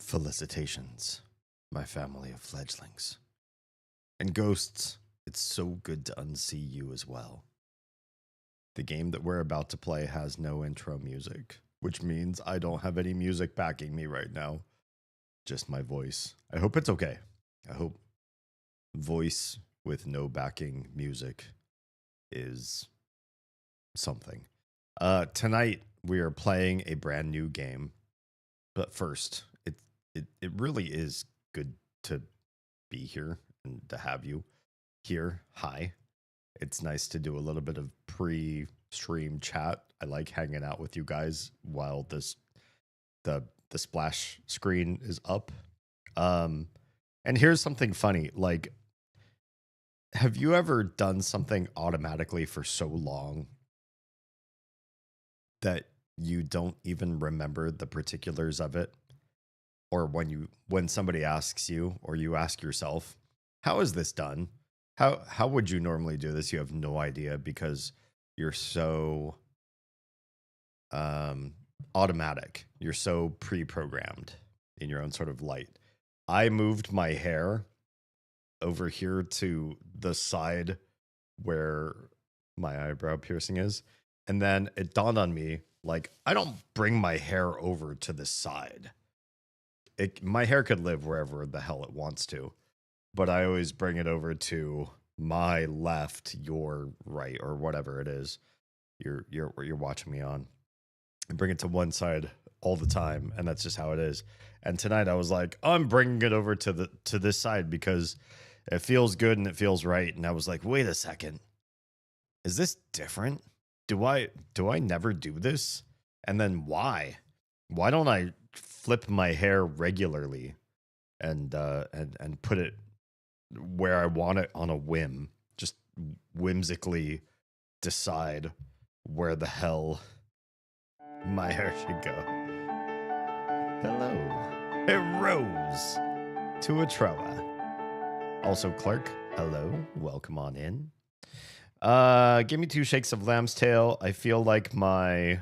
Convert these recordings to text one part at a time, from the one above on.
Felicitations, my family of fledglings. And ghosts, it's so good to unsee you as well. The game that we're about to play has no intro music, which means I don't have any music backing me right now. Just my voice. I hope it's okay. I hope voice with no backing music is something. Tonight we are playing a brand new game. But first, it really is good to be here and to have you here. Hi. It's nice to do a little bit of pre-stream chat. I like hanging out with you guys while the splash screen is up. And here's something funny. Like, have you ever done something automatically for so long that you don't even remember the particulars of it? Or when somebody asks you, or you ask yourself, how is this done? How would you normally do this? You have no idea because you're so automatic. You're so pre-programmed in your own sort of light. I moved my hair over here to the side where my eyebrow piercing is, and then it dawned on me, like, I don't bring my hair over to the side. My hair could live wherever the hell it wants to, but I always bring it over to my left, your right, or whatever it is you're watching me on. I bring it to one side all the time, and that's just how it is. And tonight I was like, I'm bringing it over to this side because it feels good and it feels right. And I was like, wait a second, is this different? Do I never do this? And then why don't I flip my hair regularly and put it where I want it on a whim? Just whimsically decide where the hell my hair should go. Hello. It rose to Atroa. Also, Clark, hello. Welcome on in. Give me 2 shakes of lamb's tail. I feel like my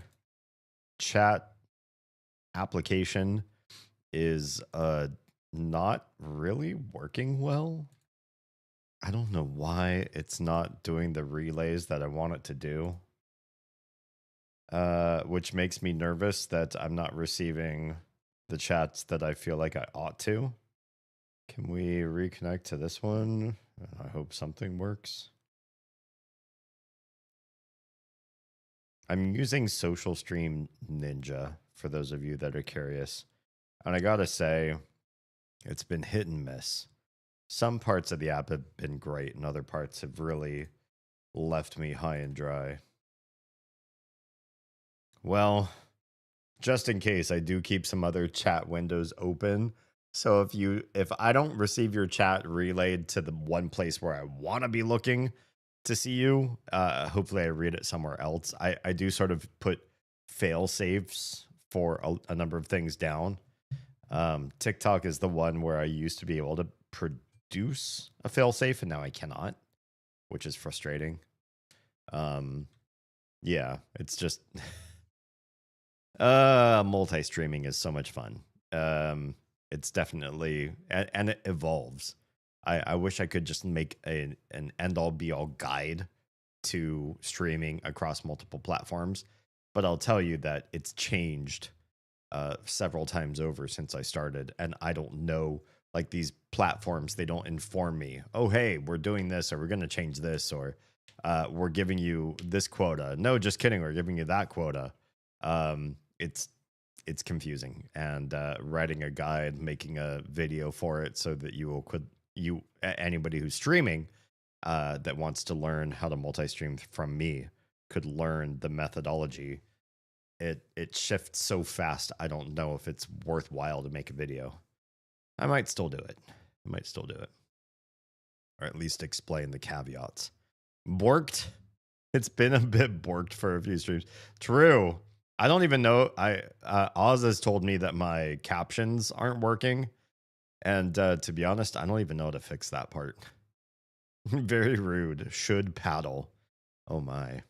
chat application is not really working well. I don't know why it's not doing the relays that I want it to do. Which makes me nervous that I'm not receiving the chats that I feel like I ought to. Can we reconnect to this one? I hope something works. I'm using Social Stream Ninja for those of you that are curious. And I gotta say, it's been hit and miss. Some parts of the app have been great, and other parts have really left me high and dry. Well, just in case, I do keep some other chat windows open. So if I don't receive your chat relayed to the one place where I want to be looking to see you, hopefully I read it somewhere else. I do sort of put fail safes for a number of things down. TikTok is the one where I used to be able to produce a fail safe, and now I cannot, which is frustrating. Yeah, it's just multi-streaming is so much fun. It's definitely, and it evolves. I wish I could just make an end-all be-all guide to streaming across multiple platforms, but I'll tell you that it's changed several times over since I started, and I don't know, like, these platforms, they don't inform me, oh, hey, we're doing this, or we're going to change this, or we're giving you this quota. No, just kidding, we're giving you that quota. It's confusing, and writing a guide, making a video for it so that anybody who's streaming that wants to learn how to multi-stream from me could learn the methodology. It shifts so fast, I don't know if it's worthwhile to make a video. I might still do it. Or at least explain the caveats. Borked? It's been a bit borked for a few streams. True. I don't even know. Oz has told me that my captions aren't working. And to be honest, I don't even know how to fix that part. Very rude. Should paddle. Oh my.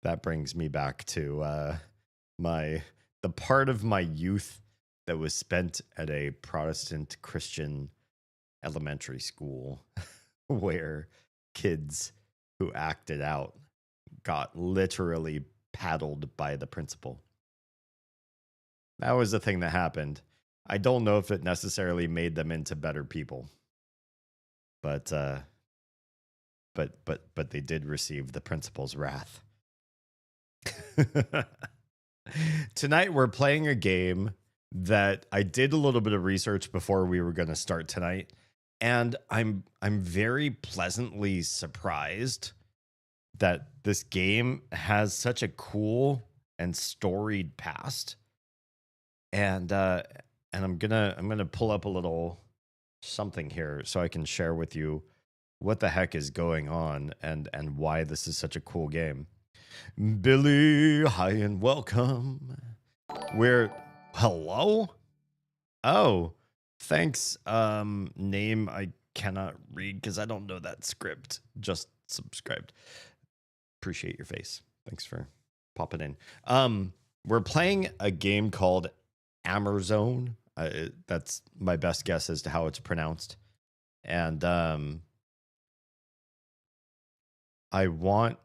That brings me back to the part of my youth that was spent at a Protestant Christian elementary school where kids who acted out got literally paddled by the principal. That was the thing that happened. I don't know if it necessarily made them into better people, but they did receive the principal's wrath. Tonight we're playing a game that I did a little bit of research before we were going to start tonight, and I'm very pleasantly surprised that this game has such a cool and storied past. And I'm gonna pull up a little something here so I can share with you what the heck is going on and why this is such a cool game. Billy, hi and welcome. Hello? Oh, thanks. Name I cannot read because I don't know that script. Just subscribed. Appreciate your face. Thanks for popping in. We're playing a game called Amarzone. That's my best guess as to how it's pronounced. And I want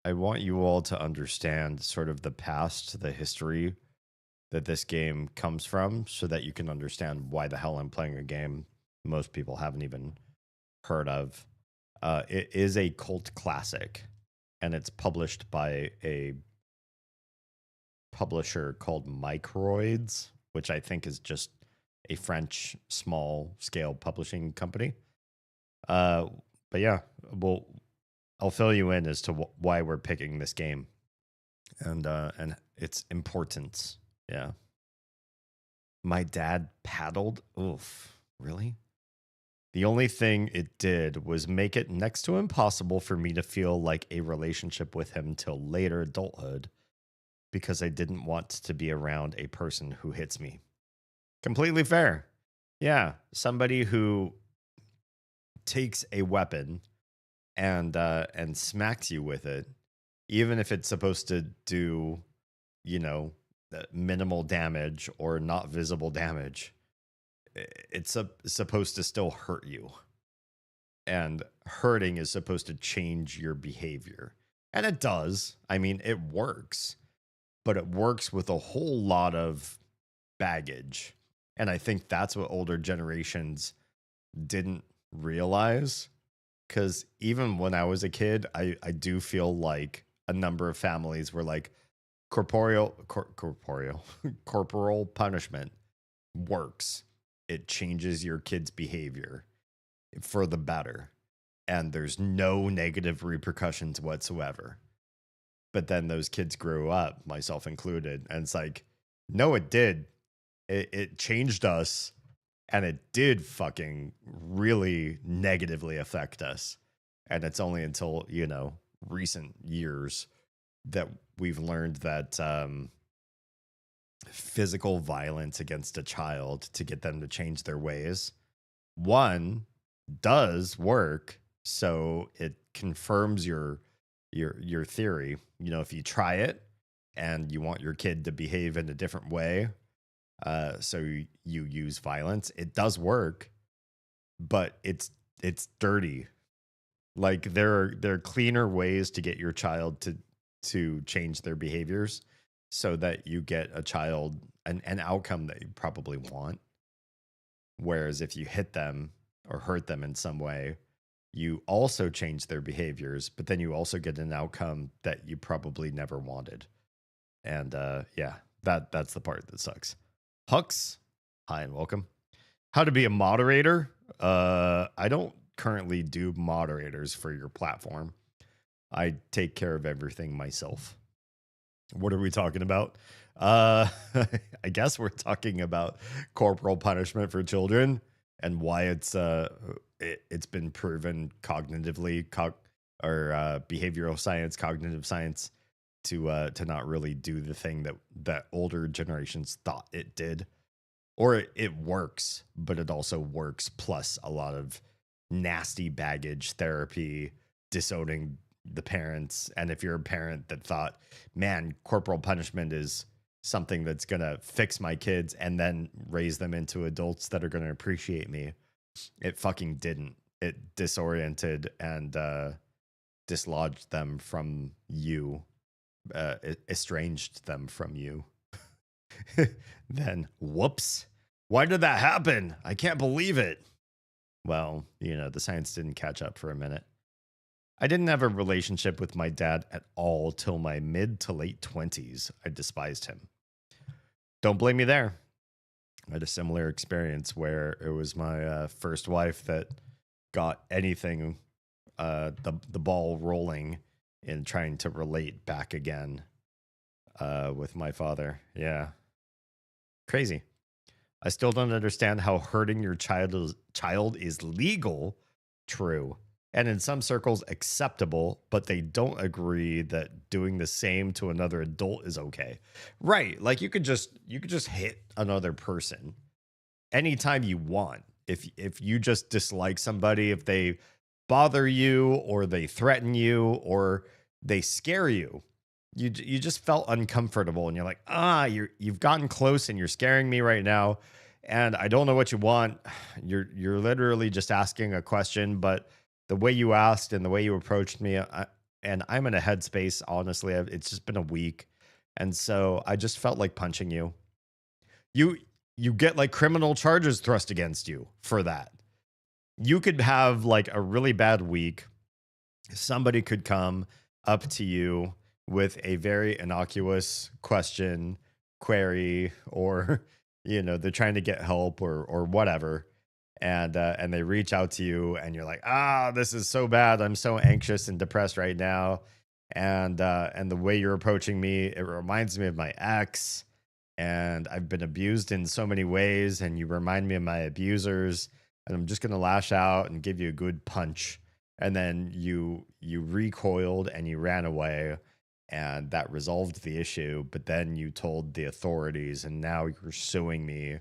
you all to understand sort of the past, the history that this game comes from, so that you can understand why the hell I'm playing a game most people haven't even heard of. It is a cult classic, and it's published by a publisher called Microids, which I think is just a French small scale publishing company. But yeah, I'll fill you in as to why we're picking this game and its importance. Yeah. My dad paddled. Oof, really? The only thing it did was make it next to impossible for me to feel like a relationship with him till later adulthood, because I didn't want to be around a person who hits me. Completely fair. Yeah, somebody who takes a weapon and smacks you with it, even if it's supposed to do, minimal damage or not visible damage, it's supposed to still hurt you. And hurting is supposed to change your behavior. And it does. I mean, it works. But it works with a whole lot of baggage. And I think that's what older generations didn't realize. Because even when I was a kid, I do feel like a number of families were like, corporal punishment works. It changes your kid's behavior for the better. And there's no negative repercussions whatsoever. But then those kids grew up, myself included, and it's like, no, it did. It changed us, and it did fucking really negatively affect us. And it's only until, recent years that we've learned that physical violence against a child to get them to change their ways, one, does work. So it confirms your theory. If you try it and you want your kid to behave in a different way, so you use violence, it does work, but it's dirty. Like there are cleaner ways to get your child to change their behaviors so that you get a child an outcome that you probably want. Whereas if you hit them or hurt them in some way, you also change their behaviors, but then you also get an outcome that you probably never wanted. And that's the part that sucks. Hux, hi and welcome. How to be a moderator? I don't currently do moderators for your platform. I take care of everything myself. What are we talking about? I guess we're talking about corporal punishment for children and why it's been proven cognitively or behavioral science, cognitive science to not really do the thing that older generations thought it did. Or it works, but it also works plus a lot of nasty baggage therapy, disowning the parents. And if you're a parent that thought, man, corporal punishment is something that's going to fix my kids and then raise them into adults that are going to appreciate me. It fucking didn't. It disoriented and dislodged them from you, estranged them from you. Then, whoops. Why did that happen? I can't believe it. Well, the science didn't catch up for a minute. I didn't have a relationship with my dad at all till my mid to late 20s. I despised him. Don't blame me there. I had a similar experience where it was my first wife that got anything, the ball rolling in trying to relate back again with my father. Yeah. Crazy. I still don't understand how hurting your child is legal. True. And in some circles acceptable, but they don't agree that doing the same to another adult is okay. Right. Like you could just hit another person anytime you want. If you just dislike somebody, if they bother you or they threaten you or they scare you, you just felt uncomfortable and you're like, you've gotten close and you're scaring me right now. And I don't know what you want. You're literally just asking a question, but the way you asked and the way you approached me, and I'm in a headspace, honestly, it's just been a week. And so I just felt like punching you. You get like criminal charges thrust against you for that. You could have like a really bad week. Somebody could come up to you with a very innocuous question, query, or, they're trying to get help or whatever. And they reach out to you and you're like, this is so bad. I'm so anxious and depressed right now. And the way you're approaching me, it reminds me of my ex, and I've been abused in so many ways. And you remind me of my abusers, and I'm just going to lash out and give you a good punch. And then you recoiled and you ran away, and that resolved the issue. But then you told the authorities, and now you're suing me.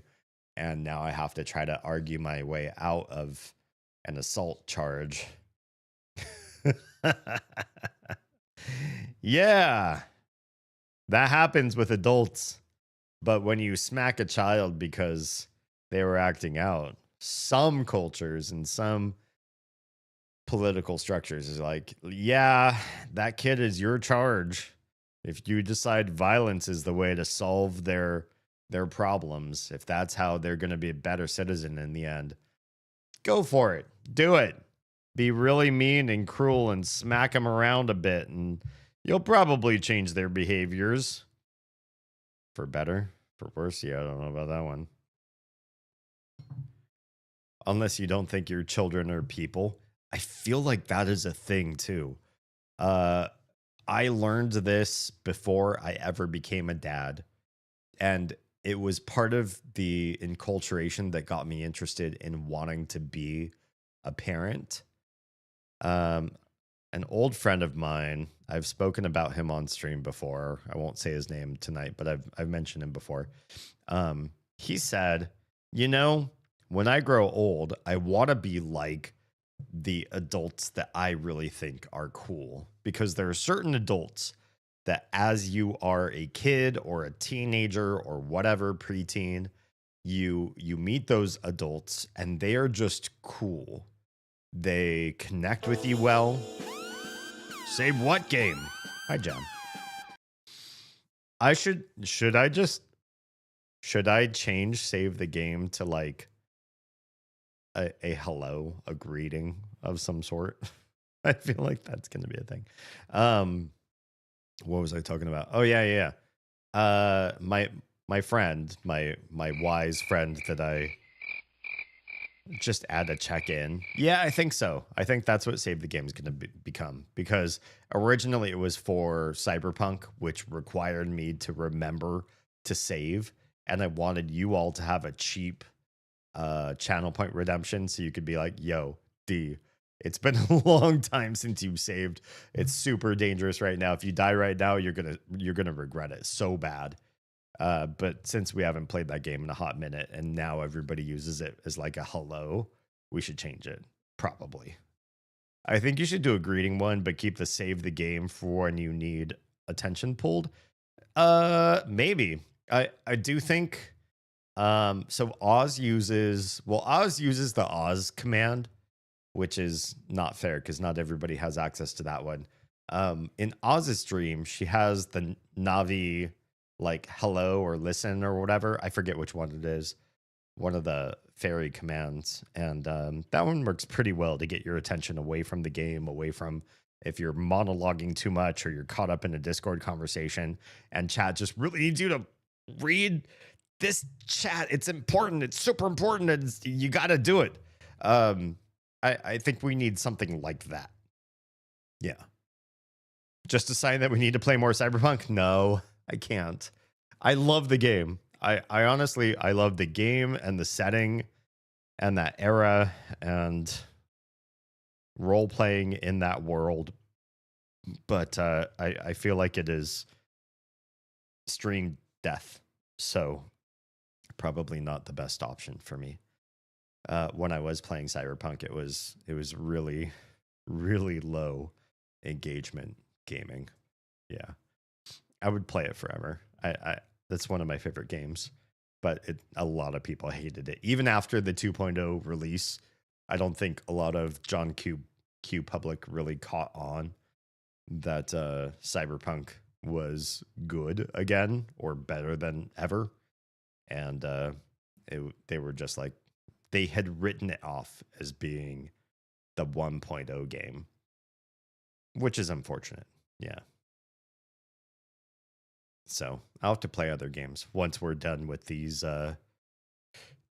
And now I have to try to argue my way out of an assault charge. Yeah, that happens with adults. But when you smack a child because they were acting out, some cultures and some political structures is like, yeah, that kid is your charge. If you decide violence is the way to solve their problems, if that's how they're going to be a better citizen in the end, go for it. Do it. Be really mean and cruel and smack them around a bit, and you'll probably change their behaviors. For better, for worse, yeah, I don't know about that one. Unless you don't think your children are people. I feel like that is a thing too. I learned this before I ever became a dad, and it was part of the enculturation that got me interested in wanting to be a parent. An old friend of mine, I've spoken about him on stream before. I won't say his name tonight, but I've mentioned him before. He said, when I grow old, I want to be like the adults that I really think are cool, because there are certain adults that as you are a kid or a teenager or whatever, preteen, you meet those adults and they are just cool. They connect with you well. Save what game? Hi, John. Should I change save the game to like a hello, a greeting of some sort? I feel like that's going to be a thing. What was I talking about? Oh yeah. My friend, my wise friend that I just add a check-in. Yeah, I think so. I think that's what Save the Game is going to become, because originally it was for Cyberpunk, which required me to remember to save, and I wanted you all to have a cheap channel point redemption, so you could be like, yo, D, it's been a long time since you saved. It's super dangerous right now. If you die right now, you're gonna regret it so bad. But since we haven't played that game in a hot minute and now everybody uses it as like a hello, we should change it. Probably. I think you should do a greeting one, but keep the save the game for when you need attention pulled. Maybe. I do think so Oz uses the Oz command, which is not fair because not everybody has access to that one. In Oz's stream, she has the Navi like hello or listen or whatever. I forget which one it is. One of the fairy commands, and that one works pretty well to get your attention away from the game, away from if you're monologuing too much or you're caught up in a Discord conversation, and chat just really needs you to read this chat. It's important. It's super important, and you got to do it. I think we need something like that. Yeah. Just a sign that we need to play more Cyberpunk? No, I can't. I love the game. I honestly, I love the game and the setting and that era and role playing in that world. But I feel like it is stream death. So probably not the best option for me. When I was playing Cyberpunk, it was really, really low engagement gaming. Yeah. I would play it forever. I that's one of my favorite games, but a lot of people hated it. Even after the 2.0 release, I don't think a lot of John Q public really caught on that Cyberpunk was good again or better than ever. And they were just like, they had written it off as being the 1.0 game, which is unfortunate. Yeah. So I'll have to play other games once we're done with these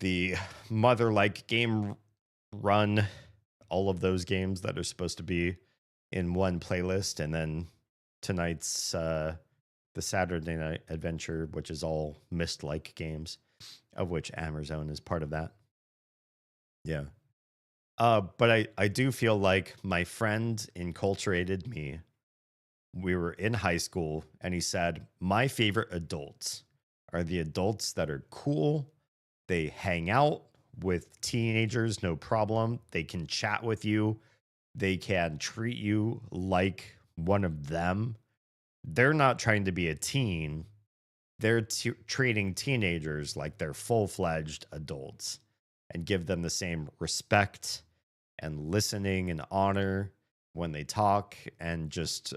the mother-like game run, all of those games that are supposed to be in one playlist, and then tonight's the Saturday Night Adventure, which is all Myst-like games, of which Amazon is part of that. Yeah. But I do feel like my friend enculturated me. We were in high school, and he said, my favorite adults are the adults that are cool. They hang out with teenagers, no problem. They can chat with you. They can treat you like one of them. They're not trying to be a teen. They're treating teenagers like they're full-fledged adults and give them the same respect and listening and honor when they talk, and just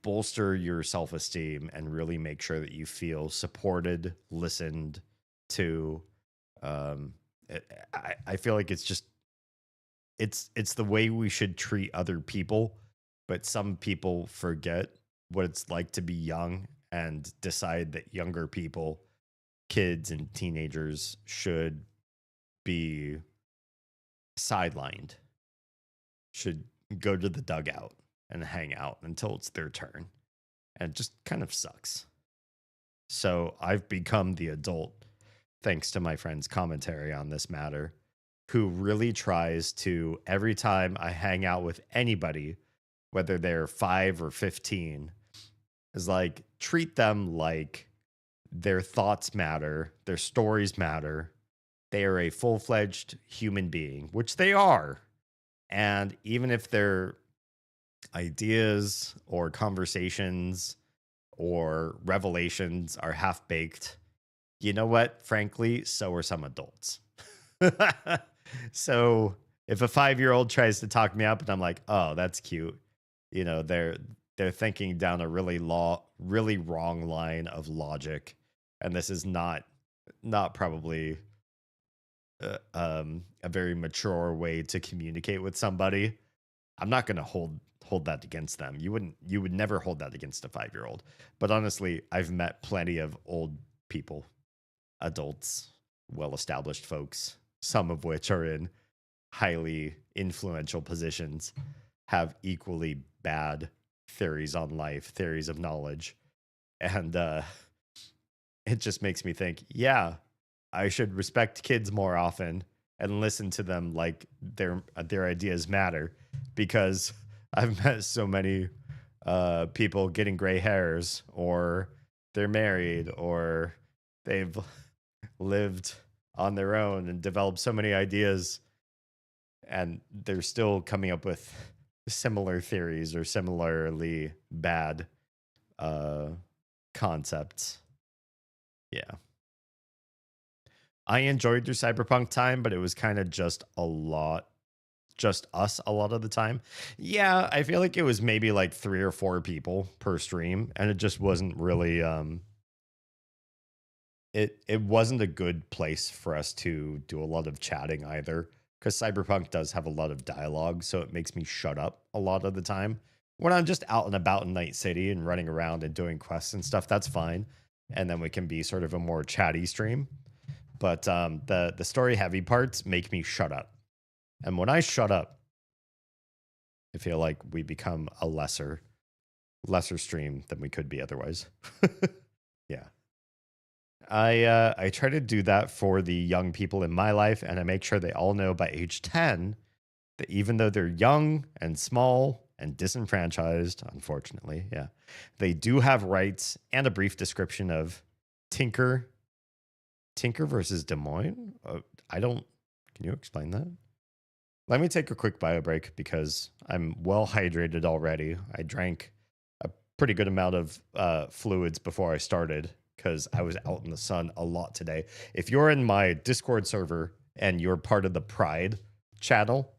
bolster your self-esteem and really make sure that you feel supported, listened to. I feel like it's just it's the way we should treat other people, but some people forget what it's like to be young and decide that younger people, kids and teenagers, should be sidelined, should go to the dugout and hang out until it's their turn. And it just kind of sucks. So I've become the adult, thanks to my friend's commentary on this matter, who really tries to, every time I hang out with anybody, whether they're 5 or 15, is like, treat them like their thoughts matter, their stories matter. They are a full-fledged human being, which they are. And even if their ideas or conversations or revelations are half-baked, you know what? Frankly, so are some adults. So if a 5-year-old tries to talk me up and I'm like, oh, that's cute, they're thinking down a really wrong line of logic, and this is not probably a very mature way to communicate with somebody. I'm not going to hold that against them. You would never hold that against a 5-year-old. But honestly, I've met plenty of old people, adults, well-established folks, some of which are in highly influential positions, have equally bad theories on life, theories of knowledge. And it just makes me think, yeah, I should respect kids more often and listen to them like their ideas matter, because I've met so many people getting gray hairs, or they're married, or they've lived on their own and developed so many ideas, and they're still coming up with similar theories or similarly bad concept. Yeah. I enjoyed your Cyberpunk time, but it was kind of just us a lot of the time. Yeah, I feel like it was maybe like 3 or 4 people per stream, and it just wasn't really it wasn't a good place for us to do a lot of chatting either, because Cyberpunk does have a lot of dialogue, so it makes me shut up a lot of the time. When I'm just out and about in Night City and running around and doing quests and stuff, that's fine. And then we can be sort of a more chatty stream. But the story heavy parts make me shut up. And when I shut up, I feel like we become a lesser stream than we could be otherwise. Yeah. I try to do that for the young people in my life, and I make sure they all know by age 10 that even though they're young and small and disenfranchised, unfortunately, yeah, they do have rights and a brief description of Tinker versus Des Moines. Can you explain that? Let me take a quick bio break because I'm well hydrated already. I drank a pretty good amount of fluids before I started because I was out in the sun a lot today. If you're in my Discord server and you're part of the Pride channel,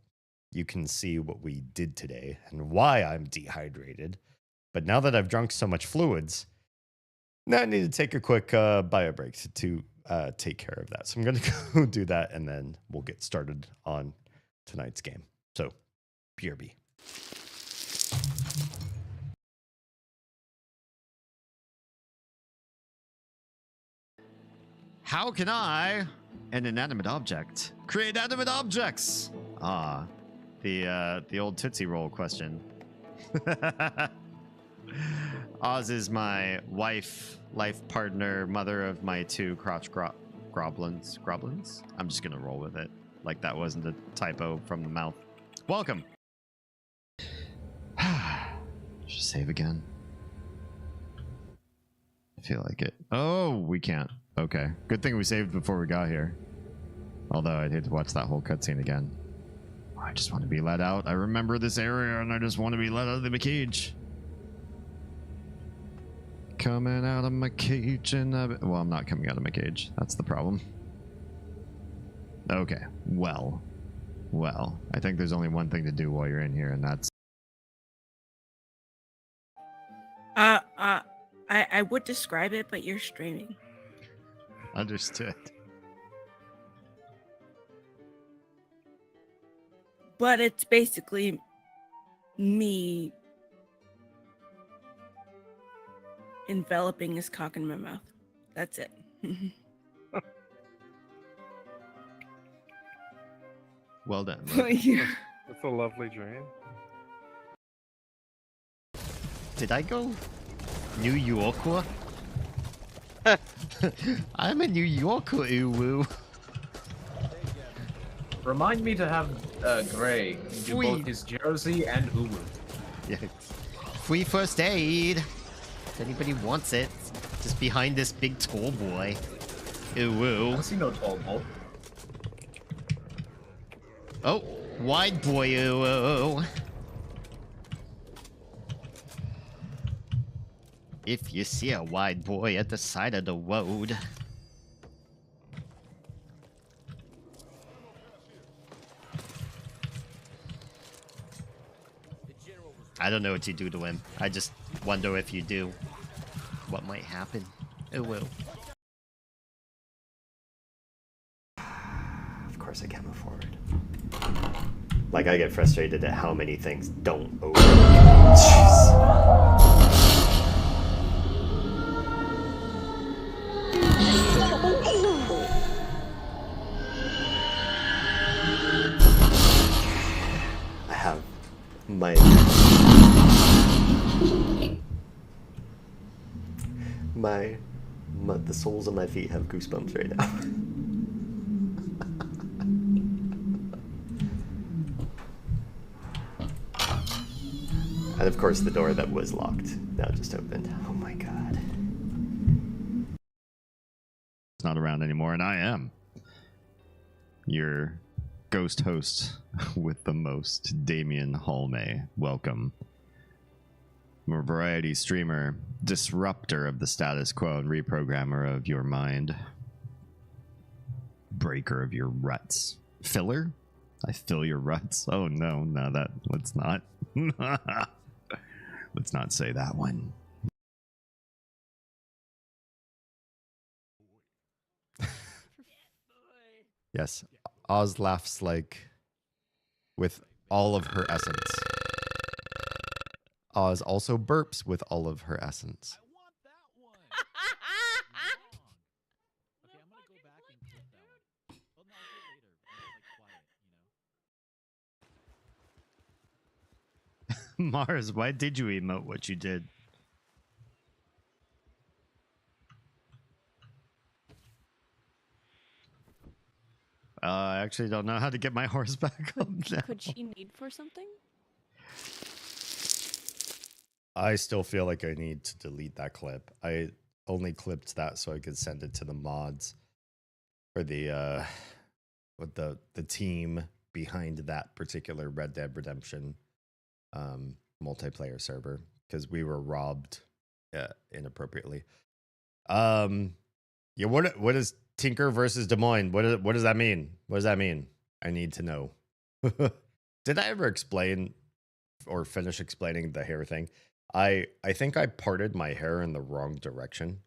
you can see what we did today and why I'm dehydrated. But now that I've drunk so much fluids, now I need to take a quick bio break to take care of that. So I'm going to go do that, and then we'll get started on tonight's game. So, BRB. How can I, an inanimate object, create animate objects? Ah, the old Tootsie Roll question. Oz is my wife, life partner, mother of my 2 crotch groblins. Groblins? I'm just gonna roll with it. Like that wasn't a typo from the mouth. Welcome. Should save again. I feel like it. Oh, we can't. Okay. Good thing we saved before we got here. Although I'd hate to watch that whole cutscene again. I just want to be let out. I remember this area and I just want to be let out of the cage. Coming out of my cage and well, I'm not coming out of my cage. That's the problem. Okay. Well, I think there's only one thing to do while you're in here, and that's I would describe it, but you're streaming. understood. But it's basically me enveloping his cock in my mouth. That's it. Well done. Yeah. That's a lovely dream. Did I go New Yorker? I'm a New Yorker, ooh. Remind me to have Gray do both his Jersey and Uwu. Yeah. Free first aid. If anybody wants it, just behind this big tall boy. I Ooh. don't see no tall boy. Oh, wide boy. Ooh. If you see a wide boy at the side of the road. I don't know what you do to him. I just wonder if you do. What might happen? It will. Of course I can't move forward. Like, I get frustrated at how many things don't open. Jeez. I have the soles of my feet have goosebumps right now. And of course the door that was locked now just opened. Oh my god. It's not around anymore, and I am your ghost host with the most, Damien Halme. Welcome. More variety streamer, disruptor of the status quo and reprogrammer of your mind. Breaker of your ruts. Filler? I fill your ruts. Oh no, let's not. Let's not say that one. Yes, Oz laughs like with all of her essence. Oz also burps with all of her essence. Mars, why did you emote what you did? I actually don't know how to get my horse back up now. Could she need for something? I still feel like I need to delete that clip. I only clipped that so I could send it to the mods or the team behind that particular Red Dead Redemption multiplayer server because we were robbed inappropriately. Yeah, what is Tinker versus Des Moines? What does that mean? What does that mean? I need to know. Did I ever explain or finish explaining the hair thing? I think I parted my hair in the wrong direction.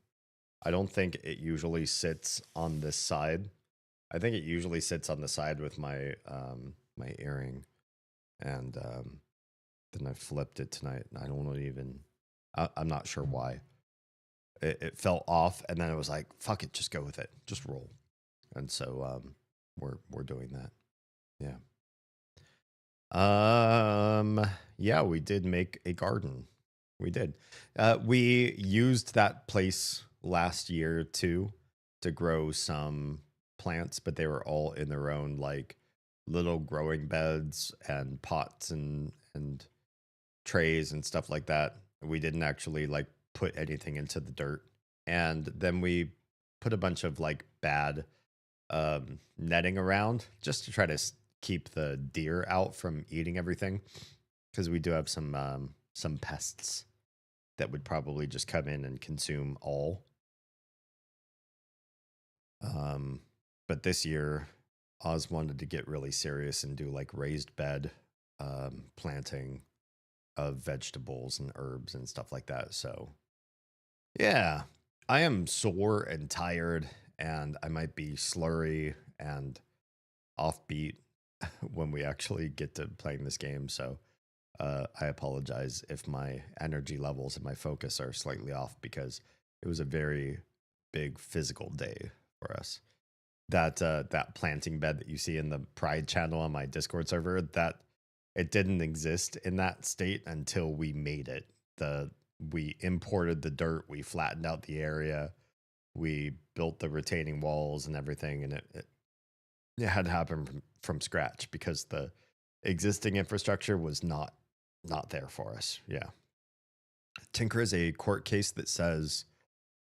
I don't think it usually sits on this side. I think it usually sits on the side with my my earring, and then I flipped it tonight. And I don't even. I'm not sure why. It fell off, and then it was like, "Fuck it, just go with it, just roll." And so we're doing that. Yeah. Yeah, we did make a garden. We did. We used that place last year too to grow some plants, but they were all in their own like little growing beds and pots and trays and stuff like that. We didn't actually like put anything into the dirt. And then we put a bunch of like bad netting around just to try to keep the deer out from eating everything, because we do have some pests that would probably just come in and consume all. But this year, Oz wanted to get really serious and do like raised bed planting of vegetables and herbs and stuff like that. So, yeah, I am sore and tired, and I might be slurry and offbeat when we actually get to playing this game. So, I apologize if my energy levels and my focus are slightly off, because it was a very big physical day for us. That planting bed that you see in the Pride channel on my Discord server, that it didn't exist in that state until we made it. We imported the dirt, we flattened out the area, we built the retaining walls and everything, and it had to happen from scratch because the existing infrastructure was not there for us. Yeah. Tinker is a court case that says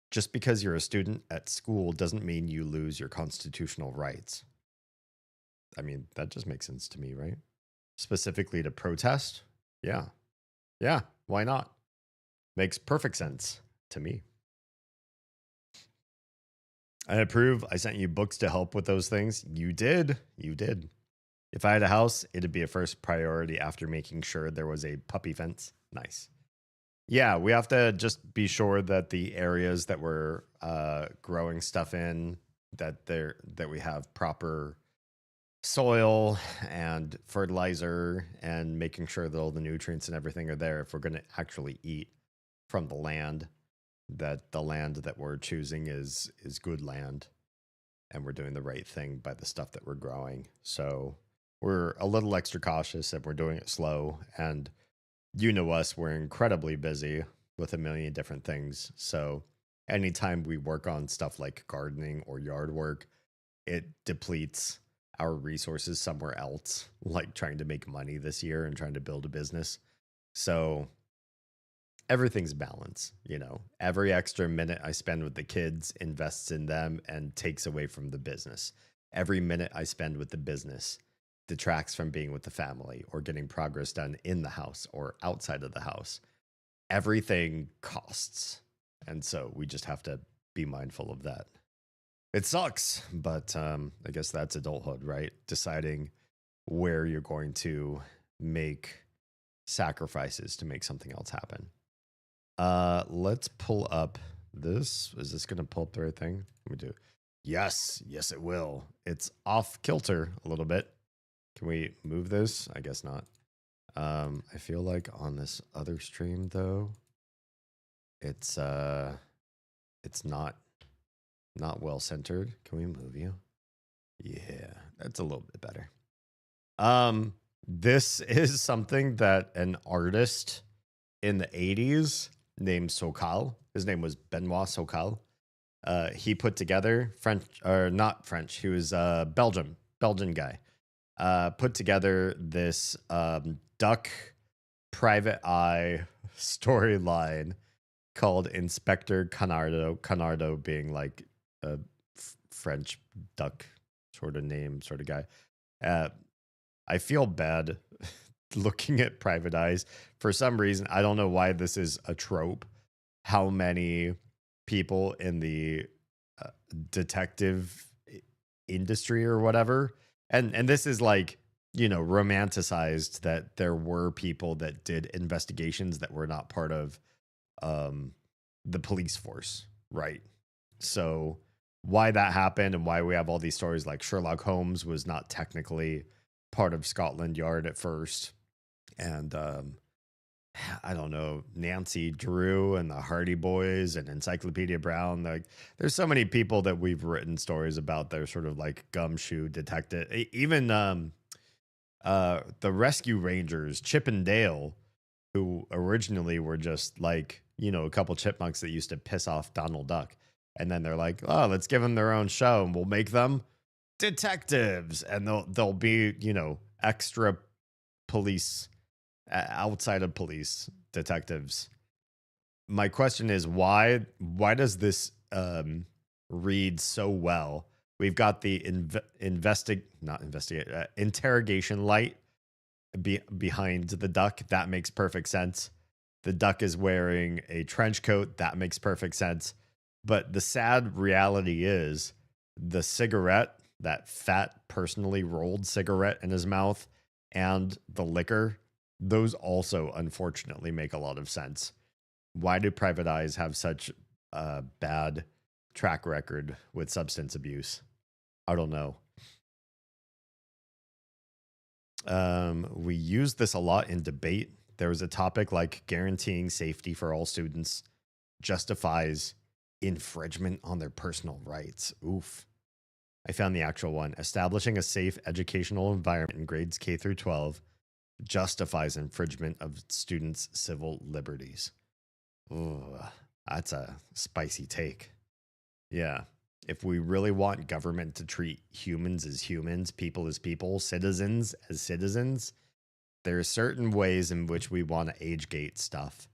just because you're a student at school doesn't mean you lose your constitutional rights. I mean, that just makes sense to me, right? Specifically to protest? Yeah. Yeah, why not? Makes perfect sense to me. I approve. I sent you books to help with those things. You did. You did. If I had a house, it'd be a first priority after making sure there was a puppy fence. Nice. Yeah, we have to just be sure that the areas that we're growing stuff in, that we have proper soil and fertilizer, and making sure that all the nutrients and everything are there if we're going to actually eat from the land, that the land that we're choosing is good land, and we're doing the right thing by the stuff that we're growing. So we're a little extra cautious and we're doing it slow. And you know us, we're incredibly busy with a million different things. So anytime we work on stuff like gardening or yard work, it depletes our resources somewhere else, like trying to make money this year and trying to build a business. So everything's balance, you know. Every extra minute I spend with the kids invests in them and takes away from the business. Every minute I spend with the business detracts from being with the family or getting progress done in the house or outside of the house. everything costs. And so we just have to be mindful of that. It sucks, but I guess that's adulthood, right? Deciding where you're going to make sacrifices to make something else happen. Let's pull up this. Is this going to pull up the right thing? Let me do it. Yes, it will. It's off kilter a little bit. Can we move this? I guess not. I feel like on this other stream though, it's not well centered. Can we move you? Yeah, that's a little bit better. This is something that an artist in the 80s named Sokal, his name was Benoit Sokal. He put together not French, he was Belgian guy. Put together this duck private eye storyline called Inspector Canardo being like a French duck sort of name, sort of guy. I feel bad looking at Private Eyes. For some reason, I don't know why this is a trope. How many people in the detective industry or whatever, and this is like, romanticized, that there were people that did investigations that were not part of the police force, right? So why that happened and why we have all these stories like Sherlock Holmes was not technically part of Scotland Yard at first. And I don't know, Nancy Drew and the Hardy Boys and Encyclopedia Brown. Like, there's so many people that we've written stories about. They're sort of like gumshoe detective. Even the Rescue Rangers, Chip and Dale, who originally were just like, a couple chipmunks that used to piss off Donald Duck. And then they're like, oh, let's give them their own show and we'll make them detectives. And they'll be, extra police, outside of police detectives. My question is, why does this read so well? We've got the interrogation light behind the duck. That makes perfect sense. The duck is wearing a trench coat. That makes perfect sense. But the sad reality is the cigarette, that fat, personally rolled cigarette in his mouth, and the liquor, those also unfortunately make a lot of sense. Why do Private Eyes have such a bad track record with substance abuse? I don't know. We use this a lot in debate. There was a topic like guaranteeing safety for all students justifies infringement on their personal rights. Oof. I found the actual one. Establishing a safe educational environment in grades K through 12 justifies infringement of students' civil liberties. Ooh, that's a spicy take. Yeah. If we really want government to treat humans as humans, people as people, citizens as citizens, there are certain ways in which we want to age gate stuff.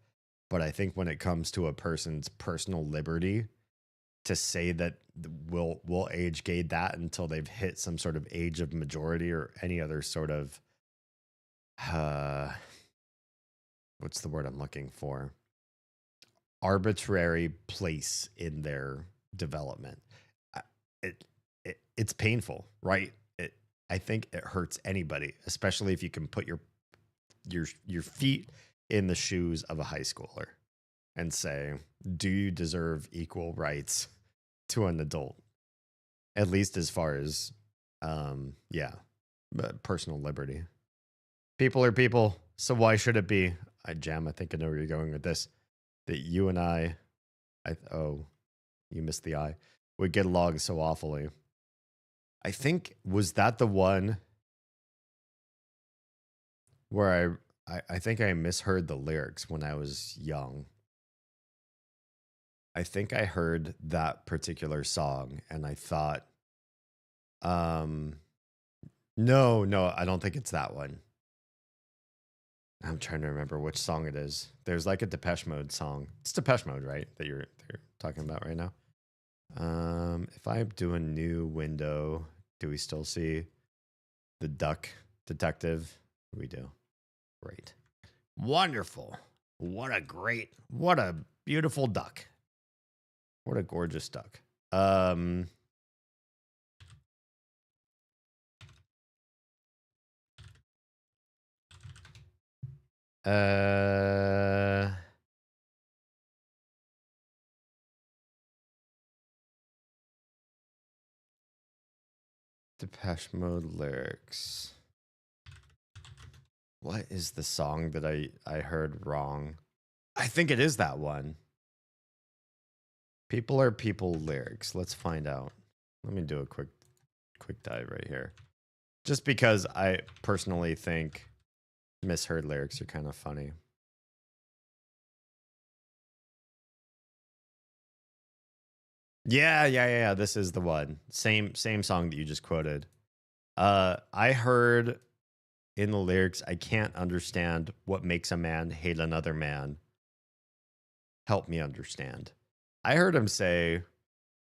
But I think when it comes to a person's personal liberty, to say that we'll age gate that until they've hit some sort of age of majority or any other sort of what's the word I'm looking for? Arbitrary place in their development. It's painful, right? I think it hurts anybody, especially if you can put your feet in the shoes of a high schooler and say, do you deserve equal rights to an adult? At least as far as, personal liberty. People are people, so why should it be? I think I know where you're going with this. That you and you missed the I, would get along so awfully. I think, was that the one where I think I misheard the lyrics when I was young. I think I heard that particular song and I thought, no, I don't think it's that one. I'm trying to remember which song it is. There's like a Depeche Mode song. It's Depeche Mode, right? That you're talking about right now. If I do a new window, do we still see the duck detective? We do. Great. Wonderful. What a beautiful duck. What a gorgeous duck. Depeche Mode lyrics. What is the song that I heard wrong? I think it is that one. People are people lyrics. Let's find out. Let me do a quick dive right here. Just because I personally think misheard lyrics are kind of funny. Yeah. This is the one. Same song that you just quoted. I heard in the lyrics, I can't understand what makes a man hate another man. Help me understand. I heard him say,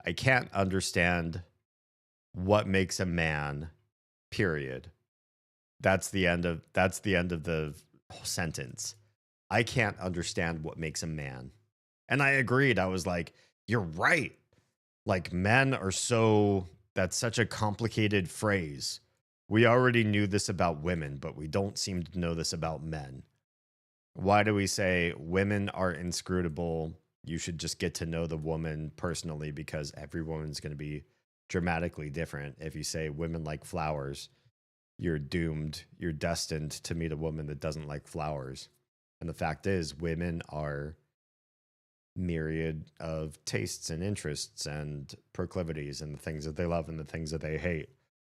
I can't understand what makes a man, period. That's the end of the sentence. I can't understand what makes a man. And I agreed. I was like, you're right. Like, men are that's such a complicated phrase. We already knew this about women, but we don't seem to know this about men. Why do we say women are inscrutable? You should just get to know the woman personally, because every woman's going to be dramatically different. If you say women like flowers, you're doomed. You're destined to meet a woman that doesn't like flowers. And the fact is, women are myriad of tastes and interests and proclivities and the things that they love and the things that they hate.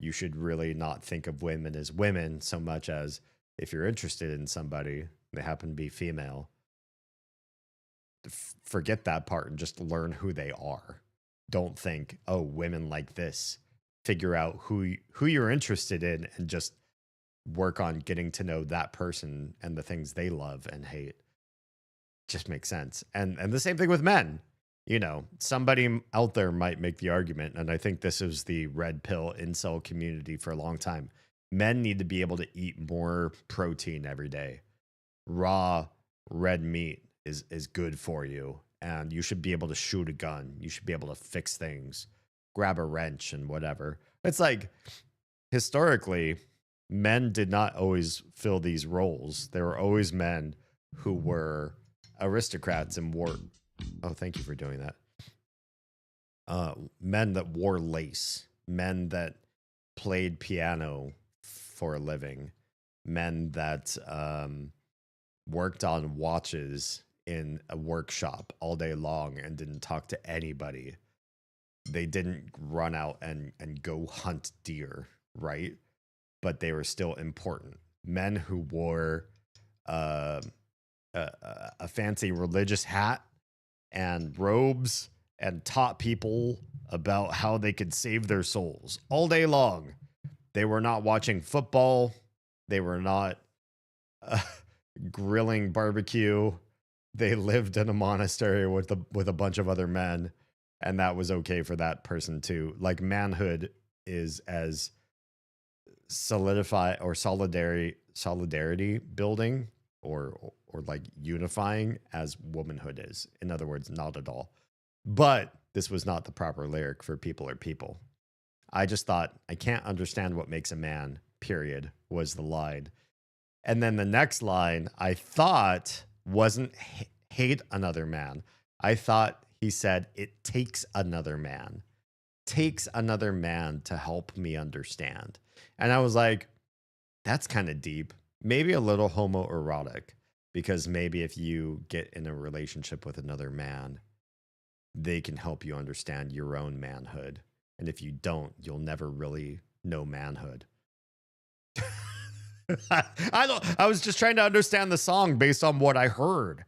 You should really not think of women as women so much as, if you're interested in somebody, they happen to be female, forget that part and just learn who they are. Don't think, oh, women like this. Figure out who you're interested in and just work on getting to know that person and the things they love and hate. Just makes sense. And the same thing with men. You know, somebody out there might make the argument, and I think this is the red pill incel community for a long time. Men need to be able to eat more protein every day. Raw red meat is good for you, and you should be able to shoot a gun. You should be able to fix things, grab a wrench and whatever. It's like, historically, men did not always fill these roles. There were always men who were aristocrats and wore, oh, thank you for doing that. Men that wore lace, men that played piano for a living, men that worked on watches in a workshop all day long and didn't talk to anybody. They didn't run out and go hunt deer, right? But they were still important. Men who wore a fancy religious hat and robes and taught people about how they could save their souls all day long. They were not watching football. They were not grilling barbecue. They lived in a monastery with a bunch of other men, and that was okay for that person too. Like, manhood is as solidarity building or like unifying as womanhood is. In other words, not at all. But this was not the proper lyric for people are people. I just thought, I can't understand what makes a man, period, was the line. And then the next line I thought wasn't hate another man. I thought he said, it takes another man. Takes another man to help me understand. And I was like, that's kind of deep. Maybe a little homoerotic, because maybe if you get in a relationship with another man, they can help you understand your own manhood. And if you don't, you'll never really know manhood. I was just trying to understand the song based on what I heard.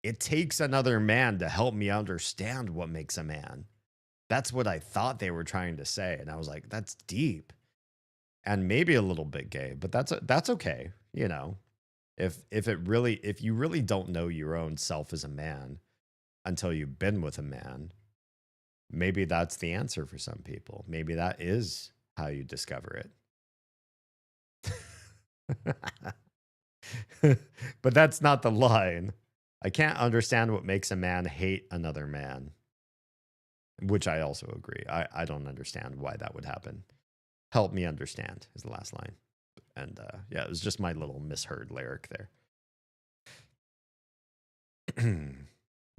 It takes another man to help me understand what makes a man. That's what I thought they were trying to say. And I was like, that's deep. And maybe a little bit gay, but that's okay. You know, if you really don't know your own self as a man until you've been with a man, maybe that's the answer for some people. Maybe that is how you discover it. But that's not the line. I can't understand what makes a man hate another man, which I also agree. I don't understand why that would happen. Help me understand is the last line. And yeah, it was just my little misheard lyric there.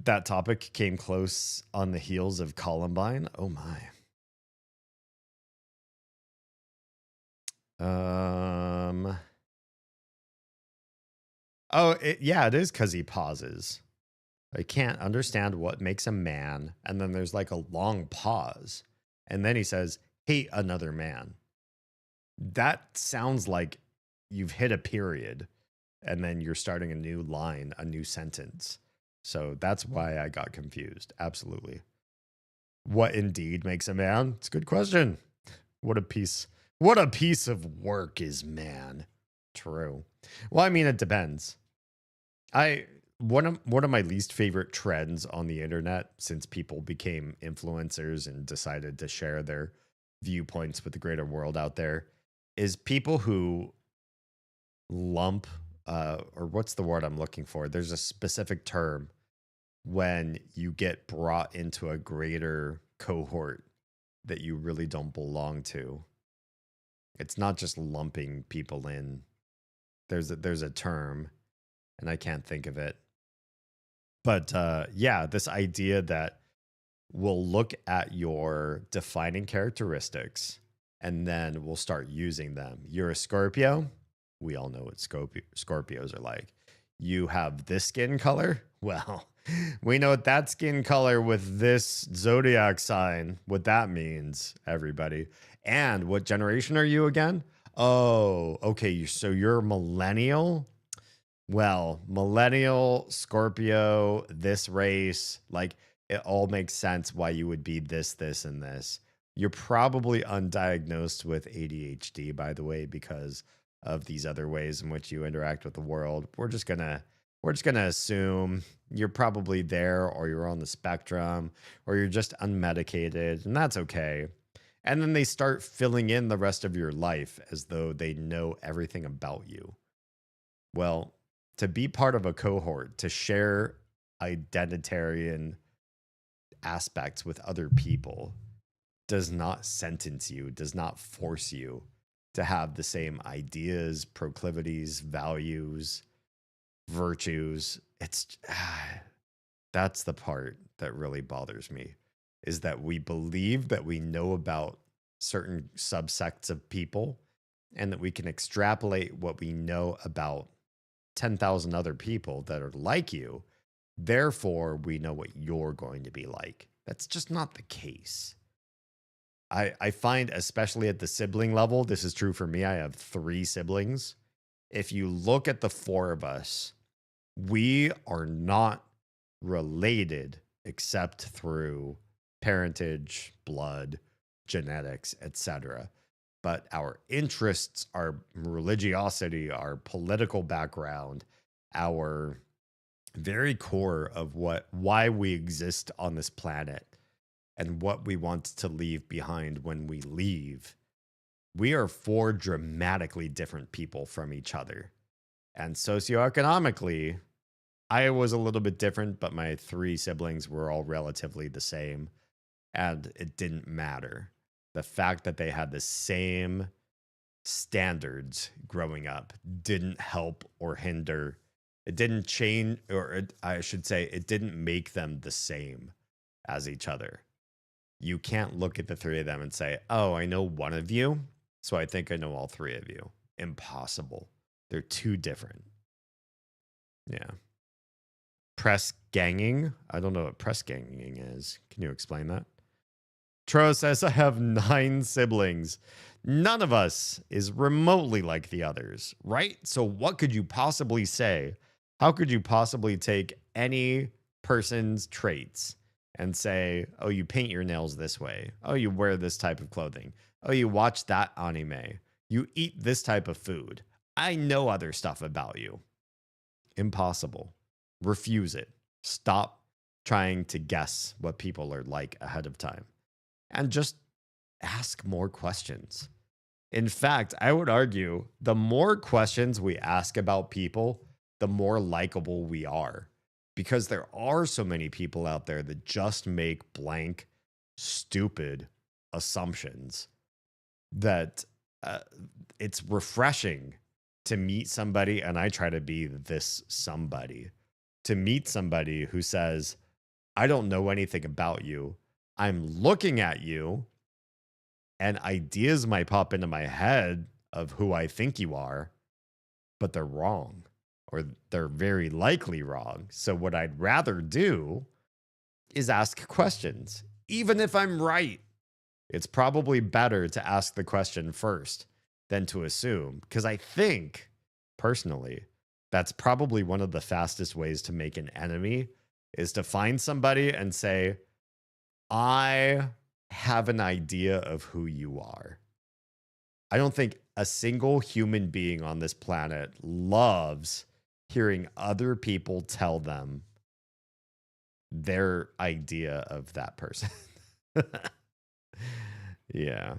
That topic came close on the heels of Columbine. Oh my. Yeah, it is because he pauses. I can't understand what makes a man. And then there's like a long pause. And then he says, hate another man. That sounds like you've hit a period and then you're starting a new line, a new sentence. So that's why I got confused. Absolutely. What indeed makes a man? It's a good question. What a piece of work is man. True. Well, I mean, it depends. One of my least favorite trends on the internet, since people became influencers and decided to share their viewpoints with the greater world out there, is people who lump or what's the word I'm looking for? There's a specific term when you get brought into a greater cohort that you really don't belong to. It's not just lumping people in. There's a term, and I can't think of it. But yeah, this idea that we'll look at your defining characteristics and then we'll start using them. You're a Scorpio. We all know what Scorpios are like. You have this skin color. Well, we know what that skin color with this zodiac sign, what that means, everybody. And what generation are you again? Oh, okay. So you're millennial. Well, millennial, Scorpio, this race, like it all makes sense why you would be this, and this. You're probably undiagnosed with ADHD, by the way, because of these other ways in which you interact with the world. We're just gonna assume you're probably there, or you're on the spectrum, or you're just unmedicated, and that's okay. And then they start filling in the rest of your life as though they know everything about you. Well, to be part of a cohort, to share identitarian aspects with other people, does not sentence you, does not force you to have the same ideas, proclivities, values, virtues. That's the part that really bothers me, is that we believe that we know about certain subsects of people and that we can extrapolate what we know about 10,000 other people that are like you. Therefore, we know what you're going to be like. That's just not the case. I find, especially at the sibling level, this is true for me. I have 3 siblings. If you look at the 4 of us, we are not related except through parentage, blood, genetics, etc. But our interests, our religiosity, our political background, our very core of why we exist on this planet and what we want to leave behind when we leave, we are 4 dramatically different people from each other. And socioeconomically, I was a little bit different, but my 3 siblings were all relatively the same, and it didn't matter. The fact that they had the same standards growing up didn't help or hinder. It didn't change, or I should say, it didn't make them the same as each other. You can't look at the 3 of them and say, oh, I know one of you, so I think I know all 3 of you. Impossible. They're too different. Yeah. Press ganging. I don't know what press ganging is. Can you explain that? Tro says, I have 9 siblings. None of us is remotely like the others, right? So what could you possibly say? How could you possibly take any person's traits and say, oh, you paint your nails this way. Oh, you wear this type of clothing. Oh, you watch that anime. You eat this type of food. I know other stuff about you. Impossible. Refuse it. Stop trying to guess what people are like ahead of time. And just ask more questions. In fact, I would argue the more questions we ask about people, the more likable we are. because there are so many people out there that just make blank, stupid assumptions that it's refreshing to meet somebody, and I try to be this somebody, to meet somebody who says, I don't know anything about you. I'm looking at you, and ideas might pop into my head of who I think you are, but they're wrong, or they're very likely wrong. So what I'd rather do is ask questions. Even if I'm right, it's probably better to ask the question first than to assume, because I think, personally, that's probably one of the fastest ways to make an enemy, is to find somebody and say, I have an idea of who you are. I don't think a single human being on this planet loves hearing other people tell them their idea of that person. Yeah.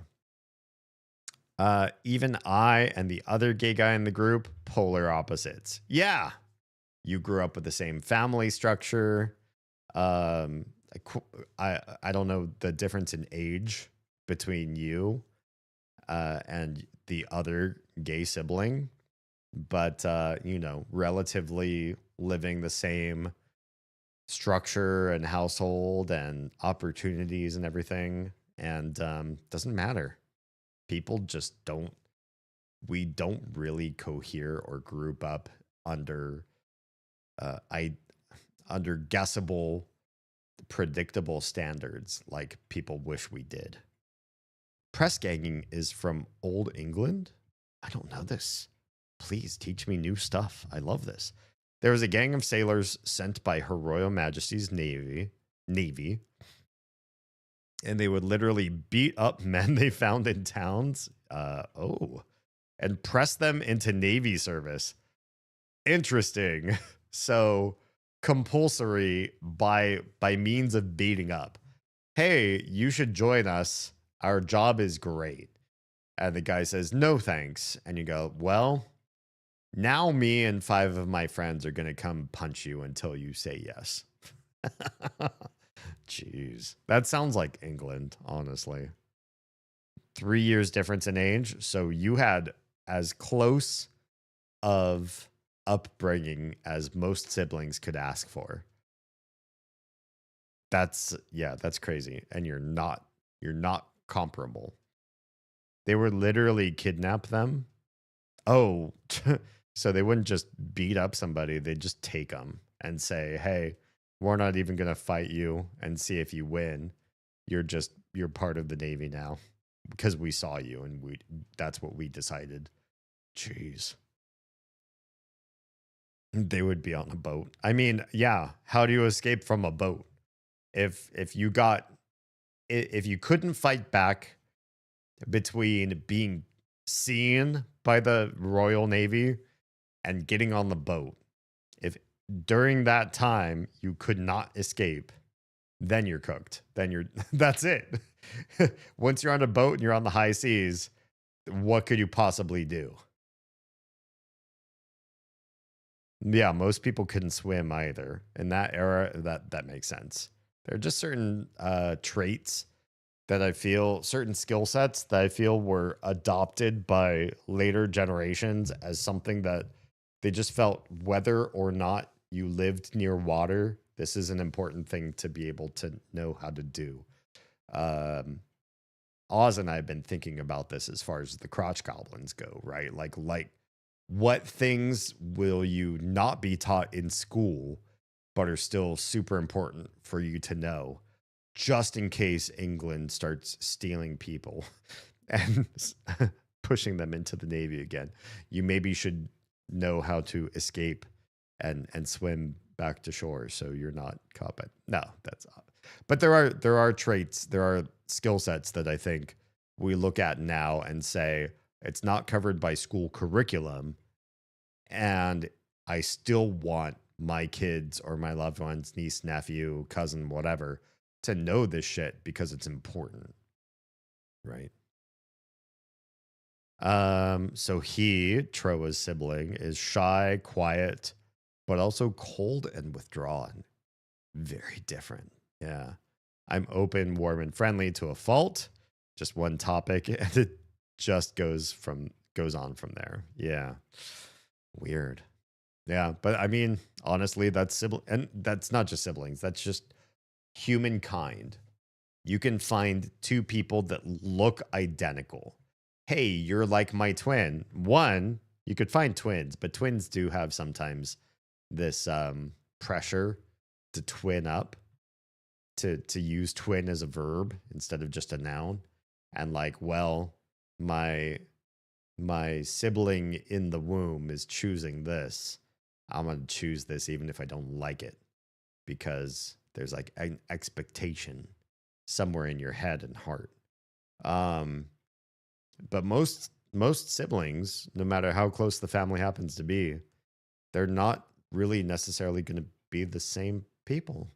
Even I and the other gay guy in the group, polar opposites. Yeah. You grew up with the same family structure. I don't know the difference in age between you and the other gay sibling, but relatively living the same structure and household and opportunities and everything, and doesn't matter. People just we don't really cohere or group up under under guessable, predictable standards like people wish we did. Press ganging is from Old England. I don't know this. Please teach me new stuff. I love this. There was a gang of sailors sent by Her Royal Majesty's Navy, and they would literally beat up men they found in towns. And press them into Navy service. Interesting. So compulsory by means of beating up. Hey, you should join us. Our job is great. And the guy says, no, thanks. And you go, well, now me and 5 of my friends are going to come punch you until you say yes. Jeez. That sounds like England, honestly. 3 years difference in age. So you had as close of upbringing as most siblings could ask for. That's crazy. And you're not comparable. They would literally kidnap them. Oh, so they wouldn't just beat up somebody. They'd just take them and say, hey, we're not even going to fight you and see if you win. You're part of the Navy now because we saw you and that's what we decided. Jeez. They would be on a boat. I mean, yeah. How do you escape from a boat? If you couldn't fight back between being seen by the Royal Navy and getting on the boat, if during that time you could not escape, then you're cooked. That's it. Once you're on a boat and you're on the high seas, what could you possibly do? Yeah, most people couldn't swim either. In that era, that makes sense. There are just certain traits that I feel, certain skill sets that I feel were adopted by later generations as something that they just felt, whether or not you lived near water, this is an important thing to be able to know how to do. Oz and I have been thinking about this as far as the crotch goblins go, right? Like what things will you not be taught in school, but are still super important for you to know, just in case England starts stealing people and pushing them into the Navy again. You maybe should know how to escape and swim back to shore so you're not caught by. No, that's not. But there are traits, there are skill sets that I think we look at now and say it's not covered by school curriculum, and I still want my kids or my loved ones, niece, nephew, cousin, whatever, to know this shit because it's important, right? So Troa's sibling, is shy, quiet, but also cold and withdrawn. Very different. Yeah. I'm open, warm, and friendly to a fault. Just one topic, and it just goes on from there. Yeah. Weird. Yeah, but I mean, honestly, and that's not just siblings. That's just humankind. You can find two people that look identical. Hey, you're like my twin. One, you could find twins, but twins do have sometimes this pressure to twin up, to use twin as a verb instead of just a noun. And like, well, my sibling in the womb is choosing this. I'm going to choose this even if I don't like it, because there's like an expectation somewhere in your head and heart. But most siblings, no matter how close the family happens to be, they're not really necessarily going to be the same people.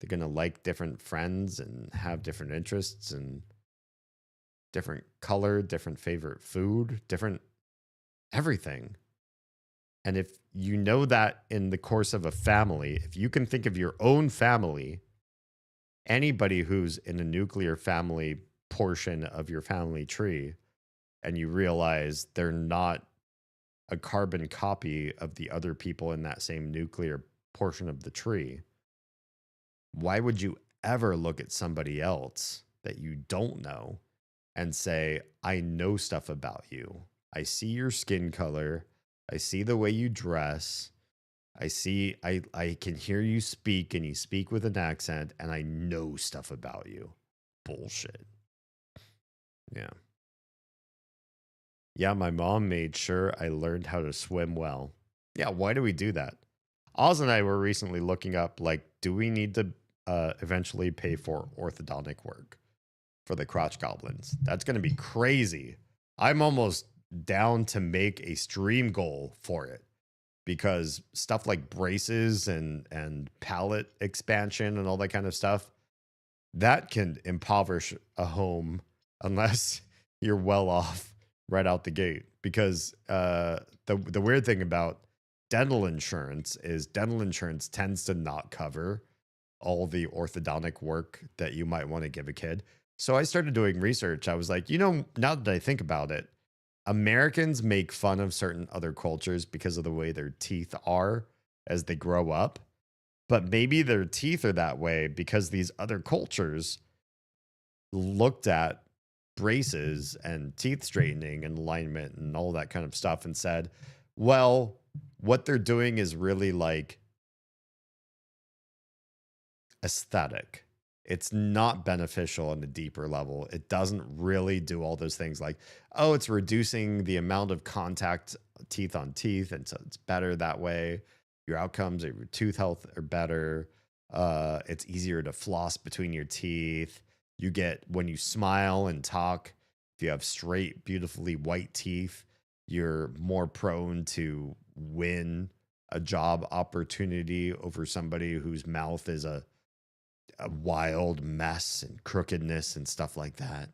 They're going to like different friends and have different interests and different color, different favorite food, different everything. And if you know that in the course of a family, if you can think of your own family, anybody who's in a nuclear family portion of your family tree, and you realize they're not a carbon copy of the other people in that same nuclear portion of the tree, why would you ever look at somebody else that you don't know and say, I know stuff about you. I see your skin color. I see the way you dress. I can hear you speak, and you speak with an accent, and I know stuff about you. Bullshit. Yeah. Yeah, my mom made sure I learned how to swim well. Yeah, why do we do that? Oz and I were recently looking up, like, do we need to eventually pay for orthodontic work for the crotch goblins? That's going to be crazy. I'm almost down to make a stream goal for it, because stuff like braces and palate expansion and all that kind of stuff, that can impoverish a home unless you're well off right out the gate. Because the weird thing about dental insurance is dental insurance tends to not cover all the orthodontic work that you might want to give a kid. So I started doing research. I was like, now that I think about it, Americans make fun of certain other cultures because of the way their teeth are as they grow up. But maybe their teeth are that way because these other cultures looked at braces and teeth straightening and alignment and all that kind of stuff and said, well, what they're doing is really like aesthetic. It's not beneficial on a deeper level. It doesn't really do all those things like, oh, it's reducing the amount of contact teeth on teeth, and so it's better that way. Your outcomes, your tooth health are better. It's easier to floss between your teeth. You get, when you smile and talk, if you have straight, beautifully white teeth, you're more prone to win a job opportunity over somebody whose mouth is a wild mess and crookedness and stuff like that.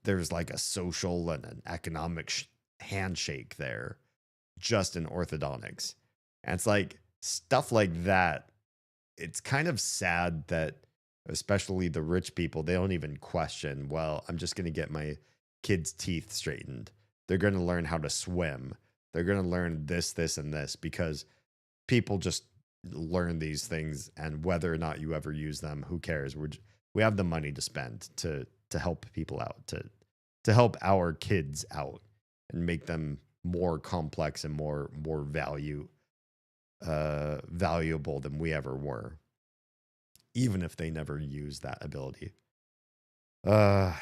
There's like a social and an economic handshake there, just in orthodontics. And it's like stuff like that. It's kind of sad that especially the rich people, they don't even question, well, I'm just going to get my kids' teeth straightened. They're going to learn how to swim. They're going to learn this, this, and this, because people just learn these things, and whether or not you ever use them, who cares? We have the money to spend to help people out, to help our kids out and make them more complex and more valuable than we ever were, even if they never use that ability. Yeah.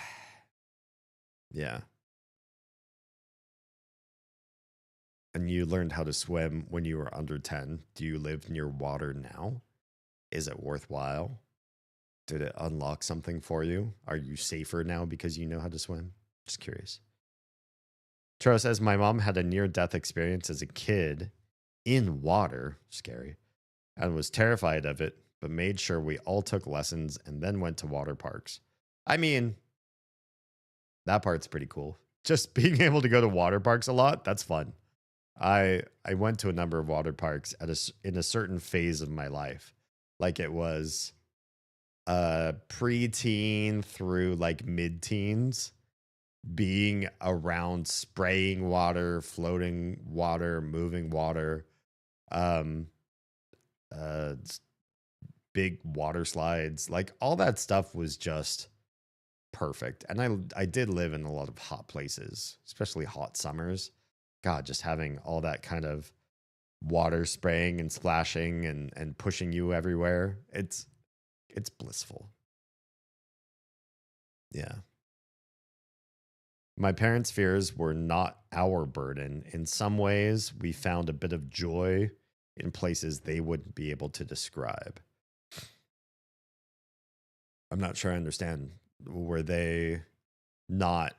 And you learned how to swim when you were under 10. Do you live near water now? Is it worthwhile? Did it unlock something for you? Are you safer now because you know how to swim? Just curious. Tro says, my mom had a near-death experience as a kid in water, scary, and was terrified of it, but made sure we all took lessons and then went to water parks. I mean, that part's pretty cool. Just being able to go to water parks a lot, that's fun. I went to a number of water parks in a certain phase of my life. Like it was pre-teen through like mid-teens, being around spraying water, floating water, moving water, um big water slides, like all that stuff was just perfect. And I did live in a lot of hot places, especially hot summers. God, just having all that kind of water spraying and splashing and pushing you everywhere. It's blissful. Yeah. My parents' fears were not our burden. In some ways, we found a bit of joy in places they wouldn't be able to describe. I'm not sure I understand. Were they not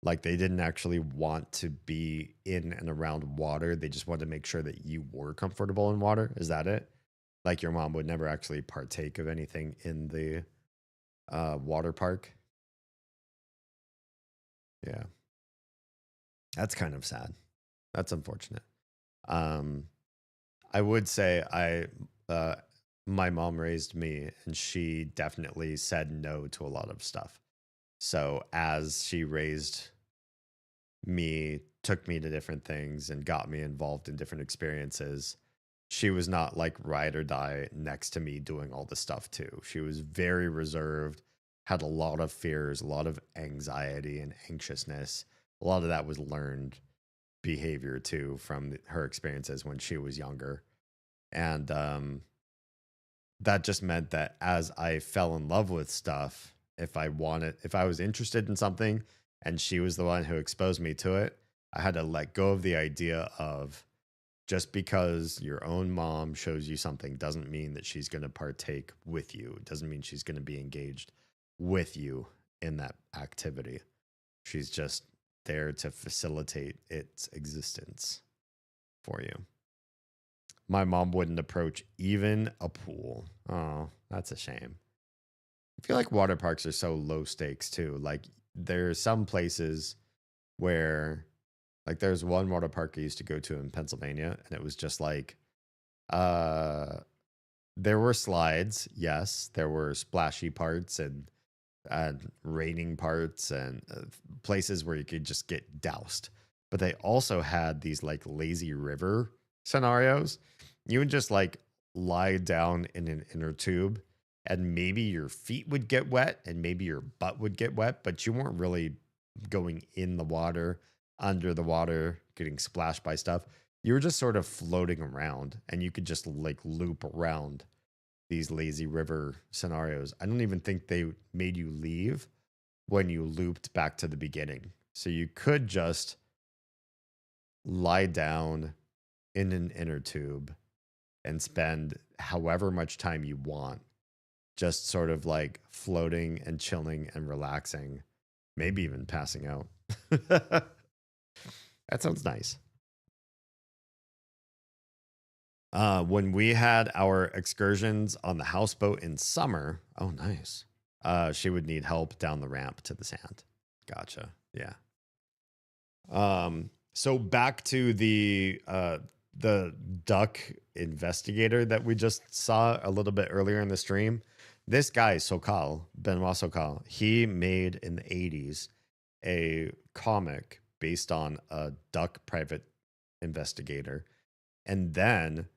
like they didn't actually want to be in and around water? They just wanted to make sure that you were comfortable in water? Is that it? Like your mom would never actually partake of anything in the water park? Yeah. That's kind of sad. That's unfortunate. Um, I would say uh, my mom raised me, and she definitely said no to a lot of stuff. So as she raised me, took me to different things, and got me involved in different experiences, she was not like ride or die next to me doing all the stuff too. She was very reserved, had a lot of fears, a lot of anxiety and anxiousness. A lot of that was learned behavior too from her experiences when she was younger. And that just meant that as I fell in love with stuff, if I was interested in something and she was the one who exposed me to it, I had to let go of the idea of just because your own mom shows you something doesn't mean that she's going to partake with you. It doesn't mean she's going to be engaged with you in that activity. She's just there to facilitate its existence for you. My mom wouldn't approach even a pool. Oh, that's a shame. I feel like water parks are so low stakes too. Like there's some places where like there's one water park I used to go to in Pennsylvania, and it was just like uh there were slides, yes, there were splashy parts and raining parts and places where you could just get doused. But they also had these like lazy river scenarios. You would just like lie down in an inner tube, and maybe your feet would get wet and maybe your butt would get wet, but you weren't really going in the water, under the water, getting splashed by stuff. You were just sort of floating around, and you could just like loop around these lazy river scenarios. I don't even think they made you leave when you looped back to the beginning. So you could just lie down in an inner tube and spend however much time you want just sort of like floating and chilling and relaxing, maybe even passing out. That sounds nice. When we had our excursions on the houseboat in summer, oh nice. She would need help down the ramp to the sand. Gotcha. Yeah. So back to the duck investigator that we just saw a little bit earlier in the stream. This guy, Benoit Sokal, he made in the 80s a comic based on a duck private investigator. And then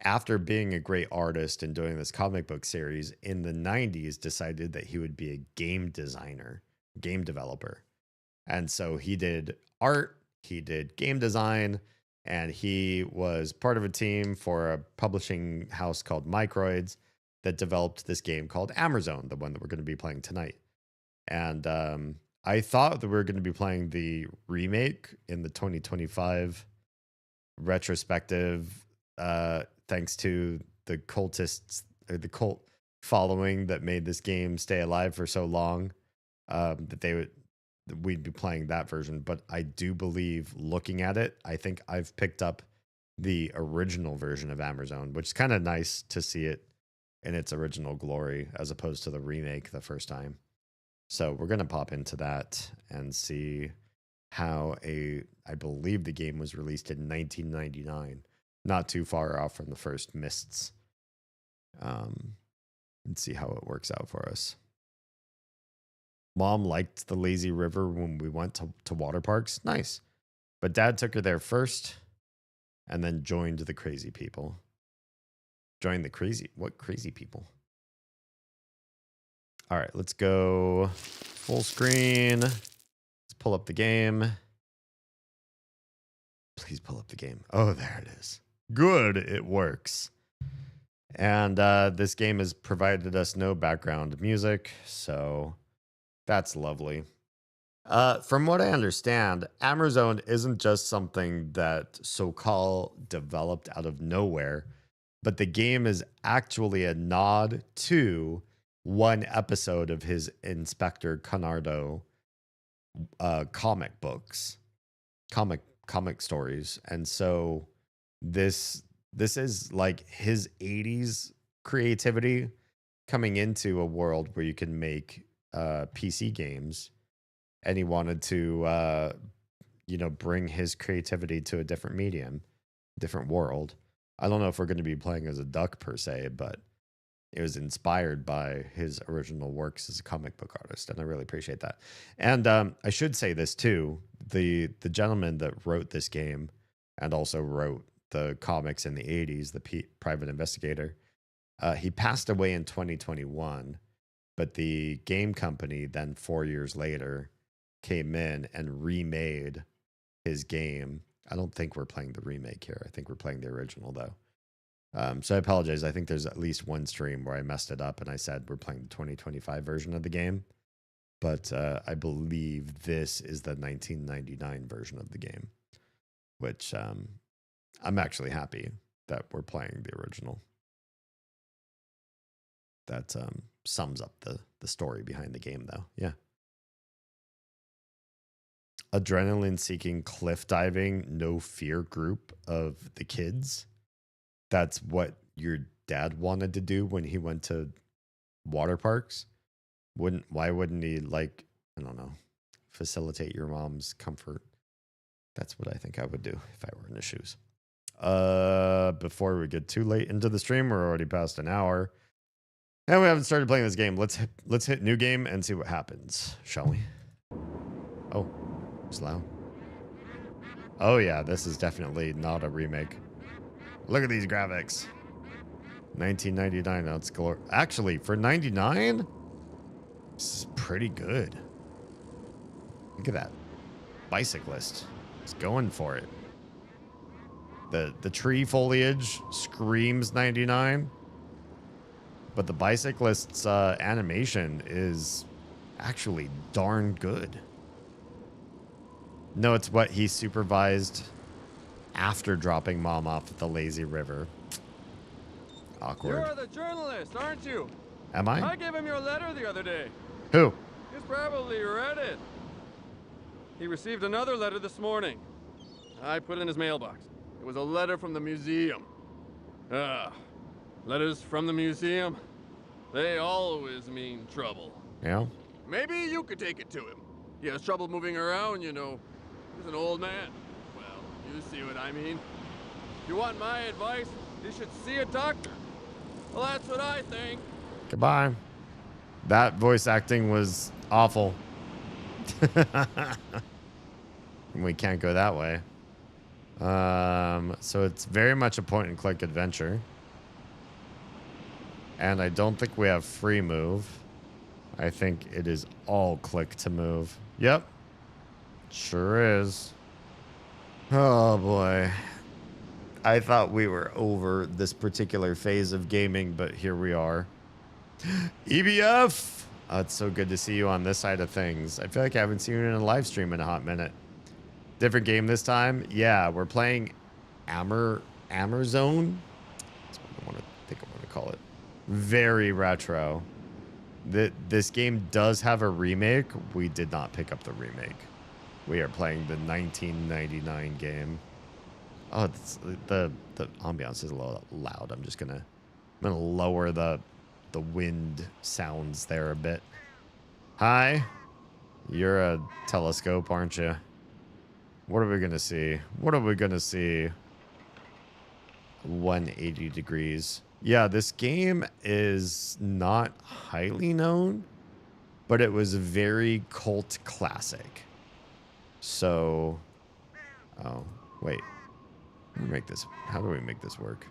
after being a great artist and doing this comic book series in the 90s, decided that he would be a game designer, game developer. And so he did art, he did game design, and he was part of a team for a publishing house called Microids that developed this game called Amazon, the one that we're going to be playing tonight. And I thought that we were going to be playing the remake in the 2025 retrospective, thanks to the cultists or the cult following that made this game stay alive for so long, that we'd be playing that version. But I do believe, looking at it, I think I've picked up the original version of Amazon, which is kind of nice to see it in its original glory as opposed to the remake the first time. So we're gonna pop into that and see how I believe the game was released in 1999, not too far off from the first Mists. Let's see how it works out for us. Mom liked the lazy river when we went to water parks. Nice. But Dad took her there first and then joined the crazy people. What crazy people? All right, let's go full screen. Let's pull up the game. Please pull up the game. Oh, there it is. Good, it works. And this game has provided us no background music, so that's lovely. From what I understand, Amazon isn't just something that Sokal developed out of nowhere, but the game is actually a nod to one episode of his Inspector Conardo comic stories. And so this is like his 80s creativity coming into a world where you can make PC games, and he wanted to bring his creativity to a different medium, different world. I don't know if we're going to be playing as a duck per se, but it was inspired by his original works as a comic book artist, and I really appreciate that. And I should say this too: the gentleman that wrote this game and also wrote the comics in the 80s, the private investigator, he passed away in 2021, but the game company then 4 years later came in and remade his game. I don't think we're playing the remake here. I think we're playing the original though. So I apologize. I think there's at least one stream where I messed it up and I said we're playing the 2025 version of the game. But I believe this is the 1999 version of the game, which I'm actually happy that we're playing the original. That sums up the story behind the game, though. Yeah. Adrenaline-seeking cliff diving, no fear group of the kids. That's what your dad wanted to do when he went to water parks. Why wouldn't he, like, I don't know, facilitate your mom's comfort? That's what I think I would do if I were in his shoes. Before we get too late into the stream, we're already past an hour. And we haven't started playing this game. Let's hit new game and see what happens, shall we? Oh, it's loud. Oh yeah, this is definitely not a remake. Look at these graphics. 1999, that's glory. Actually, for 99, this is pretty good. Look at that. Bicyclist. It's going for it. The tree foliage screams 99. But the bicyclist's animation is actually darn good. No, it's what he supervised after dropping Mom off at the lazy river. Awkward. You're the journalist, aren't you? Am I? I gave him your letter the other day. Who? He's probably read it. He received another letter this morning. I put it in his mailbox. It was a letter from the museum. Letters from the museum, they always mean trouble. Yeah? Maybe you could take it to him. He has trouble moving around, you know. He's an old man. Well, you see what I mean. If you want my advice, you should see a doctor. Well, that's what I think. Goodbye. That voice acting was awful. We can't go that way. So it's very much a point and click adventure. And I don't think we have free move. I think it is all click to move. Yep. Sure is. Oh boy. I thought we were over this particular phase of gaming, but here we are. EBF! Oh, it's so good to see you on this side of things. I feel like I haven't seen you in a live stream in a hot minute. Different game this time? Yeah, we're playing Amazon. That's what I think I want to call it. Very retro. This game does have a remake. We did not pick up the remake. We are playing the 1999 game. Oh, the ambiance is a little loud. I'm gonna lower the wind sounds there a bit. Hi, you're a telescope, aren't you? What are we gonna see? What are we gonna see? 180 degrees. Yeah, this game is not highly known, but it was a very cult classic. So, oh, wait. How do we make this work?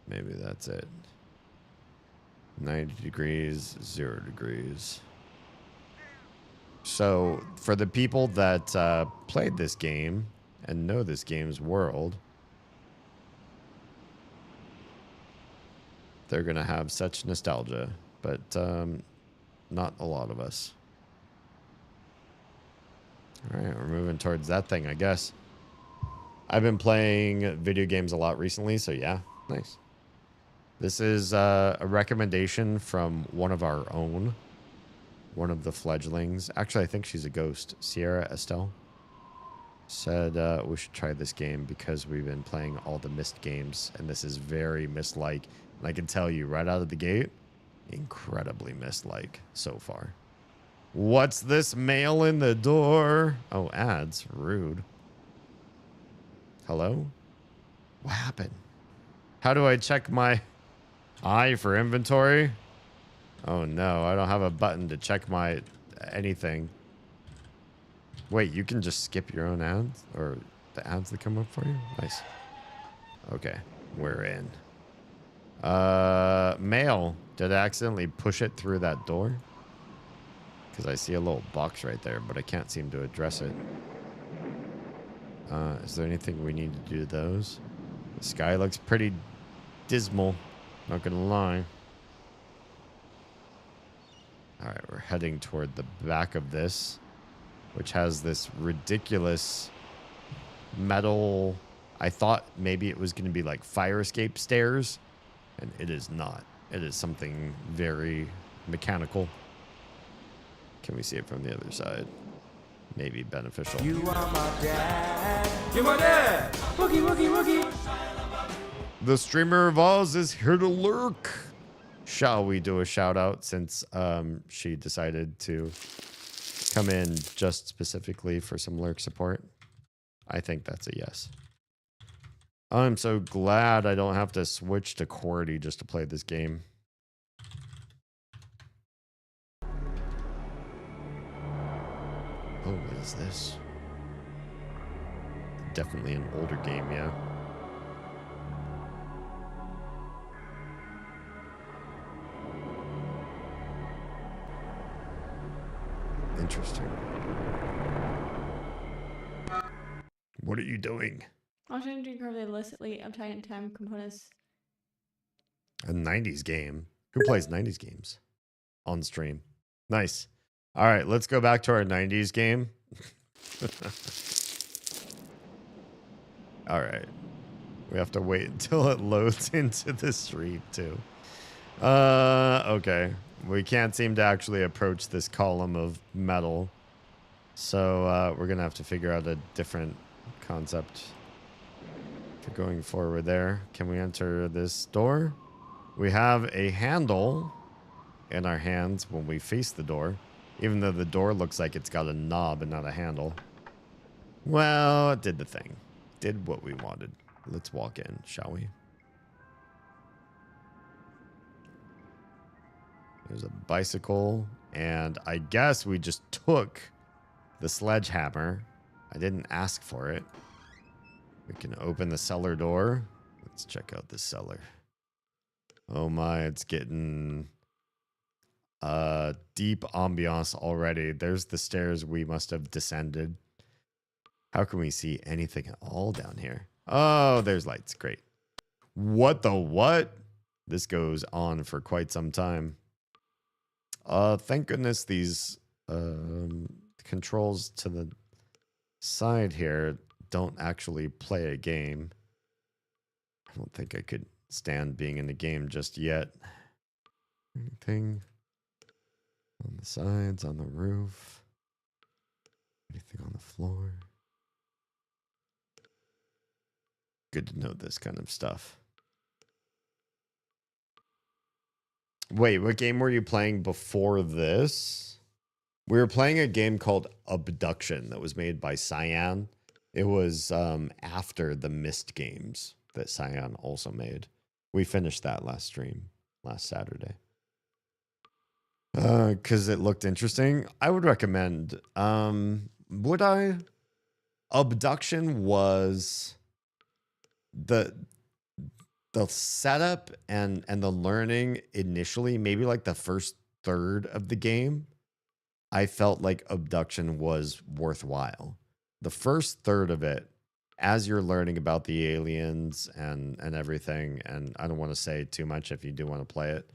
Maybe that's it. 90 degrees, 0 degrees. So, for the people that played this game and know this game's world, they're going to have such nostalgia, but not a lot of us. All right, we're moving towards that thing, I guess. I've been playing video games a lot recently, so yeah, nice. This is a recommendation from one of our own. One of the fledglings. Actually, I think she's a ghost. Sierra Estelle said we should try this game because we've been playing all the Myst games, and this is very Myst-like. And I can tell you right out of the gate, incredibly Myst-like so far. What's this mail in the door? Oh, ads. Rude. Hello? What happened? How do I check my eye for inventory? Oh no, I don't have a button to check my anything. Wait, you can just skip your own ads? Or the ads that come up for you? Nice. Okay, we're in. Mail. Did I accidentally push it through that door? Because I see a little box right there, but I can't seem to address it. Is there anything we need to do to those? The sky looks pretty dismal, not gonna lie. All right, we're heading toward the back of this, which has this ridiculous metal. I thought maybe it was going to be like fire escape stairs, and it is not. It is something very mechanical. Can we see it from the other side? Maybe beneficial. You are my dad. You're my dad. Woogie, woogie, woogie. The streamer of Oz is here to lurk. Shall we do a shout out since she decided to come in just specifically for some lurk support? I think that's a yes. I'm so glad I don't have to switch to QWERTY just to play this game. Oh, what is this? Definitely an older game, yeah. Interesting. What are you doing? I was trying to incredibly illicitly obtain time components. A 90s game? Who plays 90s games on stream? Nice. All right, let's go back to our 90s game. All right. We have to wait until it loads into the street, too. Okay. We can't seem to actually approach this column of metal. So we're going to have to figure out a different concept for going forward there. Can we enter this door? We have a handle in our hands when we face the door, even though the door looks like it's got a knob and not a handle. Well, it did the thing. Did what we wanted. Let's walk in, shall we? There's a bicycle, and I guess we just took the sledgehammer. I didn't ask for it. We can open the cellar door. Let's check out the cellar. Oh my, it's getting deep ambiance already. There's the stairs we must have descended. How can we see anything at all down here? Oh, there's lights. Great. What the what? This goes on for quite some time. Thank goodness these controls to the side here don't actually play a game. I don't think I could stand being in the game just yet. Anything on the sides, on the roof? Anything on the floor? Good to know this kind of stuff. Wait, what game were you playing before this? We were playing a game called Abduction that was made by Cyan. It was after the Myst games that Cyan also made. We finished that last stream, last Saturday. Because it looked interesting. I would recommend. Would I? Abduction was the setup and the learning initially, maybe like the first third of the game, I felt like Abduction was worthwhile. The first third of it, as you're learning about the aliens and everything, and I don't want to say too much if you do want to play it.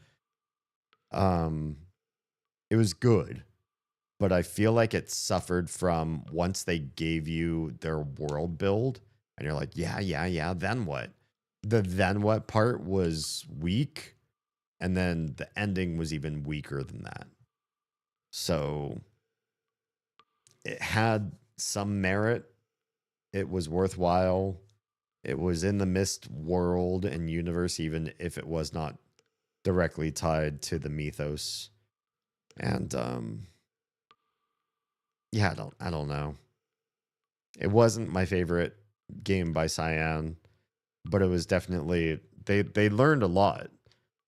It was good, but I feel like it suffered from once they gave you their world build and you're like, yeah, then what? The then what part was weak, and then the ending was even weaker than that. So it had some merit. It was worthwhile. It was in the Myst world and universe, even if it was not directly tied to the mythos. And yeah, I don't know. It wasn't my favorite game by Cyan, but it was definitely they learned a lot.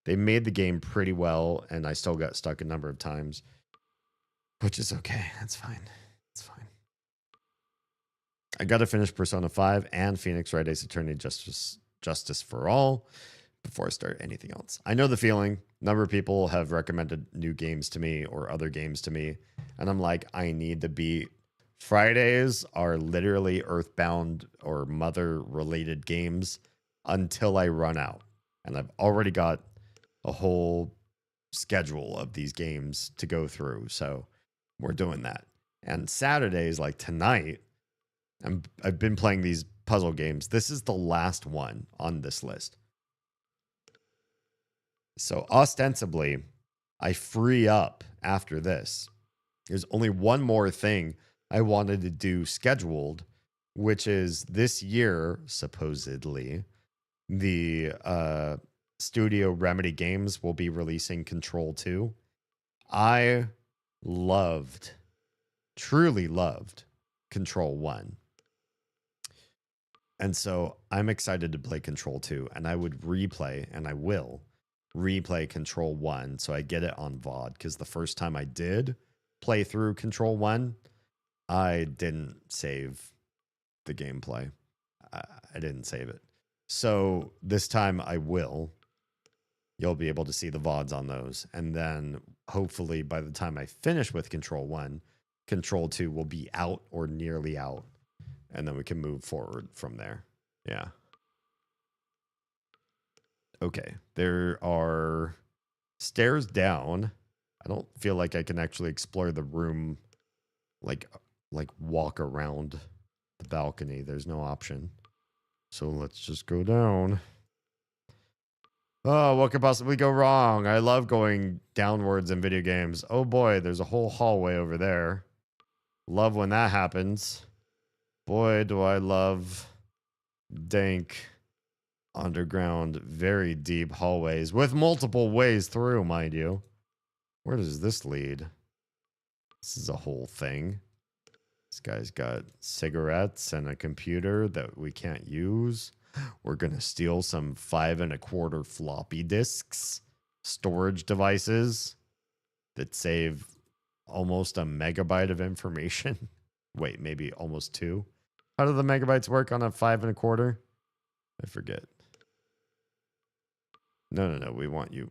They made the game pretty well, and I still got stuck a number of times, which is okay. That's fine. It's fine. I got to finish Persona 5 and Phoenix Wright Ace Attorney Justice for All before I start anything else. I know the feeling. A number of people have recommended new games to me or other games to me, and I'm like, I need to beat. Fridays are literally Earthbound or Mother related games until I run out. And I've already got a whole schedule of these games to go through. So we're doing that. And Saturdays, like tonight, I've been playing these puzzle games. This is the last one on this list. So ostensibly, I free up after this. There's only one more thing I wanted to do scheduled, which is this year, supposedly, the Studio Remedy Games will be releasing Control 2. I truly loved Control 1. And so I'm excited to play Control 2, and I would replay, and I will replay Control 1 so I get it on VOD, because the first time I did play through Control 1, I didn't save the gameplay. I didn't save it. So this time I will. You'll be able to see the VODs on those. And then hopefully by the time I finish with Control 1, Control 2 will be out or nearly out. And then we can move forward from there. Yeah. Okay. There are stairs down. I don't feel like I can actually explore the room, like walk around the balcony. There's no option. So let's just go down. Oh, what could possibly go wrong? I love going downwards in video games. Oh boy, there's a whole hallway over there. Love when that happens. Boy, do I love dank underground, very deep hallways with multiple ways through, mind you. Where does this lead? This is a whole thing. This guy's got cigarettes and a computer that we can't use. We're going to steal some 5 1/4 floppy disks, storage devices that save almost a megabyte of information. Wait, maybe almost 2. How do the megabytes work on a 5 1/4? I forget. No. We want you.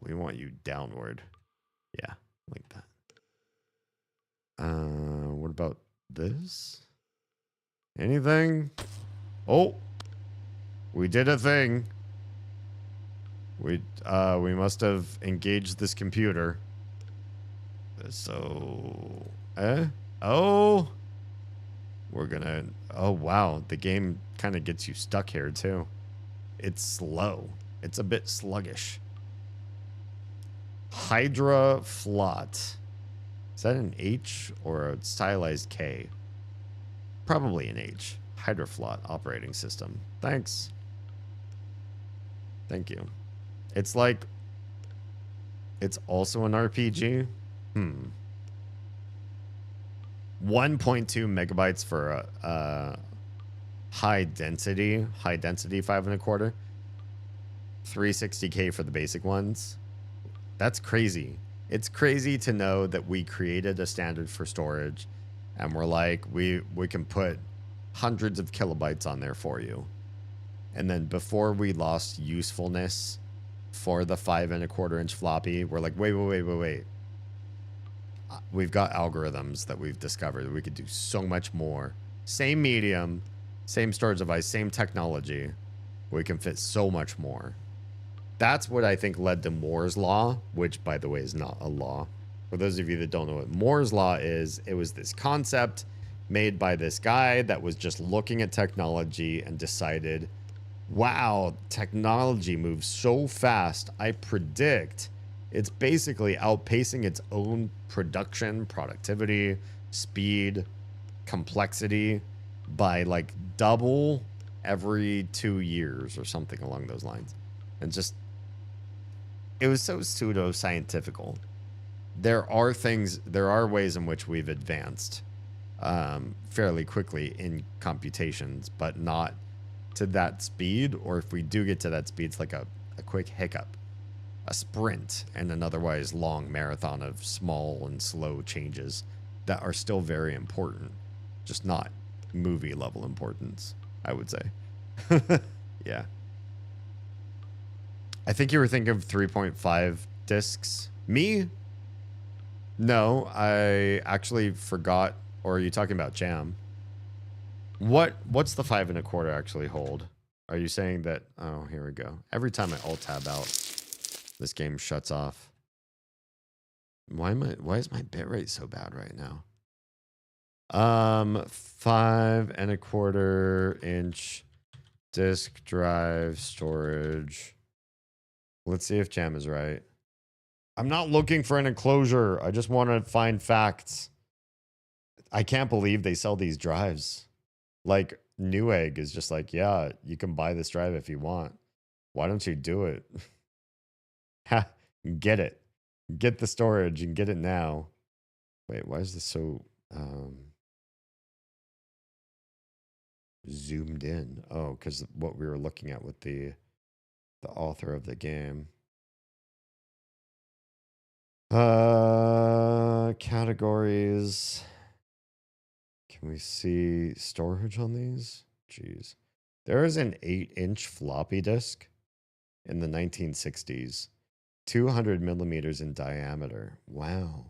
We want you downward. Yeah, like that. What about this? Anything? Oh, we did a thing. We must have engaged this computer. So, oh, we're gonna. Oh wow, the game kind of gets you stuck here too. It's slow. It's a bit sluggish. Hydra Flot. Is that an H or a stylized K? Probably an H. Hydroflot operating system. Thanks. Thank you. It's like It's also an RPG. 1.2 megabytes for a high density 5.25. 360K for the basic ones. That's crazy. It's crazy to know that we created a standard for storage and we're like, we can put hundreds of kilobytes on there for you. And then before we lost usefulness for the 5.25-inch floppy, we're like, wait. We've got algorithms that we've discovered that we could do so much more. Same medium, same storage device, same technology. We can fit so much more. That's what I think led to Moore's Law, which, by the way, is not a law. For those of you that don't know what Moore's Law is, it was this concept made by this guy that was just looking at technology and decided, wow, technology moves so fast. I predict it's basically outpacing its own production, productivity, speed, complexity by like double every 2 years or something along those lines. And just, it was so pseudo-scientifical. There are ways in which we've advanced fairly quickly in computations, but not to that speed. Or if we do get to that speed, it's like a quick hiccup, a sprint, and an otherwise long marathon of small and slow changes that are still very important, just not movie level importance, I would say. Yeah. I think you were thinking of 3.5 discs. Me? No, I actually forgot. Or are you talking about Jam? What's the 5.25 actually hold? Are you saying that? Oh, here we go. Every time I alt tab out, this game shuts off. Why is my bitrate so bad right now? 5.25-inch disk drive storage. Let's see if Jam is right. I'm not looking for an enclosure. I just want to find facts. I can't believe they sell these drives. Like, Newegg is just like, yeah, you can buy this drive if you want. Why don't you do it? Ha, get it. Get the storage and get it now. Wait, why is this so zoomed in? Oh, because what we were looking at with the author of the game. Categories. Can we see storage on these? Jeez. There is an 8-inch floppy disk in the 1960s. 200 millimeters in diameter. Wow.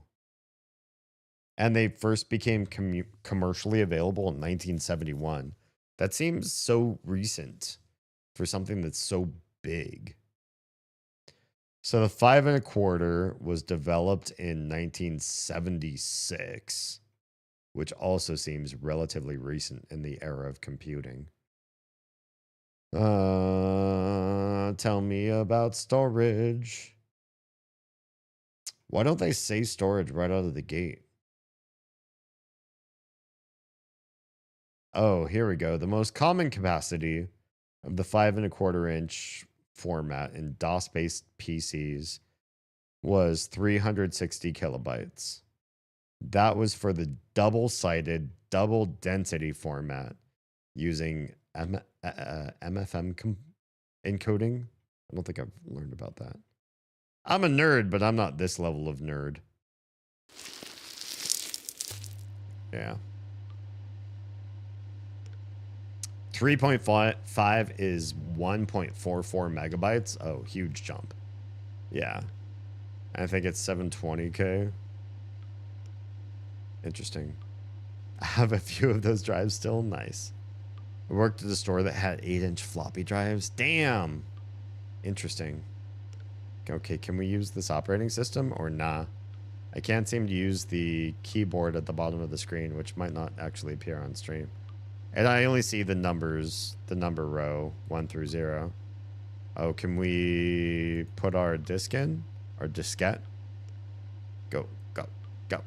And they first became commercially available in 1971. That seems so recent for something that's so big. So the 5.25 was developed in 1976, which also seems relatively recent in the era of computing. Tell me about storage. Why don't they say storage right out of the gate? Oh, here we go. The most common capacity of the 5.25-inch format in DOS-based PCs was 360 kilobytes. That was for the double-sided, double-density format using MFM encoding. I don't think I've learned about that. I'm a nerd, but I'm not this level of nerd. Yeah. 3.5 is 1.44 megabytes. Oh, huge jump. Yeah. I think it's 720K. Interesting. I have a few of those drives still. Nice. I worked at a store that had 8-inch floppy drives. Damn. Interesting. Okay, can we use this operating system or nah? I can't seem to use the keyboard at the bottom of the screen, which might not actually appear on stream. And I only see the numbers, the number row, 1 through 0. Oh, can we put our disk in? Our diskette? Go, go, go.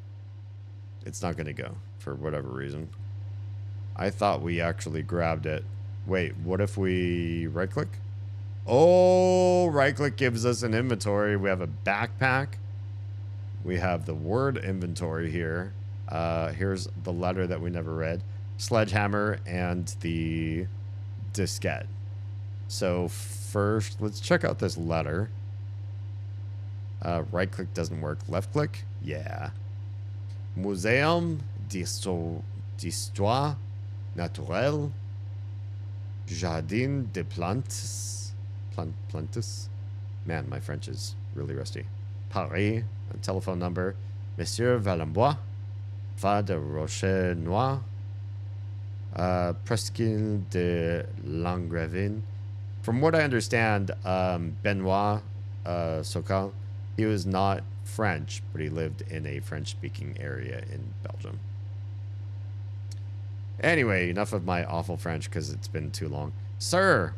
It's not going to go for whatever reason. I thought we actually grabbed it. Wait, what if we right-click? Oh, right click gives us an inventory. We have a backpack. We have the word inventory here. Here's the letter that we never read. Sledgehammer and the diskette. So first, let's check out this letter. Right click doesn't work. Left click? Yeah. Muséum d'Histoire Naturelle. Jardin des Plantes. Plantes? Man, my French is really rusty. Paris. A telephone number. Monsieur Valenbois. Fa de Rocher Noir. Presqu'île de Langravine. From what I understand, Benoit Sokal, he was not French, but he lived in a French-speaking area in Belgium. Anyway, enough of my awful French because it's been too long. Sir!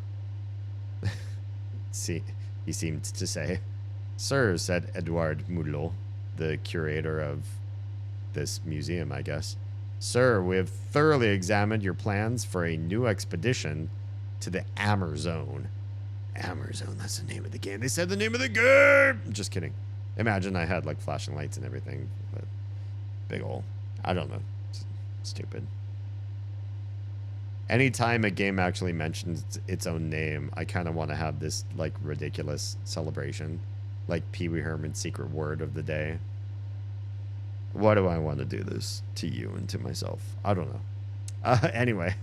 See, he seemed to say. Sir, said Edouard Moulot, the curator of this museum, I guess. Sir, we have thoroughly examined your plans for a new expedition to the Amber Zone. Amber Zone, that's the name of the game. They said the name of the game! Just kidding. Imagine I had like flashing lights and everything, but big ol', I don't know. It's stupid. Anytime a game actually mentions its own name, I kind of want to have this like ridiculous celebration. Like Pee Wee Herman's secret word of the day. Why do I want to do this to you and to myself? I don't know. Anyway.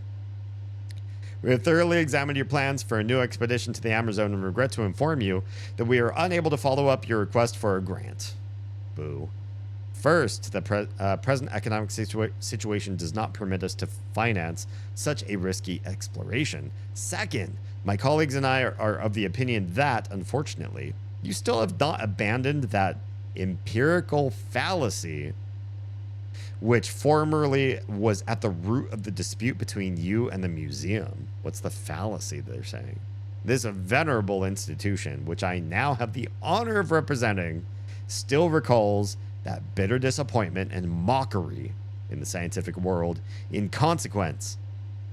We have thoroughly examined your plans for a new expedition to the Amber Zone and regret to inform you that we are unable to follow up your request for a grant. Boo. First, the present economic situation does not permit us to finance such a risky exploration. Second, my colleagues and I are of the opinion that, unfortunately, you still have not abandoned that empirical fallacy which formerly was at the root of the dispute between you and the museum. What's the fallacy they're saying? This venerable institution, which I now have the honor of representing, still recalls that bitter disappointment and mockery in the scientific world in consequence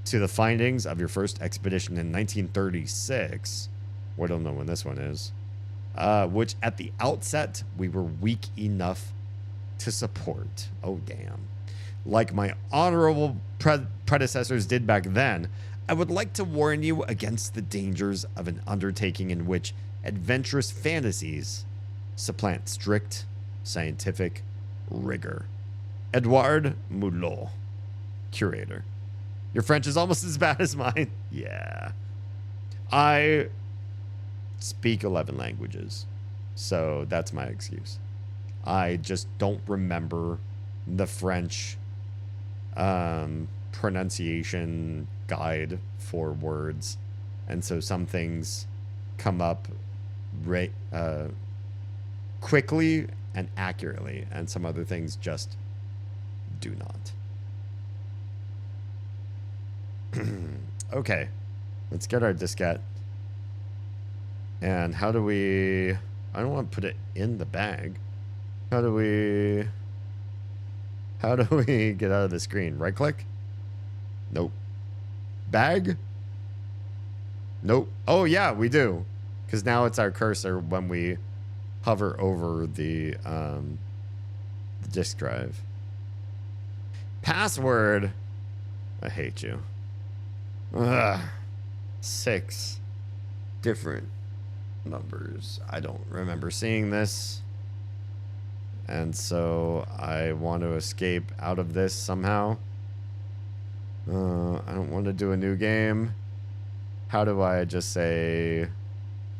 to the findings of your first expedition in 1936. We don't know when this one is. Which at the outset we were weak enough to support. Oh, damn. Like my honorable predecessors did back then, I would like to warn you against the dangers of an undertaking in which adventurous fantasies supplant strict scientific rigor. Edouard Moulot, curator. Your French is almost as bad as mine. Yeah. I speak 11 languages, so that's my excuse. I just don't remember the French pronunciation guide for words, and so some things come up quickly and accurately, and some other things just do not. Okay, let's get our diskette. And how do we... I don't want to put it in the bag. How do we get out of the screen? Right click? Nope. Bag? Nope. Oh yeah, we do. Because now it's our cursor when we hover over the disk drive. Password. I hate you. Ugh. 6 different numbers. I don't remember seeing this. And so I want to escape out of this somehow. I don't want to do a new game. How do I just say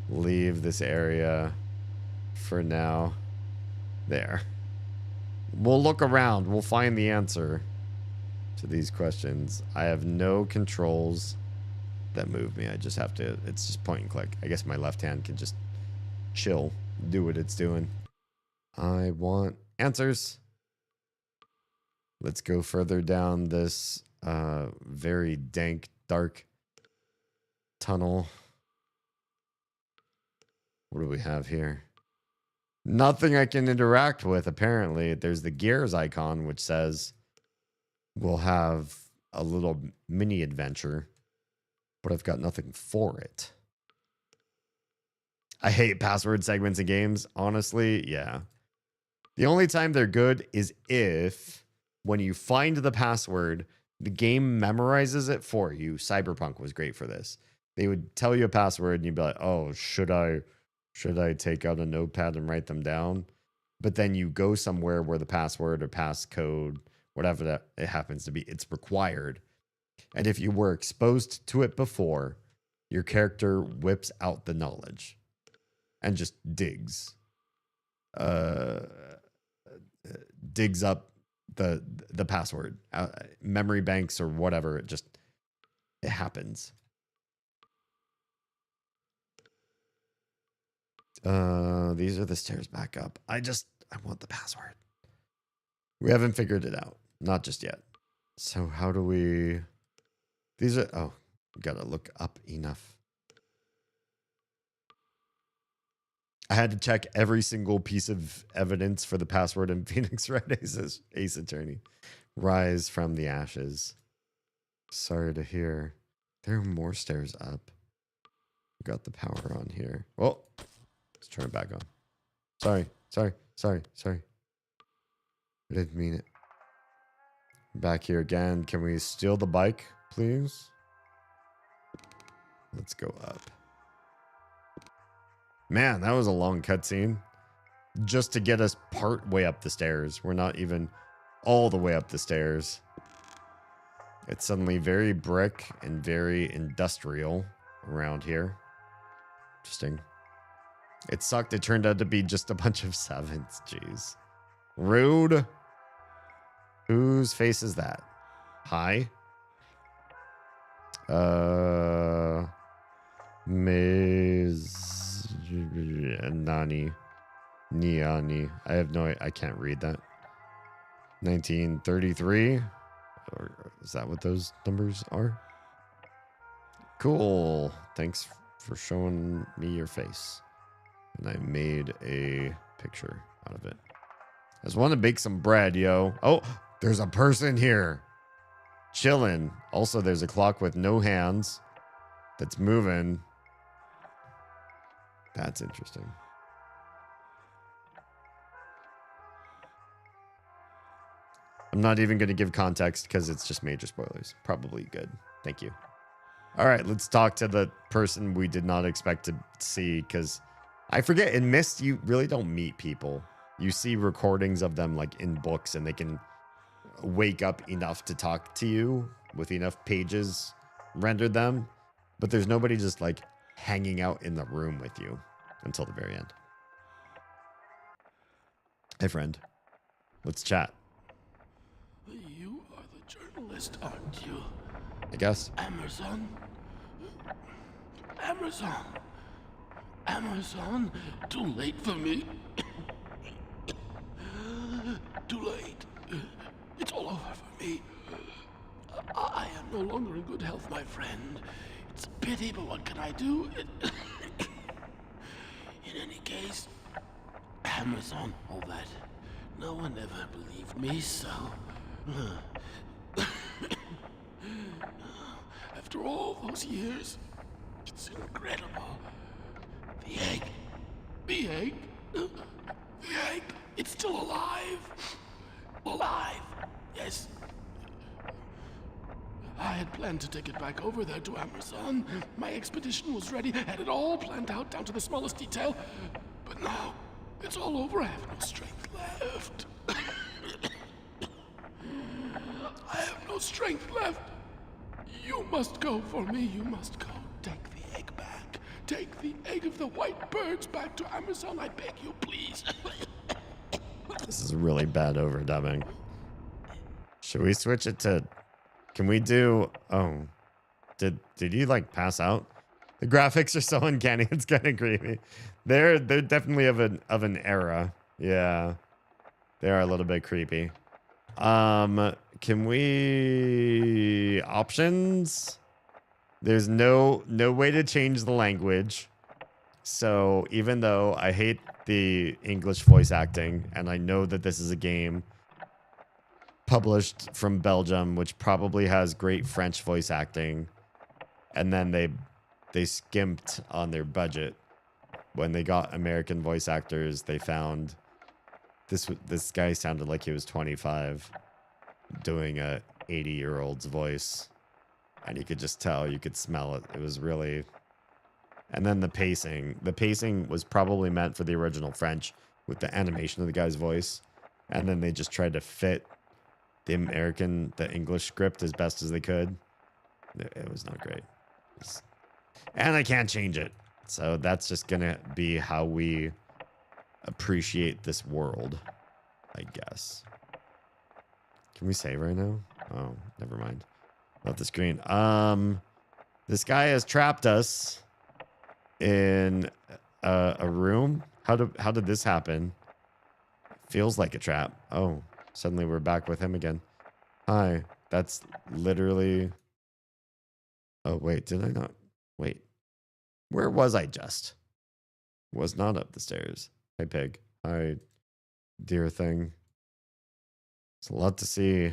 leave this area for now? There. We'll look around. We'll find the answer to these questions. I have no controls that move me. I just have to, it's just point and click. I guess my left hand can just chill, do what it's doing. I want answers. Let's go further down this very dank, dark tunnel. What do we have here? Nothing I can interact with, apparently. There's the gears icon, which says we'll have a little mini adventure, but I've got nothing for it. I hate password segments in games. Honestly, yeah. The only time they're good is if when you find the password, the game memorizes it for you. Cyberpunk was great for this. They would tell you a password and you'd be like, oh, should I take out a notepad and write them down? But then you go somewhere where the password or passcode, whatever that it happens to be, it's required. And if you were exposed to it before, your character whips out the knowledge and just digs up the password, memory banks or whatever. It happens. These are the stairs back up. I want the password. We haven't figured it out. Not just yet. So how do we... These are... Oh, gotta look up enough. I had to check every single piece of evidence for the password in Phoenix Wright Ace Attorney. Rise from the ashes. Sorry to hear. There are more stairs up. Got the power on here. Oh, let's turn it back on. Sorry. I didn't mean it. Back here again. Can we steal the bike, please? Let's go up. Man, that was a long cutscene. Just to get us part way up the stairs. We're not even all the way up the stairs. It's suddenly very brick and very industrial around here. Interesting. It sucked. It turned out to be just a bunch of sevens. Jeez. Rude. Whose face is that? Hi. Nani. Niani. I have no... I can't read that. 1933? Or is that what those numbers are? Cool. Thanks for showing me your face. And I made a picture out of it. I just want to bake some bread, yo. Oh, there's a person here. Chilling. Also, there's a clock with no hands that's moving. That's interesting. I'm not even going to give context because it's just major spoilers. Probably good. Thank you. All right, let's talk to the person we did not expect to see, because I forget, in Myst, you really don't meet people. You see recordings of them like in books, and they can wake up enough to talk to you with enough pages rendered them. But there's nobody just like hanging out in the room with you until the very end. Hey, friend. Let's chat. You are the journalist, aren't you? I guess. Amazon? Amazon? Too late for me. Too late. It's all over for me. I am no longer in good health, my friend. It's a pity, but what can I do? In any case, Amazon, all that. No one ever believed me, so... After all those years, it's incredible. The egg. It's still alive. Yes. I had planned to take it back over there to Amazon. My expedition was ready, had it all planned out down to the smallest detail. But now, it's all over. I have no strength left. I have no strength left. You must go for me. You must go. Take the egg back. Take the egg of the white birds back to Amazon. I beg you, please. This is really bad overdubbing. Should we switch it to... Can we do... Oh. Did you, like, pass out? The graphics are so uncanny, it's kind of creepy. They're definitely of an era. Yeah. They are a little bit creepy. Can we... Options? There's no way to change the language. So even though I hate the English voice acting, and I know that this is a game published from Belgium, which probably has great French voice acting, and then they skimped on their budget. when they got American voice actors, they found this guy sounded like he was 25 doing a 80-year-old's voice. And you could just tell, you could smell it. It was really... And then the pacing. The pacing was probably meant for the original French with the animation of the guy's voice. And then they just tried to fit the English script as best as they could. It was not great. And I can't change it. So that's just going to be how we appreciate this world, I guess. Can we save right now? Oh, never mind. Left the screen. This guy has trapped us in a room. How did this happen? Feels like a trap. Oh, suddenly we're back with him again. Hi. That's literally... Oh, wait. Did I not? Wait. Where was I just? Was not up the stairs. Hi, pig. Hi, dear thing. It's a lot to see.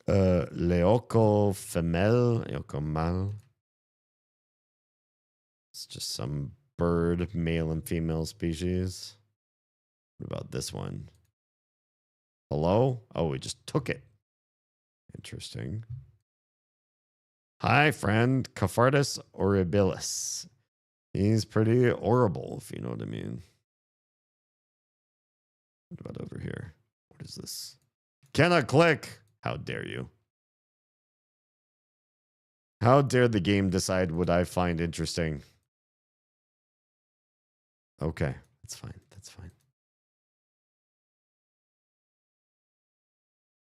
Leoco femelle. Leoco male. It's just some bird, male and female species. What about this one? Hello? Oh, we just took it. Interesting. Hi, friend. Caphardus horribilis. He's pretty horrible, if you know what I mean. What about over here? What is this? Cannot click. How dare you? How dare the game decide what I find interesting? Okay, that's fine. That's fine.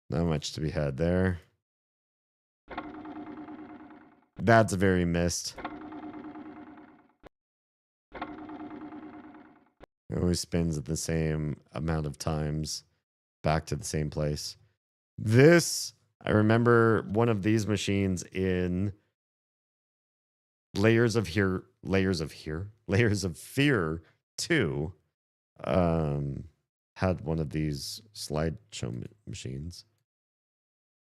Not much to be had there. That's very missed. It always spins at the same amount of times back to the same place. This, I remember one of these machines in Layers of Fear 2 had one of these slideshow machines.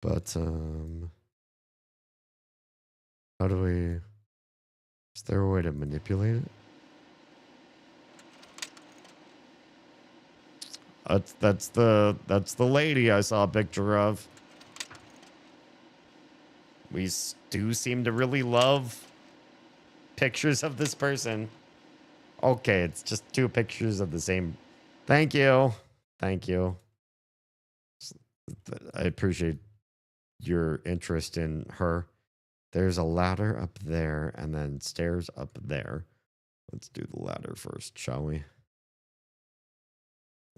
But how do we... Is there a way to manipulate it? That's the lady I saw a picture of. We do seem to really love pictures of this person. Okay, it's just two pictures of the same. Thank you. Thank you. I appreciate your interest in her. There's a ladder up there and then stairs up there. Let's do the ladder first, shall we?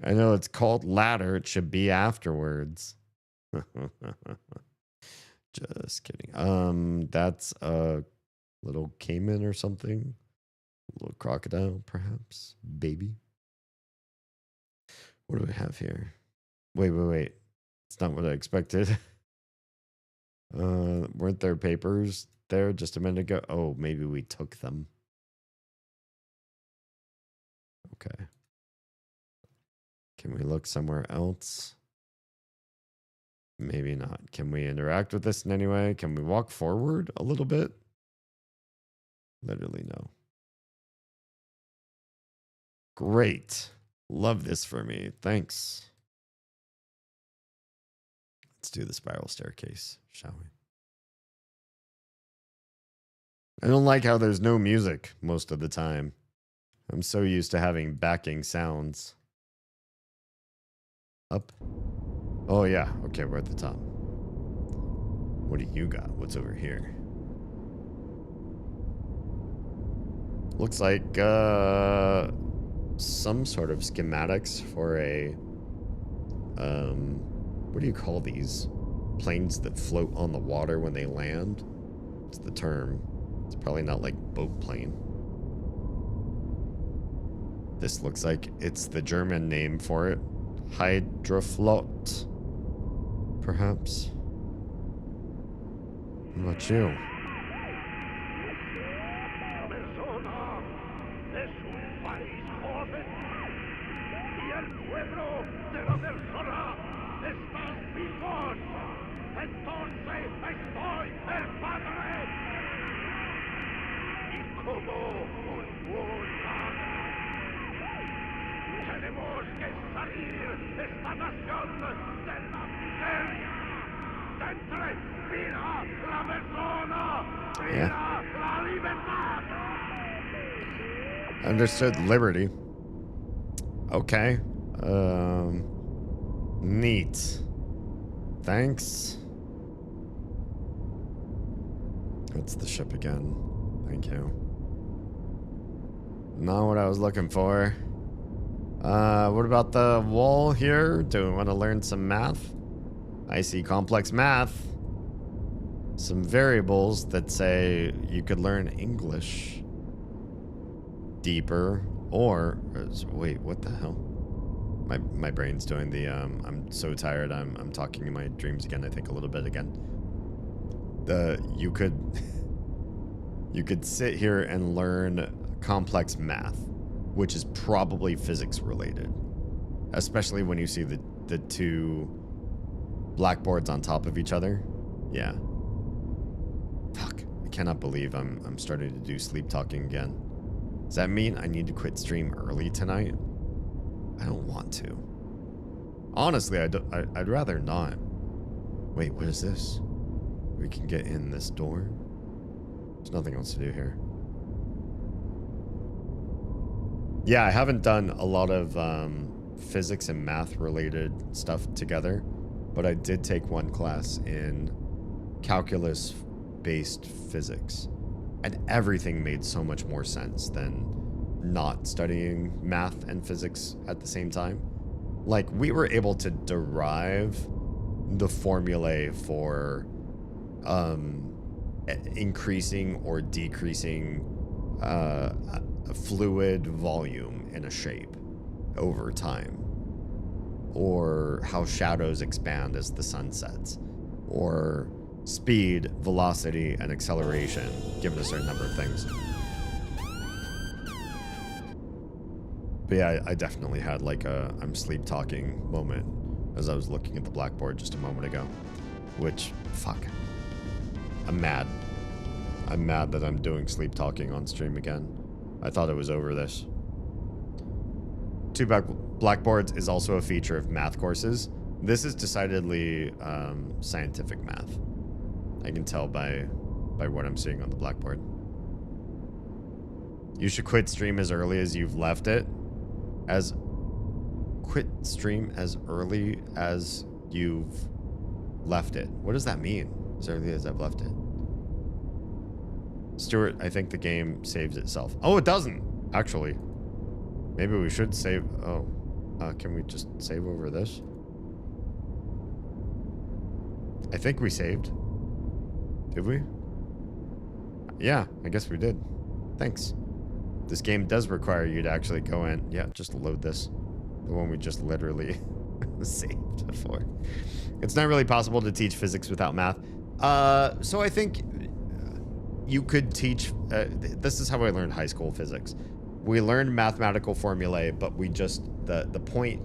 I know it's called ladder. It should be afterwards. Just kidding. That's a little caiman or something. A little crocodile, perhaps. Baby. What do we have here? Wait. It's not what I expected. Weren't there papers there just a minute ago? Oh, maybe we took them. Okay. Can we look somewhere else? Maybe not. Can we interact with this in any way? Can we walk forward a little bit? Literally no. Great. Love this for me. Thanks. Let's do the spiral staircase, shall we? I don't like how there's no music most of the time. I'm so used to having backing sounds. Up. Oh, yeah. Okay, we're at the top. What do you got? What's over here? Looks like some sort of schematics for a... what do you call these? Planes that float on the water when they land? What's the term? It's probably not like boat plane. This looks like it's the German name for it. Hydroflot. Perhaps. What about you? Yeah. Understood liberty. Okay. Neat. Thanks. That's the ship again. Thank you. Not what I was looking for. What about the wall here? Do we want to learn some math? I see complex math. Some variables that say you could learn English deeper, or wait, what the hell? My brain's doing the I'm so tired. I'm talking in my dreams again. I think a little bit again. You could sit here and learn complex math, which is probably physics related, especially when you see the two blackboards on top of each other. Yeah. Fuck. I cannot believe I'm starting to do sleep talking again. Does that mean I need to quit stream early tonight? I don't want to. Honestly, I'd rather not. Wait, what is this? We can get in this door? There's nothing else to do here. Yeah, I haven't done a lot of physics and math related stuff together, but I did take one class in calculus based physics, and everything made so much more sense than not studying math and physics at the same time. Like, we were able to derive the formulae for increasing or decreasing a fluid volume in a shape over time, or how shadows expand as the sun sets, or speed, velocity, and acceleration given a certain number of things. But yeah, I definitely had like a I'm sleep talking moment as I was looking at the blackboard just a moment ago. Which, fuck. I'm mad. I'm mad that I'm doing sleep talking on stream again. I thought it was over this. Two blackboards is also a feature of math courses. This is decidedly scientific math. I can tell by what I'm seeing on the blackboard. You should quit stream as early as you've left it. Quit stream as early as you've left it. What does that mean? As early as I've left it. Stuart, I think the game saves itself. Oh, it doesn't, actually. Maybe we should save. Oh, can we just save over this? I think we saved. Did we? Yeah, I guess we did. Thanks. This game does require you to actually go in. Yeah, just load this. The one we just literally saved before. It's not really possible to teach physics without math. So I think you could teach... this is how I learned high school physics. We learned mathematical formulae, but we just... The point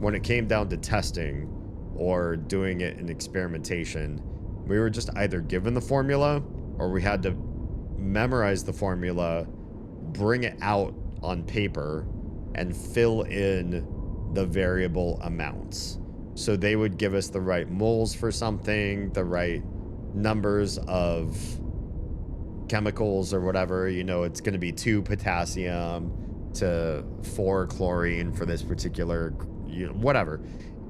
when it came down to testing or doing it in experimentation, we were just either given the formula or we had to memorize the formula, bring it out on paper, and fill in the variable amounts. So they would give us the right moles for something, the right numbers of chemicals or whatever. You know, it's going to be 2 potassium to 4 chlorine for this particular, you know, whatever.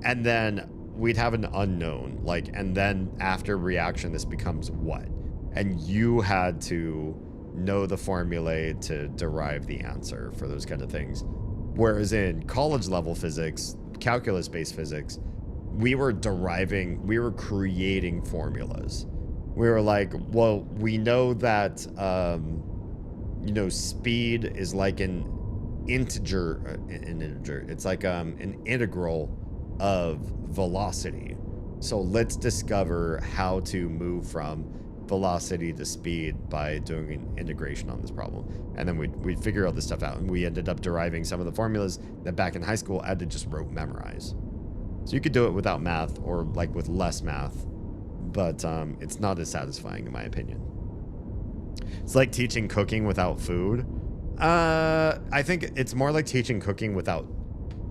And then we'd have an unknown, like, and then after reaction, this becomes what? And you had to know the formulae to derive the answer for those kind of things. Whereas in college level physics, calculus-based physics, we were creating formulas. We were like, well, we know that, you know, speed is like an integer, it's like an integral of velocity. So let's discover how to move from velocity to speed by doing an integration on this problem. And then we'd figure all this stuff out, and we ended up deriving some of the formulas that back in high school I had to just memorize. So you could do it without math, or like with less math, but it's not as satisfying in my opinion. It's like teaching cooking without food. I think it's more like teaching cooking without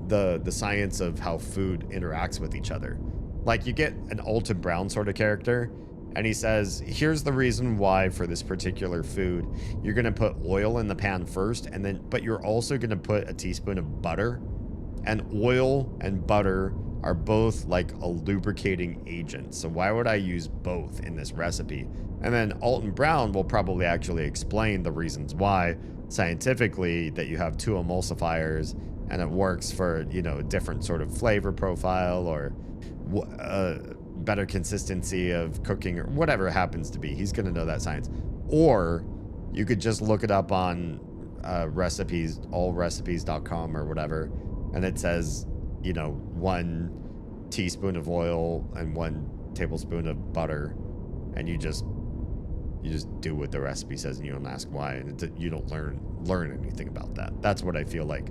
the science of how food interacts with each other. Like you get an Alton Brown sort of character, and he says, here's the reason why for this particular food, you're gonna put oil in the pan first, and then, but you're also gonna put a teaspoon of butter, and oil and butter are both like a lubricating agent. So why would I use both in this recipe? And then Alton Brown will probably actually explain the reasons why scientifically that you have two emulsifiers and it works for, you know, a different sort of flavor profile or better consistency of cooking or whatever it happens to be. He's going to know that science. Or you could just look it up on recipes, allrecipes.com or whatever. And it says, you know, 1 teaspoon of oil and 1 tablespoon of butter. And you just do what the recipe says and you don't ask why. And you don't learn anything about that. That's what I feel like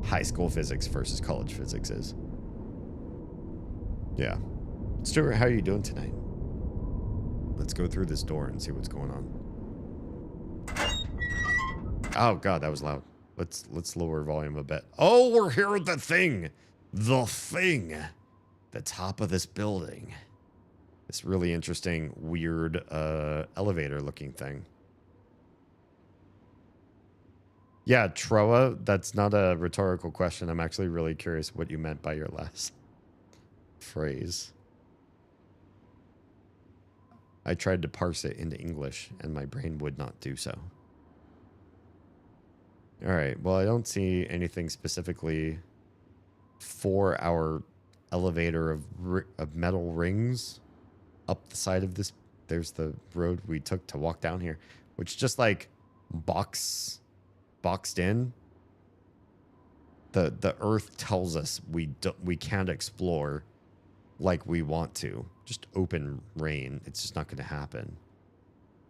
high school physics versus college physics is. Yeah. Stuart, how are you doing tonight? Let's go through this door and see what's going on. Oh god, that was loud. Let's lower volume a bit. Oh, we're here at the thing. The thing. The top of this building. This really interesting, weird elevator looking thing. Yeah, Troa, that's not a rhetorical question. I'm actually really curious what you meant by your last phrase. I tried to parse it into English, and my brain would not do so. All right, well, I don't see anything specifically for our elevator of metal rings up the side of this. There's the road we took to walk down here, which just like boxed in. The earth tells us we can't explore like we want to. Just open rain. It's just not going to happen.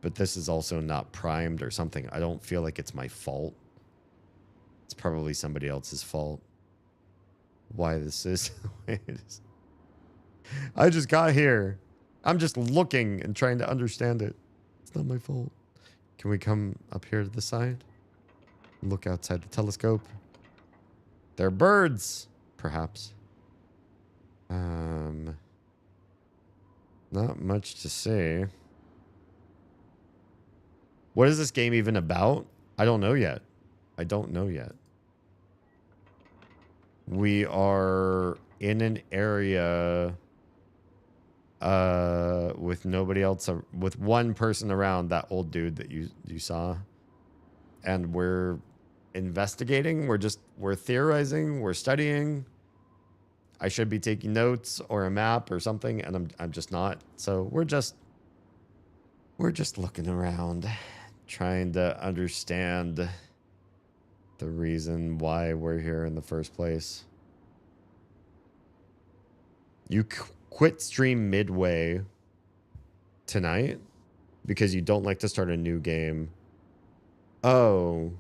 But this is also not primed or something. I don't feel like it's my fault. It's probably somebody else's fault. Why this is the way it is. I just got here. I'm just looking and trying to understand it. It's not my fault. Can we come up here to the side? Look outside the telescope. They're birds, perhaps. Not much to say. What is this game even about? I don't know yet. I don't know yet. We are in an area with nobody else, with one person around, that old dude that you saw. And we're investigating, we're theorizing, we're studying. I should be taking notes or a map or something, and I'm just not. So we're just looking around, trying to understand the reason why we're here in the first place. You quit stream midway tonight because you don't like to start a new game. Oh.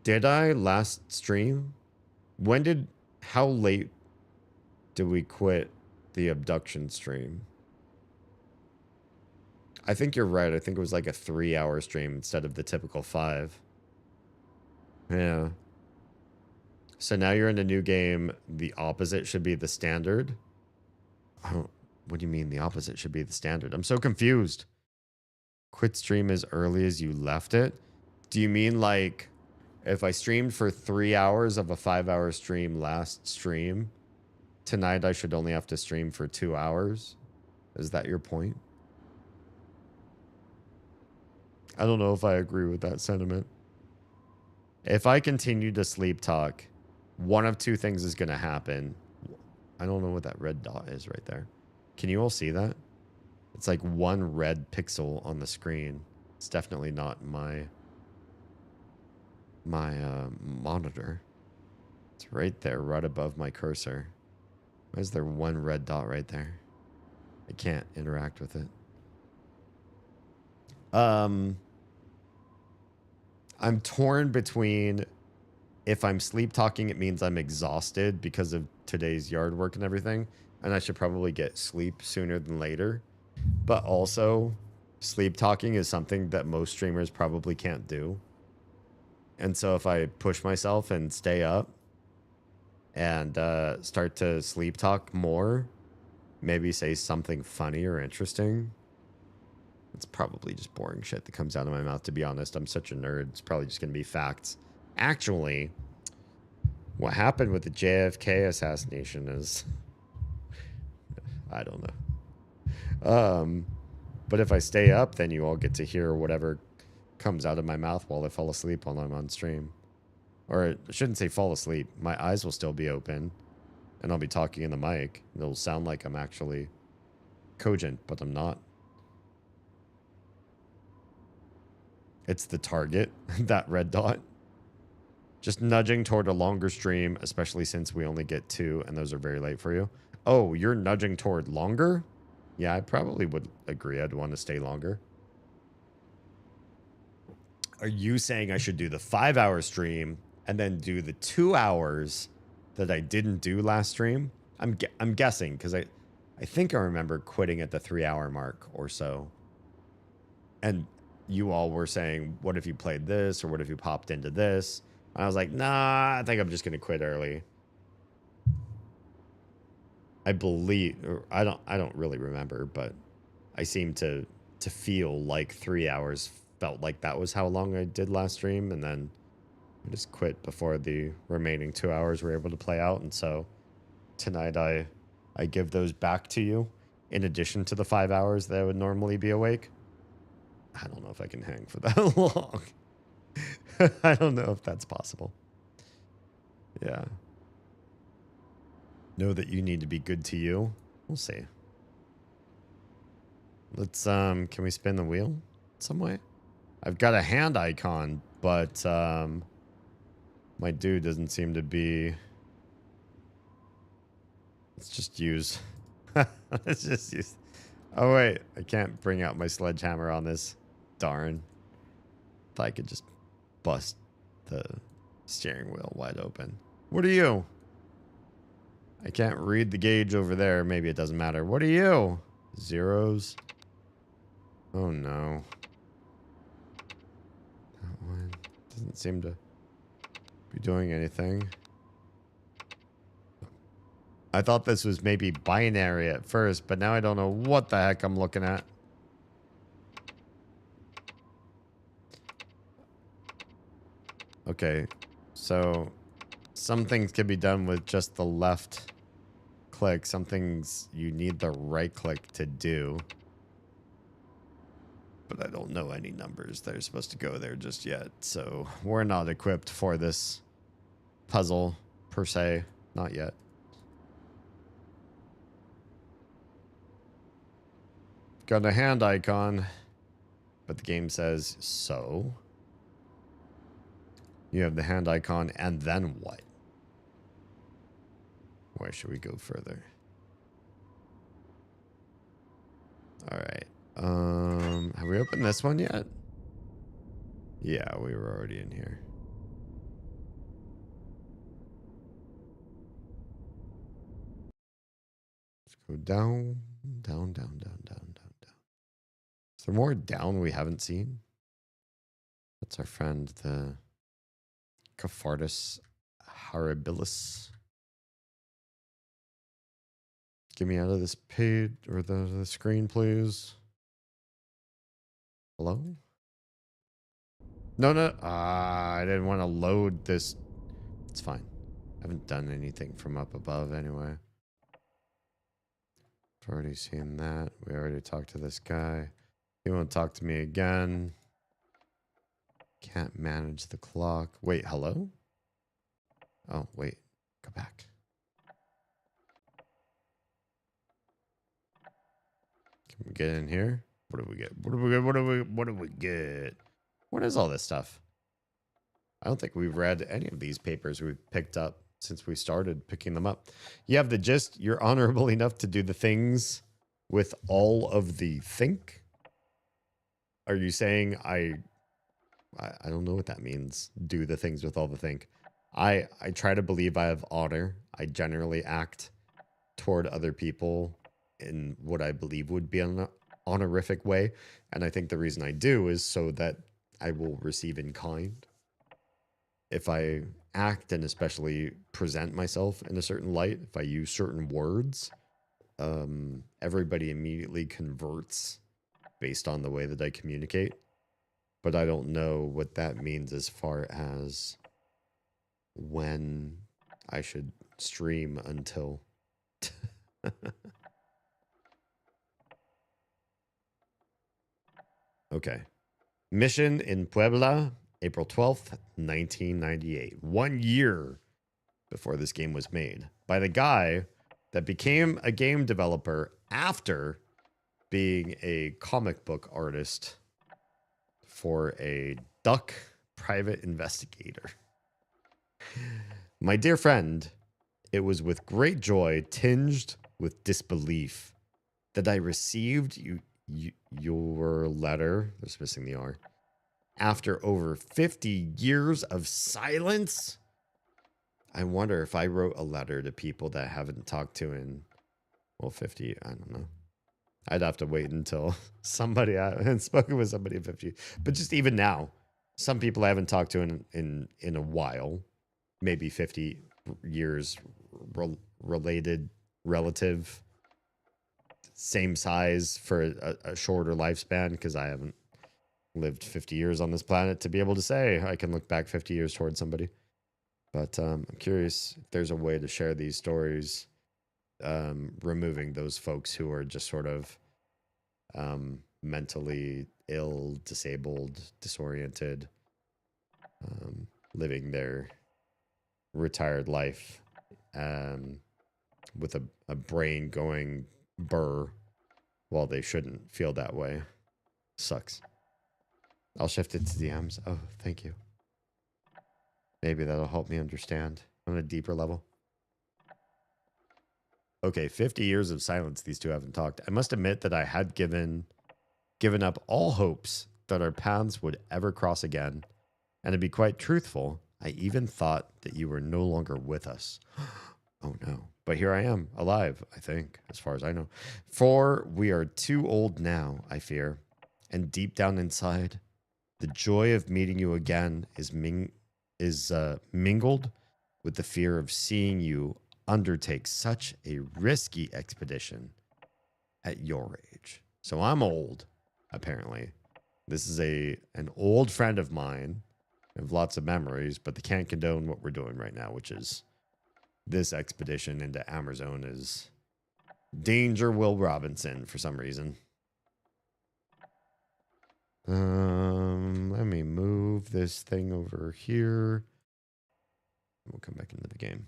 Did I last stream? How late did we quit the abduction stream? I think you're right. I think it was like a 3-hour stream instead of the typical 5. Yeah. So now you're in a new game. The opposite should be the standard. Oh, what do you mean the opposite should be the standard? I'm so confused. Quit stream as early as you left it? Do you mean like if I streamed for 3 hours of a 5-hour stream last stream, tonight I should only have to stream for 2 hours? Is that your point? I don't know if I agree with that sentiment. If I continue to sleep talk, one of two things is going to happen. I don't know what that red dot is right there. Can you all see that? It's like one red pixel on the screen. It's definitely not my monitor. It's right there, right above my cursor. Why is there one red dot right there? I can't interact with it. I'm torn between, if I'm sleep talking, it means I'm exhausted because of today's yard work and everything, and I should probably get sleep sooner than later. But also, sleep talking is something that most streamers probably can't do. And so if I push myself and stay up and start to sleep talk more, maybe say something funny or interesting, it's probably just boring shit that comes out of my mouth, to be honest. I'm such a nerd. It's probably just going to be facts. Actually, what happened with the JFK assassination is... I don't know. But if I stay up, then you all get to hear whatever comes out of my mouth while I fall asleep while I'm on stream. Or I shouldn't say fall asleep. My eyes will still be open, and I'll be talking in the mic. It'll sound like I'm actually cogent, but I'm not. It's the target, that red dot. Just nudging toward a longer stream, especially since we only get 2, and those are very late for you. Oh, you're nudging toward longer? Yeah, I probably would agree. I'd want to stay longer. Are you saying I should do the 5-hour stream and then do the 2 hours that I didn't do last stream? I'm guessing, because I think I remember quitting at the 3-hour mark or so. And you all were saying, what if you played this, or what if you popped into this? And I was like, nah, I think I'm just gonna quit early. I believe, or I don't really remember, but I seem to feel like 3 hours felt like that was how long I did last stream, and then I just quit before the remaining 2 hours were able to play out. And so tonight I give those back to you in addition to the 5 hours that I would normally be awake. I don't know if I can hang for that long. I don't know if that's possible. Yeah. Know that you need to be good to you. We'll see. Let's, can we spin the wheel some way? I've got a hand icon, but, my dude doesn't seem to be... Let's just use... Let's just use... Oh, wait. I can't bring out my sledgehammer on this. Darn. Thought I could just bust the steering wheel wide open. What are you? I can't read the gauge over there. Maybe it doesn't matter. What are you? Zeros? Oh, no. That one doesn't seem to be doing anything. I thought this was maybe binary at first, but now I don't know what the heck I'm looking at. Okay, so some things can be done with just the left click. Some things you need the right click to do. But I don't know any numbers that are supposed to go there just yet. So we're not equipped for this puzzle per se. Not yet. Got a hand icon, but the game says so. You have the hand icon, and then what? Where should we go further? All right. Have we opened this one yet? Yeah, we were already in here. Let's go down, down, down, down, down, down, down. Is there more down we haven't seen? That's our friend, the Caphardus horribilis. Get me out of this page or the screen, please. Hello? No. I didn't want to load this. It's fine. I haven't done anything from up above anyway. I've already seen that. We already talked to this guy. He won't talk to me again. Can't manage the clock. Wait, hello? Oh, wait. Go back. Can we get in here? What do we get? What do we get? What do we get? What is all this stuff? I don't think we've read any of these papers we've picked up since we started picking them up. You have the gist. You're honorable enough to do the things with all of the think. Are you saying I don't know what that means. Do the things with all the think. I try to believe I have honor. I generally act toward other people in what I believe would be an honorific way. And I think the reason I do is so that I will receive in kind. If I act and especially present myself in a certain light, if I use certain words, everybody immediately converts based on the way that I communicate. But I don't know what that means as far as when I should stream until. Okay. Mission in Puebla, April 12th, 1998. 1 year before this game was made. By the guy that became a game developer after being a comic book artist for a duck private investigator. My dear friend, it was with great joy, tinged with disbelief, that I received your letter. There's missing the R. After over 50 years of silence. I wonder if I wrote a letter to people that I haven't talked to in, well, 50, I don't know. I'd have to wait until somebody I haven't spoken with somebody in 50. But just even now, some people I haven't talked to in a while, maybe 50 years related, relative, same size for a shorter lifespan, because I haven't lived 50 years on this planet to be able to say I can look back 50 years towards somebody. But I'm curious if there's a way to share these stories, removing those folks who are just sort of mentally ill, disabled, disoriented, living their retired life with a brain going burr while they shouldn't feel that way. Sucks. I'll shift it to DMs. Oh, thank you. Maybe that'll help me understand on a deeper level. Okay, 50 years of silence. These two haven't talked. I must admit that I had given up all hopes that our paths would ever cross again. And to be quite truthful, I even thought that you were no longer with us. Oh no. But here I am, alive, I think, as far as I know. For we are too old now, I fear. And deep down inside, the joy of meeting you again is mingled with the fear of seeing you undertake such a risky expedition at your age. So I'm old, apparently. This is an old friend of mine. I have lots of memories, but they can't condone what we're doing right now, which is this expedition into Amazon is Danger Will Robinson for some reason. Let me move this thing over here. We'll come back into the game.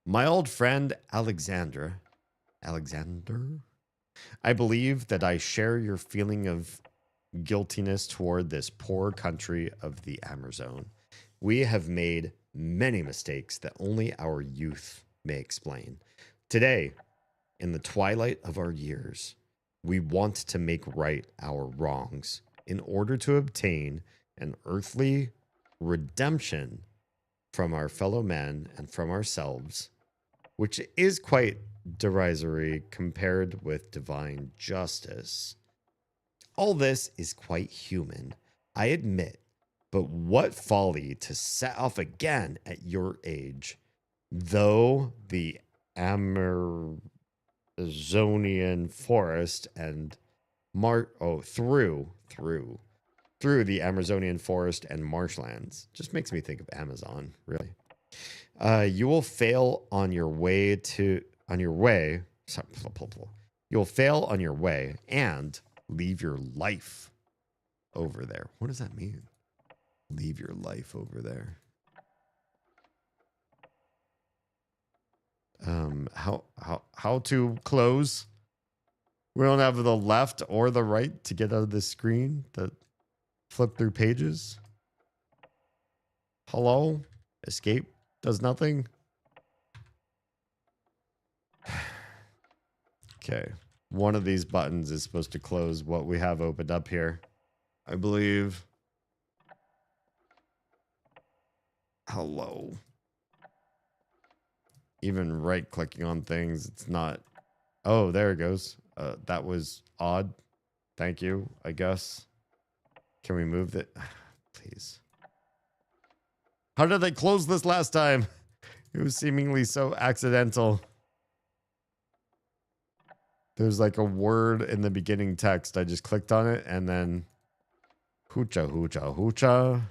My old friend Alexander, I believe that I share your feeling of guiltiness toward this poor country of the Amazon. We have made many mistakes that only our youth may explain. Today, in the twilight of our years, we want to make right our wrongs in order to obtain an earthly redemption from our fellow men and from ourselves, which is quite derisory compared with divine justice. All this is quite human, I admit, but what folly to set off again at your age, though the Amazonian forest and through the Amazonian forest and marshlands. Just makes me think of Amazon, really. You will fail on your way. You'll fail on your way and leave your life over there. What does that mean? Leave your life over there. How to close? We don't have the left or the right to get out of this screen that flip through pages. Hello? Escape does nothing. Okay. One of these buttons is supposed to close what we have opened up here, I believe. Hello. Even right-clicking on things, it's not Oh, there it goes. That was odd. Thank you, I guess. Can we move that? Please. How did I close this last time? It was seemingly so accidental. There's like a word in the beginning text. I just clicked on it and then hoocha, hoocha, hoocha.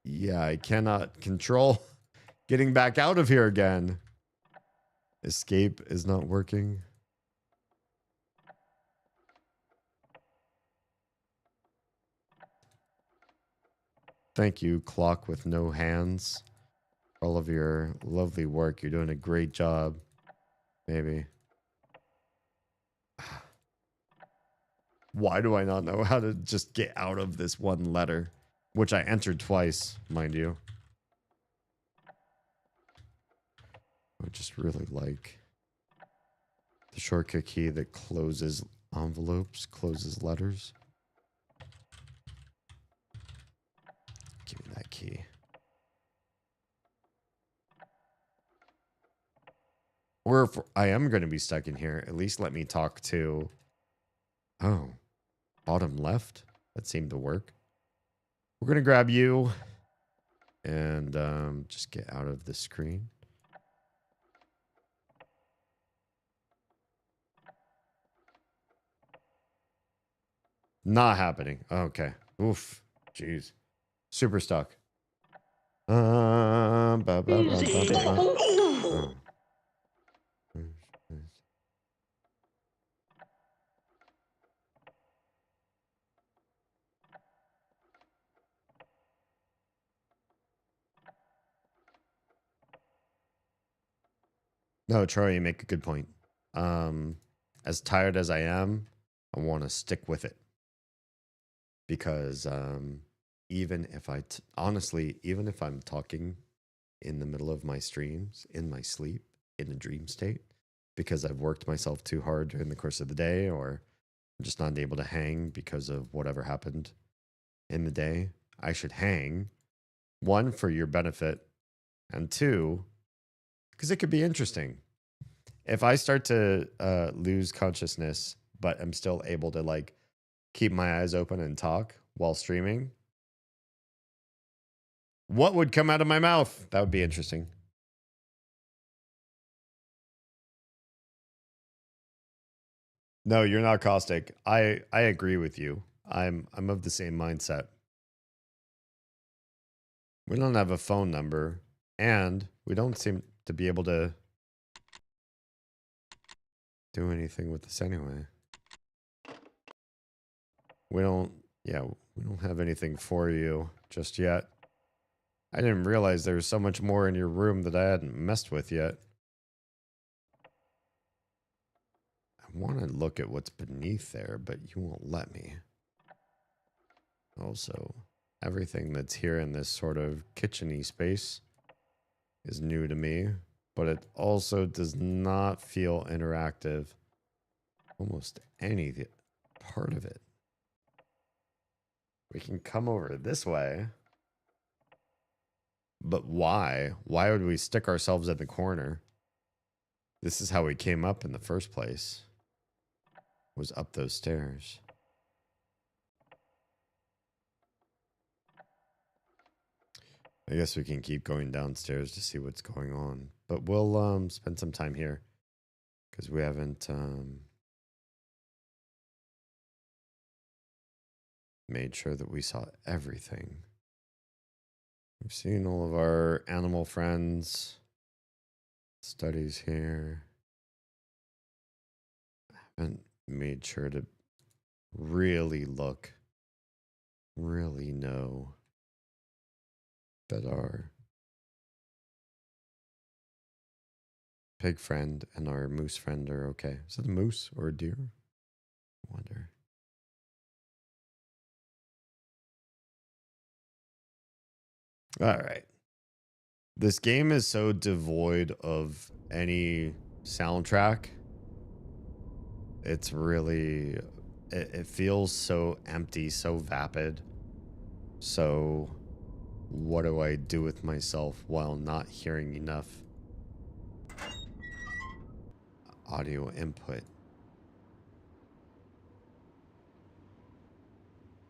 Yeah, I cannot control getting back out of here again. Escape is not working. Thank you, clock with no hands, for all of your lovely work. You're doing a great job. Maybe. Why do I not know how to just get out of this one letter? Which I entered twice, mind you. I just really like the shortcut key that closes envelopes, closes letters. Give me that key. Or if I am going to be stuck in here, at least let me talk to... Oh, Autumn left? That seemed to work. We're going to grab you and just get out of the screen. Not happening. Okay. Oof. Jeez. Super stuck. Oh. No, Troy, you make a good point. As tired as I am, I want to stick with it. Because even if honestly, even if I'm talking in the middle of my streams, in my sleep, in a dream state, because I've worked myself too hard during the course of the day, or I'm just not able to hang because of whatever happened in the day, I should hang. One, for your benefit, and two, because it could be interesting. If I start to lose consciousness, but I'm still able to like keep my eyes open and talk while streaming, what would come out of my mouth? That would be interesting. No, you're not caustic. I agree with you. I'm of the same mindset. We don't have a phone number, and we don't seem to be able to do anything with this anyway. We don't have anything for you just yet. I didn't realize there was so much more in your room that I hadn't messed with yet. I want to look at what's beneath there, but you won't let me. Also, everything that's here in this sort of kitchen-y space is new to me, but it also does not feel interactive. Almost any part of it. We can come over this way. But why? Why would we stick ourselves at the corner? This is how we came up in the first place. Was up those stairs. I guess we can keep going downstairs to see what's going on. But we'll spend some time here. Because we haven't made sure that we saw everything. We've seen all of our animal friends. Studies here. I haven't made sure to really look, really know that our pig friend and our moose friend are okay. Is that a moose or a deer? I wonder. All right. This game is so devoid of any soundtrack. It's really, it feels so empty, so vapid, so What do I do with myself while not hearing enough audio input?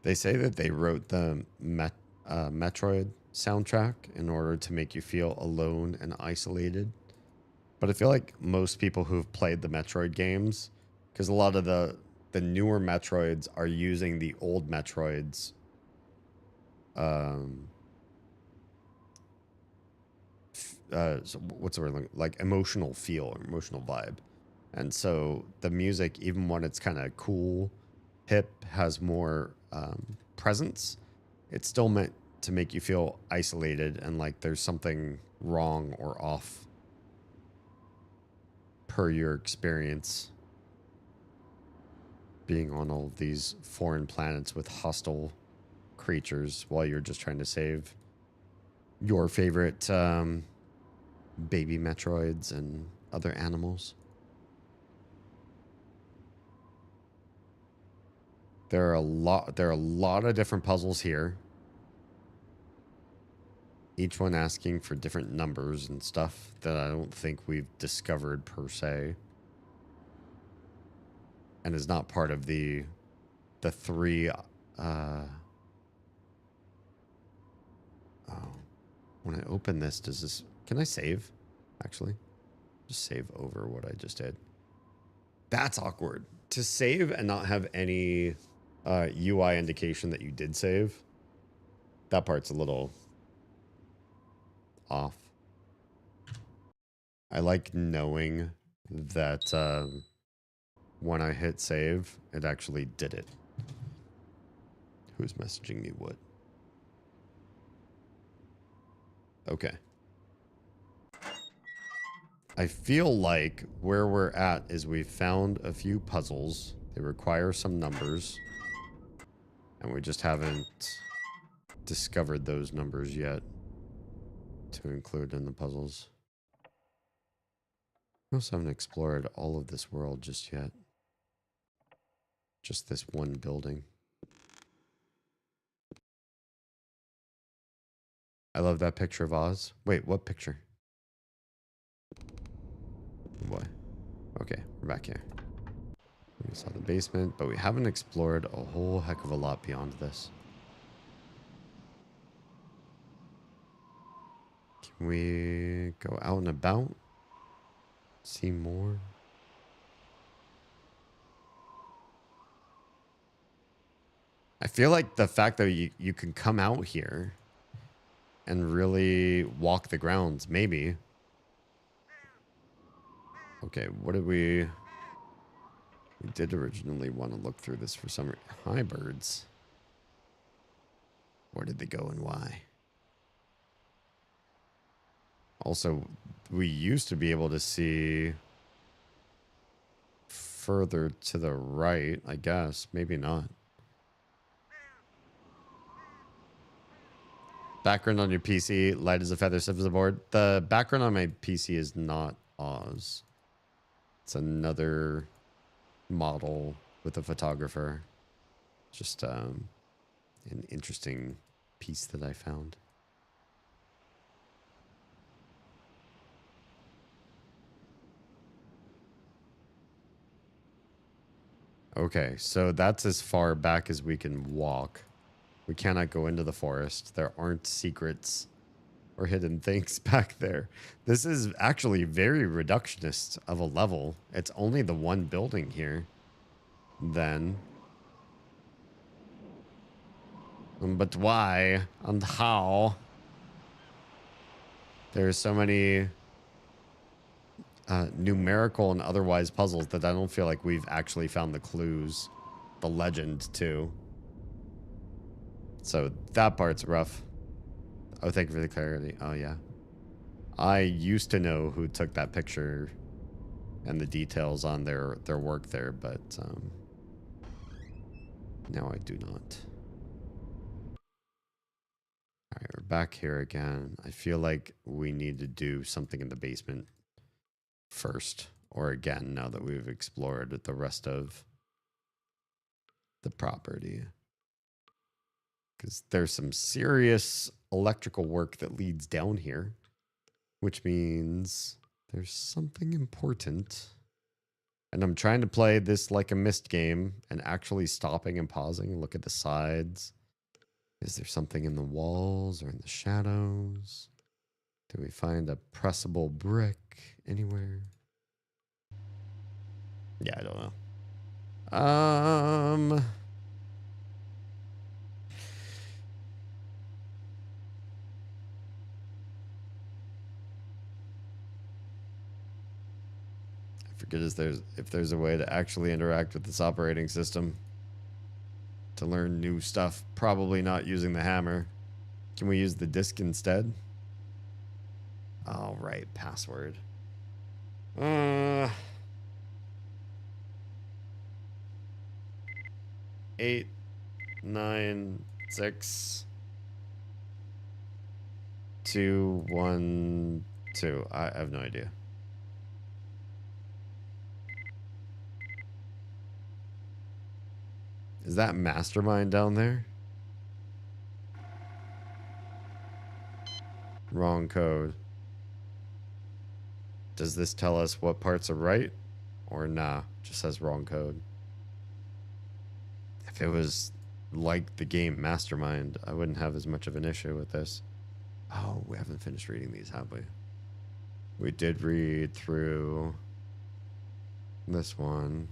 They say that they wrote the Metroid soundtrack in order to make you feel alone and isolated. But I feel like most people who've played the Metroid games, because a lot of the newer Metroids are using the old Metroids so what's the word, like emotional feel or emotional vibe. And so the music, even when it's kind of cool, hip, has more presence, it's still meant to make you feel isolated and like there's something wrong or off per your experience being on all of these foreign planets with hostile creatures while you're just trying to save your favorite baby Metroids and other animals. There are a lot of different puzzles here. Each one asking for different numbers and stuff that I don't think we've discovered per se. And is not part of the three oh. When I open this, does this, can I save? Actually, just save over what I just did. That's awkward. To save and not have any UI indication that you did save. That part's a little off. I like knowing that when I hit save, it actually did it. Who's messaging me what? Okay. I feel like where we're at is we've found a few puzzles. They require some numbers. And we just haven't discovered those numbers yet to include in the puzzles. We also haven't explored all of this world just yet. Just this one building. I love that picture of Oz. Wait, what picture? What? Okay, we're back here. We saw the basement, but we haven't explored a whole heck of a lot beyond this. Can we go out and about? See more? I feel like the fact that you can come out here and really walk the grounds, maybe. Okay, what did we did originally want to look through this for some reason. Hi, birds. Where did they go and why? Also, we used to be able to see further to the right, I guess. Maybe not. Background on your PC, light as a feather, stiff as a board. The background on my PC is not Oz. It's another model with a photographer. Just an interesting piece that I found. Okay, so that's as far back as we can walk. We cannot go into the forest. There aren't secrets or hidden things back there. This is actually very reductionist of a level. It's only the one building here. Then. But why and how? There's so many numerical and otherwise puzzles that I don't feel like we've actually found the clues, the legend to. So that part's rough. Oh, thank you for the clarity. Oh, yeah. I used to know who took that picture and the details on their work there, but now I do not. All right, we're back here again. I feel like we need to do something in the basement first, or again, now that we've explored the rest of the property. Because there's some serious electrical work that leads down here, which means there's something important. And I'm trying to play this like a Myst game and actually stopping and pausing and look at the sides. Is there something in the walls or in the shadows? Do we find a pressable brick anywhere? Yeah, I don't know. I forget if there's a way to actually interact with this operating system to learn new stuff. Probably not using the hammer. Can we use the disk instead? All right, password. 8, 9, 6, 2, 1, 2. I have no idea. Is that mastermind down there? Wrong code. Does this tell us what parts are right? Or nah, just says wrong code. If it was like the game Mastermind, I wouldn't have as much of an issue with this. Oh, we haven't finished reading these, have we? We did read through this one.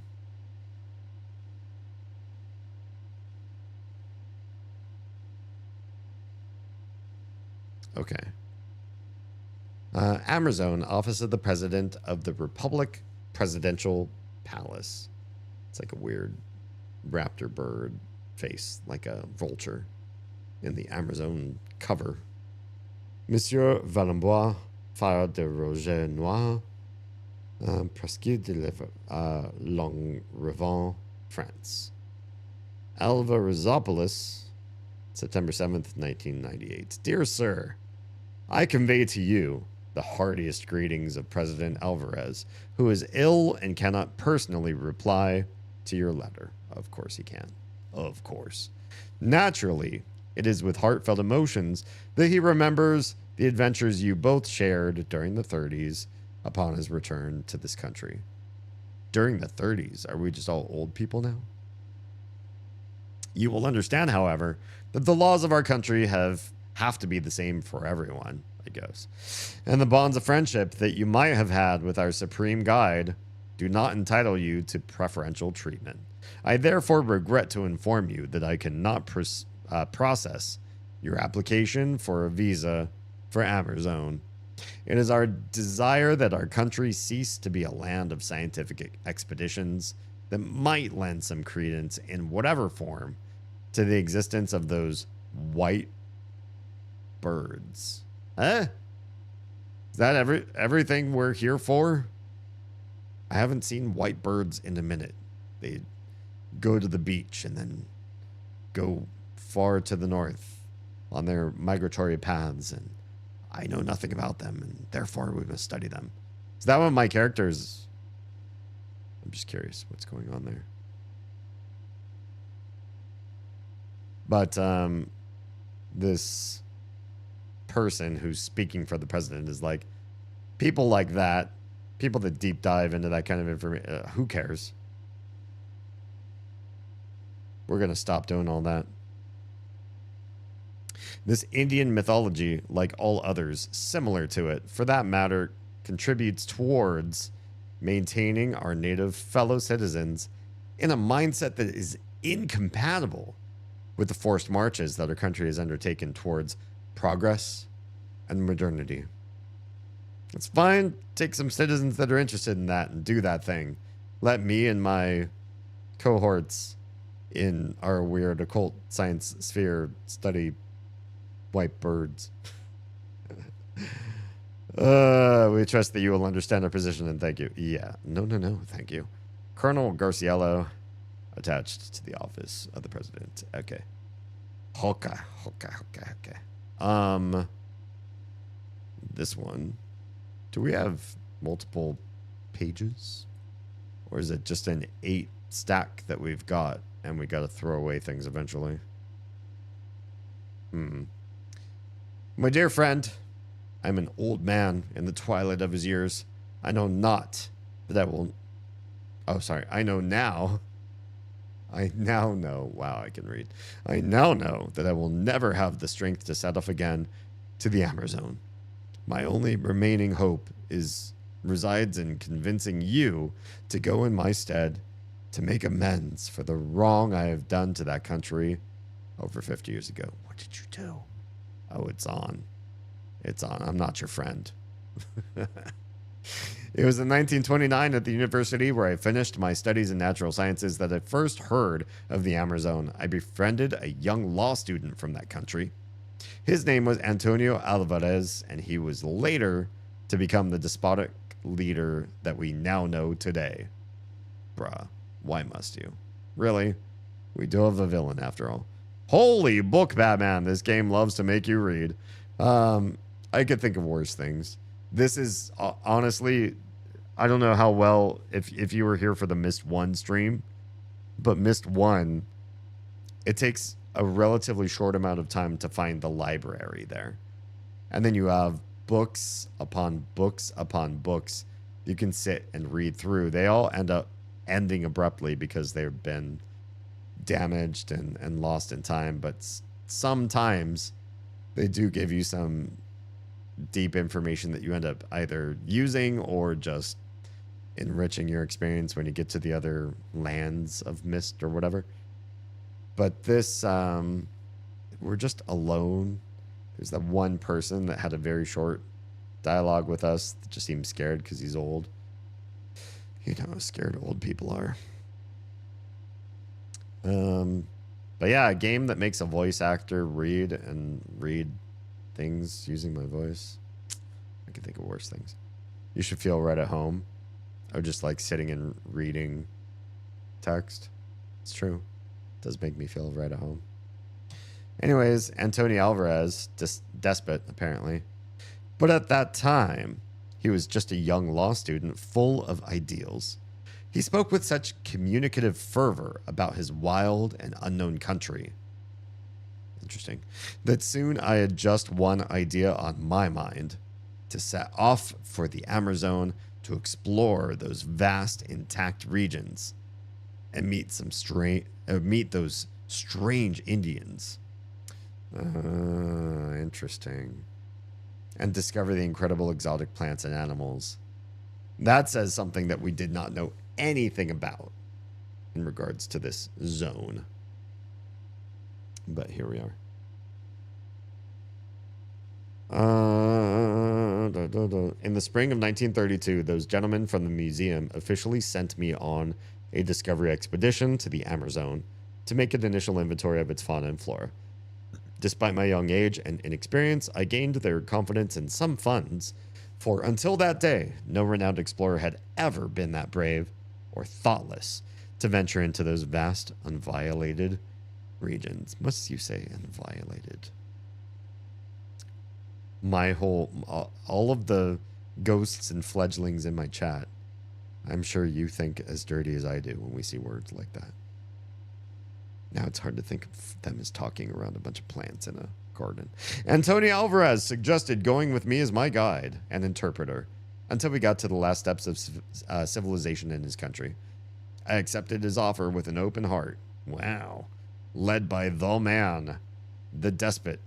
Okay. Amazon, Office of the President of the Republic Presidential Palace. It's like a weird raptor bird face, like a vulture in the Amazon cover. Monsieur Valenbois, Phare de Roger Noir, Presqu'île de Longrevent, France. Alva Rizopoulos, September 7th, 1998. Dear Sir, I convey to you the heartiest greetings of President Alvarez, who is ill and cannot personally reply to your letter. Of course he can. Of course. Naturally, it is with heartfelt emotions that he remembers the adventures you both shared during the 30s upon his return to this country. During the 30s? Are we just all old people now? You will understand, however, that the laws of our country have to be the same for everyone, I guess. And the bonds of friendship that you might have had with our supreme guide do not entitle you to preferential treatment. I therefore regret to inform you that I cannot process your application for a visa for Amazon. It is our desire that our country cease to be a land of scientific expeditions that might lend some credence in whatever form to the existence of those white birds. Is that everything we're here for? I haven't seen white birds in a minute. They go to the beach and then go far to the north on their migratory paths, and I know nothing about them, and therefore we must study them. Is that what my character is? I'm just curious what's going on there. But this person who's speaking for the president is like, people like that, people that deep dive into that kind of information, who cares? We're going to stop doing all that. This Indian mythology, like all others similar to it, for that matter, contributes towards maintaining our native fellow citizens in a mindset that is incompatible with the forced marches that our country has undertaken towards progress and modernity. It's fine. Take some citizens that are interested in that and do that thing. Let me and my cohorts in our weird occult science sphere study white birds. We trust that you will understand our position and thank you. Yeah. No, thank you. Colonel Garciello, attached to the office of the president. Okay. Okay. This one. Do we have multiple pages? Or is it just an 8 stack that we've got and we got to throw away things eventually? My dear friend, I am an old man in the twilight of his years. I know not that I will... Oh, sorry. I know now... I now know... Wow, I can read. I now know that I will never have the strength to set off again to the Amazon. My only remaining hope resides in convincing you to go in my stead to make amends for the wrong I have done to that country over 50 years ago. What did you do? Oh, it's on. It's on. I'm not your friend. It was in 1929 at the university where I finished my studies in natural sciences that I first heard of the Amazon. I befriended a young law student from that country. His name was Antonio Alvarez, and he was later to become the despotic leader that we now know today. Bruh, why must you? Really? We do have a villain after all. Holy book, Batman. This game loves to make you read. I could think of worse things. This is honestly, I don't know how well, if you were here for the Myst 1 stream, but Myst 1, it takes a relatively short amount of time to find the library there. And then you have books upon books upon books you can sit and read through. They all end up ending abruptly because they've been damaged and lost in time. But sometimes they do give you some deep information that you end up either using or just enriching your experience when you get to the other lands of Myst or whatever. But this, we're just alone. There's that one person that had a very short dialogue with us that just seemed scared because he's old. You know how scared old people are. But yeah, a game that makes a voice actor read things using my voice. I can think of worse things. You should feel right at home. I would just like sitting and reading text. It's true. It does make me feel right at home. Anyways, Antonio Alvarez, despot apparently. But at that time, he was just a young law student full of ideals. He spoke with such communicative fervor about his wild and unknown country. Interesting. That soon I had just one idea on my mind: to set off for the Amazon to explore those vast, intact regions and meet those strange Indians. Interesting. And discover the incredible exotic plants and animals. That says something that we did not know anything about in regards to this zone. But here we are. In the spring of 1932, those gentlemen from the museum officially sent me on a discovery expedition to the Amazon to make an initial inventory of its fauna and flora. Despite my young age and inexperience, I gained their confidence and some funds, for until that day, no renowned explorer had ever been that brave or thoughtless to venture into those vast, unviolated regions. Must you say unviolated? All of the ghosts and fledglings in my chat, I'm sure you think as dirty as I do when we see words like that. Now it's hard to think of them as talking around a bunch of plants in a garden. Antonio Alvarez suggested going with me as my guide and interpreter until we got to the last steps of civilization in his country. I accepted his offer with an open heart. Wow. Led by the man, the despot.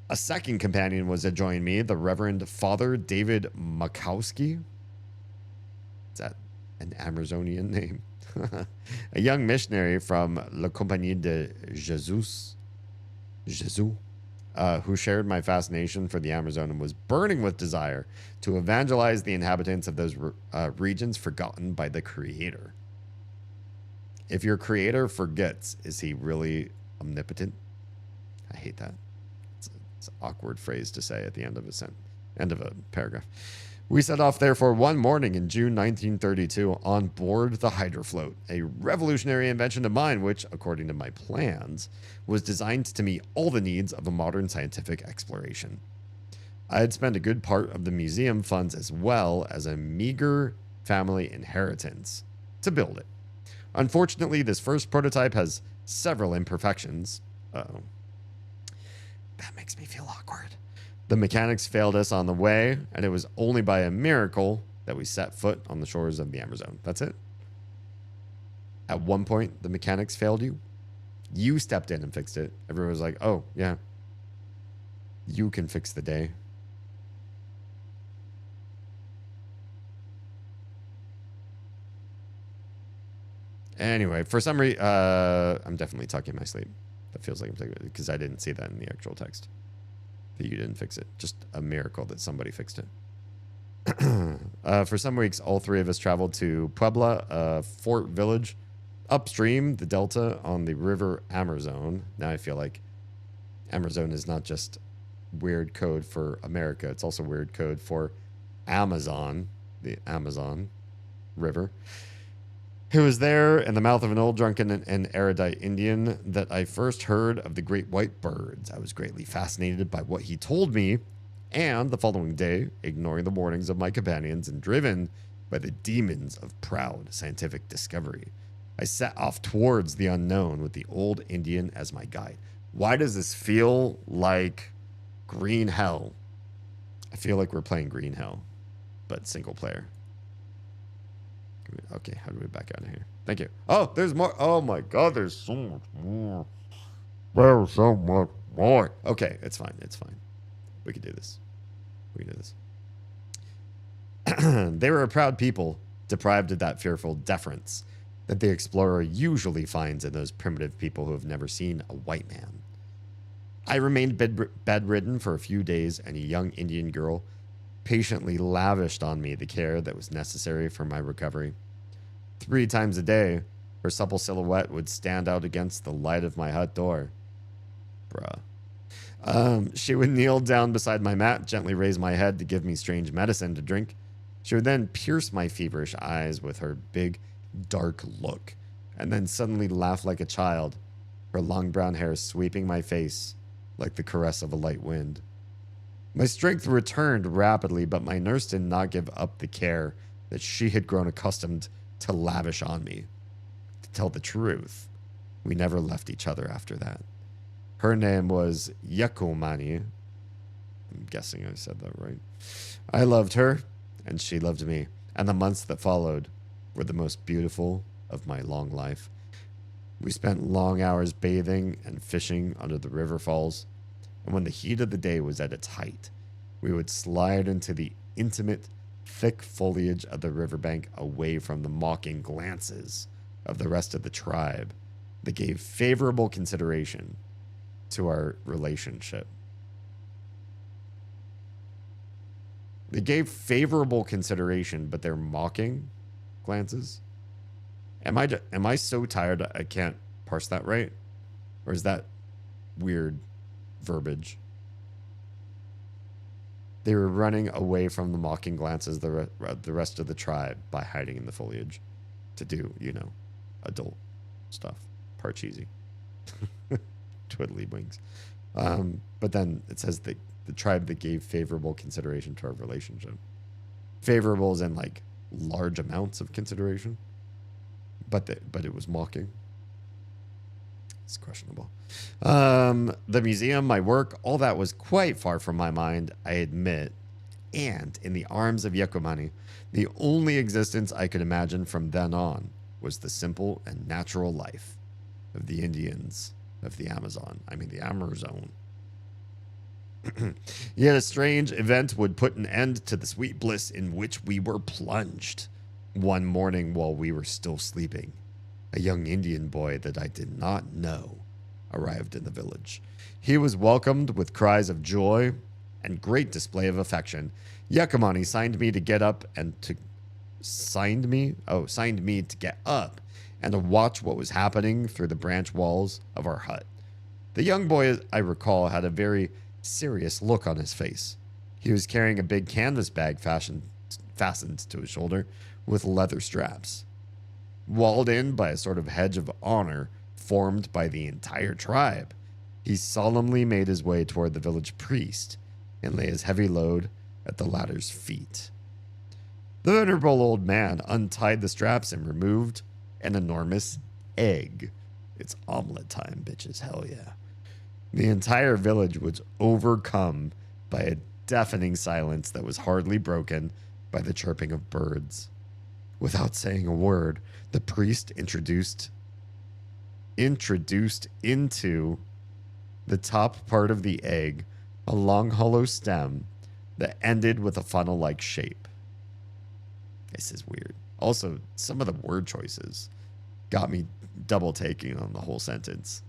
A second companion was to join me, the Reverend Father David Makowski. Is that an Amazonian name? A young missionary from La Compagnie de Jesus, who shared my fascination for the Amazon and was burning with desire to evangelize the inhabitants of those regions forgotten by the Creator. If your Creator forgets, is he really omnipotent? I hate that. It's an awkward phrase to say at the end of a paragraph. We set off, therefore, one morning in June 1932 on board the Hydrofloat, a revolutionary invention of mine which, according to my plans, was designed to meet all the needs of a modern scientific exploration. I had spent a good part of the museum funds as well as a meager family inheritance to build it. Unfortunately, this first prototype has several imperfections. That makes me feel awkward. The mechanics failed us on the way, and it was only by a miracle that we set foot on the shores of the Amazon. That's it. At one point, the mechanics failed you. You stepped in and fixed it. Everyone was like, oh, yeah. You can fix the day. Anyway, for some reason, I'm definitely talking in my sleep. That feels like I'm talking because I didn't see that in the actual text. That you didn't fix it. Just a miracle that somebody fixed it. For some weeks, all three of us traveled to Puebla, a fort village, upstream the delta on the river Amazon. Now I feel like Amazon is not just weird code for America. It's also weird code for Amazon, the Amazon River. It was there in the mouth of an old drunken and erudite Indian that I first heard of the great white birds. I was greatly fascinated by what he told me, and the following day, ignoring the warnings of my companions and driven by the demons of proud scientific discovery, I set off towards the unknown with the old Indian as my guide. Why does this feel like Green Hell? I feel like we're playing Green Hell, but single player. Okay, how do we back out of here? Thank you. Oh, there's more. Oh my God, there's so much more. There's so much more. Okay, it's fine. It's fine. We can do this. We can do this. They were a proud people, deprived of that fearful deference that the explorer usually finds in those primitive people who have never seen a white man. I remained bedridden for a few days, and a young Indian girl patiently lavished on me the care that was necessary for my recovery. 3 times a day, her supple silhouette would stand out against the light of my hut door. Bruh. She would kneel down beside my mat, gently raise my head to give me strange medicine to drink. She would then pierce my feverish eyes with her big, dark look, and then suddenly laugh like a child, her long brown hair sweeping my face like the caress of a light wind. My strength returned rapidly, but my nurse did not give up the care that she had grown accustomed to lavish on me. To tell the truth, we never left each other after that. Her name was Yakumani. I'm guessing I said that right. I loved her, and she loved me, and the months that followed were the most beautiful of my long life. We spent long hours bathing and fishing under the river falls, and when the heat of the day was at its height, we would slide into the intimate, thick foliage of the riverbank away from the mocking glances of the rest of the tribe that gave favorable consideration to our relationship. They gave favorable consideration, but they're mocking glances. Am I so tired I can't parse that right? Or is that weird verbiage? They were running away from the mocking glances of the rest of the tribe by hiding in the foliage to do, adult stuff. Parcheesi. Twiddly wings. But then it says the tribe that gave favorable consideration to our relationship. Favorable is in like large amounts of consideration. But it was mocking. It's questionable. The museum, my work, all that was quite far from my mind, I admit. And in the arms of Yakumani, the only existence I could imagine from then on was the simple and natural life of the Indians of the Amazon. I mean, the Amazon. Yet a strange event would put an end to the sweet bliss in which we were plunged. One morning while we were still sleeping, a young Indian boy that I did not know arrived in the village. He was welcomed with cries of joy and great display of affection. Yakumani signed me to get up and to signed me to get up and to watch what was happening through the branch walls of our hut. The young boy, I recall, had a very serious look on his face. He was carrying a big canvas bag fastened to his shoulder with leather straps. Walled in by a sort of hedge of honor formed by the entire tribe, he solemnly made his way toward the village priest and lay his heavy load at the latter's feet. The venerable old man untied the straps and removed an enormous egg. It's omelet time, bitches, hell yeah. The entire village was overcome by a deafening silence that was hardly broken by the chirping of birds. Without saying a word, the priest introduced into the top part of the egg a long hollow stem that ended with a funnel-like shape. This is weird. Also, some of the word choices got me double taking on the whole sentence.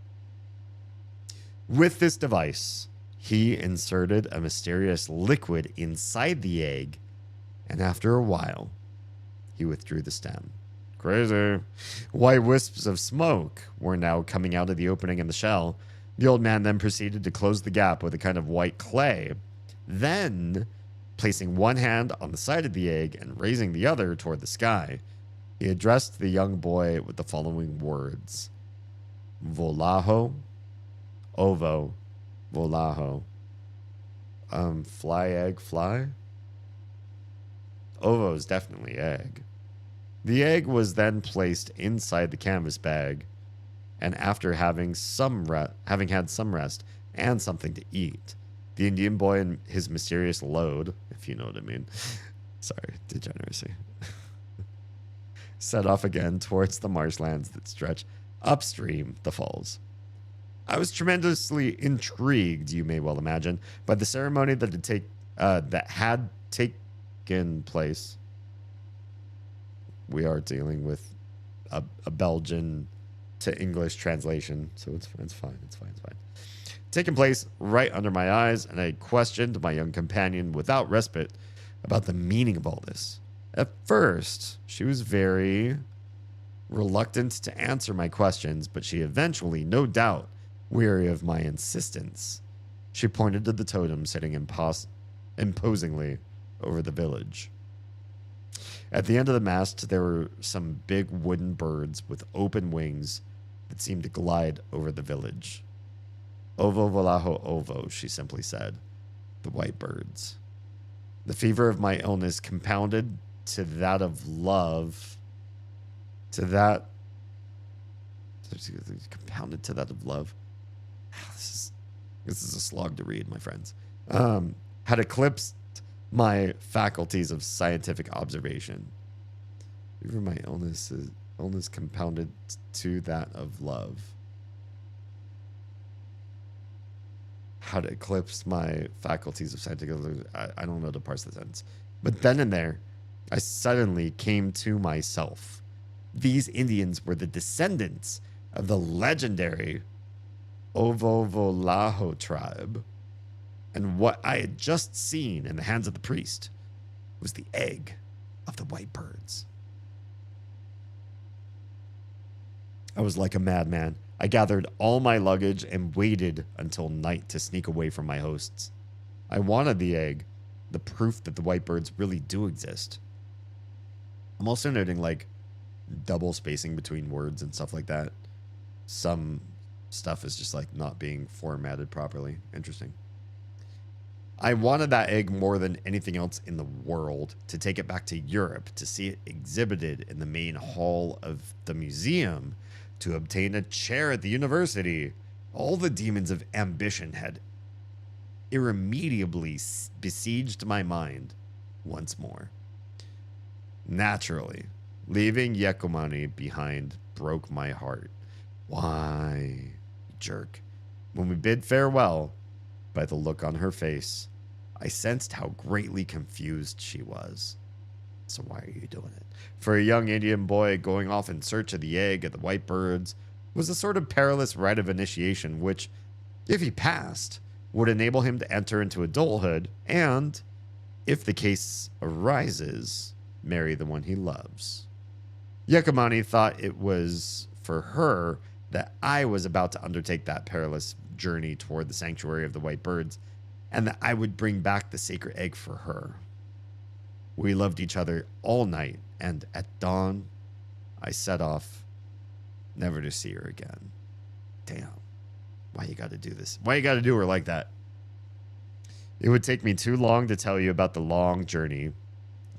With this device, he inserted a mysterious liquid inside the egg, and after a while, he withdrew the stem. Crazy. White wisps of smoke were now coming out of the opening in the shell. The old man then proceeded to close the gap with a kind of white clay. Then, placing one hand on the side of the egg and raising the other toward the sky, he addressed the young boy with the following words. Volaho, ovo, volaho. Fly, egg, fly? Ovo is definitely egg. The egg was then placed inside the canvas bag, and after having had some rest and something to eat, the Indian boy and his mysterious load, if you know what I mean, sorry, degeneracy, set off again towards the marshlands that stretch upstream the falls. I was tremendously intrigued, you may well imagine, by the ceremony that had taken place. We are dealing with a Belgian to English translation, so it's fine. Taking place right under my eyes, and I questioned my young companion without respite about the meaning of all this. At first, she was very reluctant to answer my questions, but she eventually, no doubt, weary of my insistence, she pointed to the totem sitting imposingly over the village. At the end of the mast, there were some big wooden birds with open wings that seemed to glide over the village. Ovo volaho ovo, she simply said. The white birds. The fever of my illness compounded to that of love. Compounded to that of love. This is a slog to read, my friends. Had eclipsed my faculties of scientific observation. Even my illness compounded to that of love. Had eclipsed my faculties of scientific I don't know the parts of the sentence. But then and there, I suddenly came to myself. These Indians were the descendants of the legendary Ovovolaho tribe. And what I had just seen in the hands of the priest was the egg of the white birds. I was like a madman. I gathered all my luggage and waited until night to sneak away from my hosts. I wanted the egg, the proof that the white birds really do exist. I'm also noting like double spacing between words and stuff like that. Some stuff is just like not being formatted properly. Interesting. I wanted that egg more than anything else in the world, to take it back to Europe, to see it exhibited in the main hall of the museum, to obtain a chair at the university. All the demons of ambition had irremediably besieged my mind once more. Naturally, leaving Yekomani behind broke my heart. Why, jerk? When we bid farewell, by the look on her face, I sensed how greatly confused she was. So why are you doing it? For a young Indian boy, going off in search of the egg of the white birds was a sort of perilous rite of initiation which, if he passed, would enable him to enter into adulthood and, if the case arises, marry the one he loves. Yekomani thought it was for her that I was about to undertake that perilous journey toward the sanctuary of the white birds, and that I would bring back the sacred egg for her. We loved each other all night, and at dawn, I set off, never to see her again. Damn. Why you gotta do this? Why you gotta do her like that? It would take me too long to tell you about the long journey